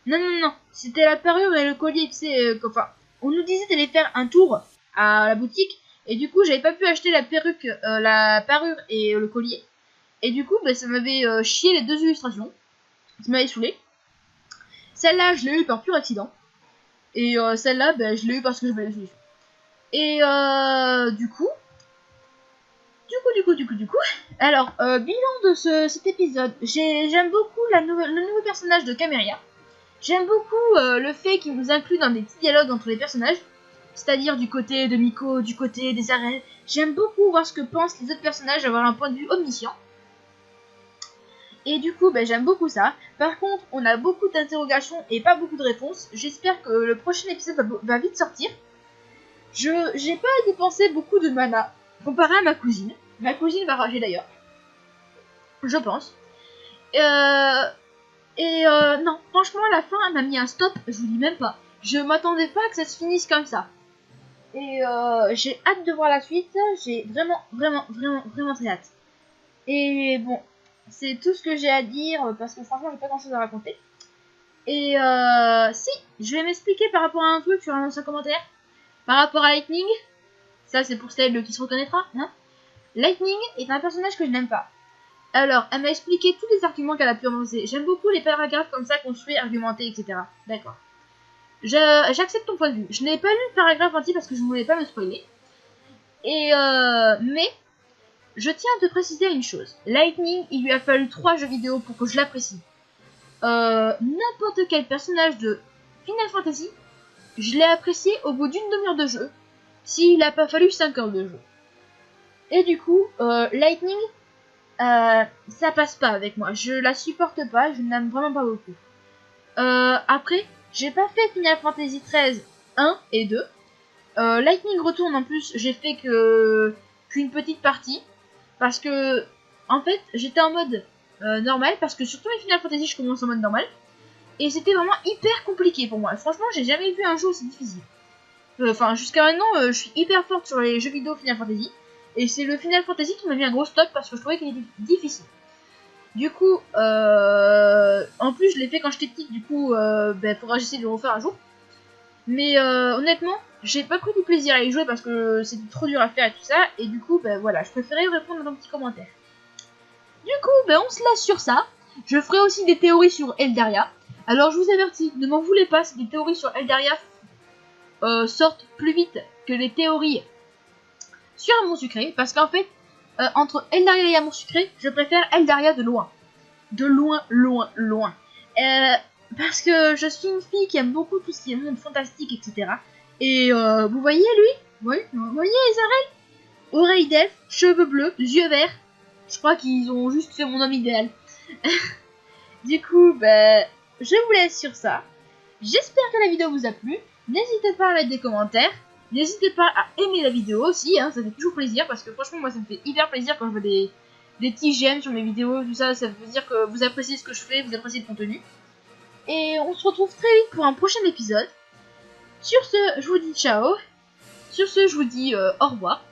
Non. C'était la parure et le collier, tu sais, enfin, on nous disait d'aller faire un tour à la boutique. Et du coup, j'avais pas pu acheter la perruque, la parure et le collier. Et du coup, ça m'avait chié les deux illustrations. Ça m'avait saoulé. Celle-là, je l'ai eu par pur accident. Et celle-là, je l'ai eu parce que je voulais les solutions. Et du coup. Alors, bilan de cet épisode. J'aime beaucoup le nouveau personnage de Caméria. J'aime beaucoup le fait qu'il nous inclut dans des petits dialogues entre les personnages. C'est-à-dire du côté de Miko, du côté des Arènes. J'aime beaucoup voir ce que pensent les autres personnages, avoir un point de vue omniscient. Et du coup, j'aime beaucoup ça. Par contre, on a beaucoup d'interrogations et pas beaucoup de réponses. J'espère que le prochain épisode va vite sortir. J'ai pas dépensé beaucoup de mana comparé à ma cousine. Ma cousine va rager d'ailleurs. Je pense. Non, franchement, à la fin, elle m'a mis un stop. Je vous dis même pas. Je m'attendais pas que ça se finisse comme ça. Et j'ai hâte de voir la suite. J'ai vraiment très hâte. Et bon, c'est tout ce que j'ai à dire parce que franchement, j'ai pas grand chose à raconter. Et si, je vais m'expliquer par rapport à un truc sur un ancien commentaire. Par rapport à Lightning, ça c'est pour celle qui se reconnaîtra, hein. Lightning est un personnage que je n'aime pas. Alors, elle m'a expliqué tous les arguments qu'elle a pu avancer. J'aime beaucoup les paragraphes comme ça, construits, argumentés, etc. D'accord. J'accepte ton point de vue. Je n'ai pas lu le paragraphe entier parce que je ne voulais pas me spoiler. Mais je tiens à te préciser une chose. Lightning, il lui a fallu 3 jeux vidéo pour que je l'apprécie. N'importe quel personnage de Final Fantasy, je l'ai apprécié au bout d'une demi-heure de jeu, s'il n'a pas fallu 5 heures de jeu. Et du coup, Lightning, ça passe pas avec moi. Je la supporte pas, je n'aime vraiment pas beaucoup. Après, j'ai pas fait Final Fantasy XIII 1 et 2. Lightning Return en plus, j'ai fait qu'une petite partie. Parce que, en fait, j'étais en mode normal. Parce que sur tous les Final Fantasy, je commence en mode normal. Et c'était vraiment hyper compliqué pour moi. Franchement, j'ai jamais vu un jeu aussi difficile. Enfin, jusqu'à maintenant, je suis hyper forte sur les jeux vidéo Final Fantasy. Et c'est le Final Fantasy qui m'a mis un gros stop parce que je trouvais qu'il était difficile. Du coup, en plus, je l'ai fait quand j'étais petite. Du coup, faudra que j'essaie de le refaire un jour. Mais honnêtement, j'ai pas pris du plaisir à y jouer parce que c'était trop dur à faire et tout ça. Et du coup, voilà, je préférais répondre à ton petit commentaire. Du coup, on se laisse sur ça. Je ferai aussi des théories sur Eldaria. Alors, je vous avertis, ne m'en voulez pas si des théories sur Eldaria sortent plus vite que les théories sur Amour Sucré. Parce qu'en fait, entre Eldaria et Amour Sucré, je préfère Eldaria de loin. De loin, loin, loin. Parce que je suis une fille qui aime beaucoup tout ce qui est monde fantastique, etc. Et vous voyez lui? Oui, vous voyez Isarel? Oreilles d'elfe, cheveux bleus, yeux verts. Je crois qu'ils ont juste fait mon homme idéal. Du coup, je vous laisse sur ça. J'espère que la vidéo vous a plu. N'hésitez pas à mettre des commentaires. N'hésitez pas à aimer la vidéo aussi, hein, ça fait toujours plaisir. Parce que franchement, moi ça me fait hyper plaisir quand je vois des petits j'aime sur mes vidéos, tout ça. Ça veut dire que vous appréciez ce que je fais, vous appréciez le contenu. Et on se retrouve très vite pour un prochain épisode. Sur ce, je vous dis ciao. Sur ce, je vous dis au revoir.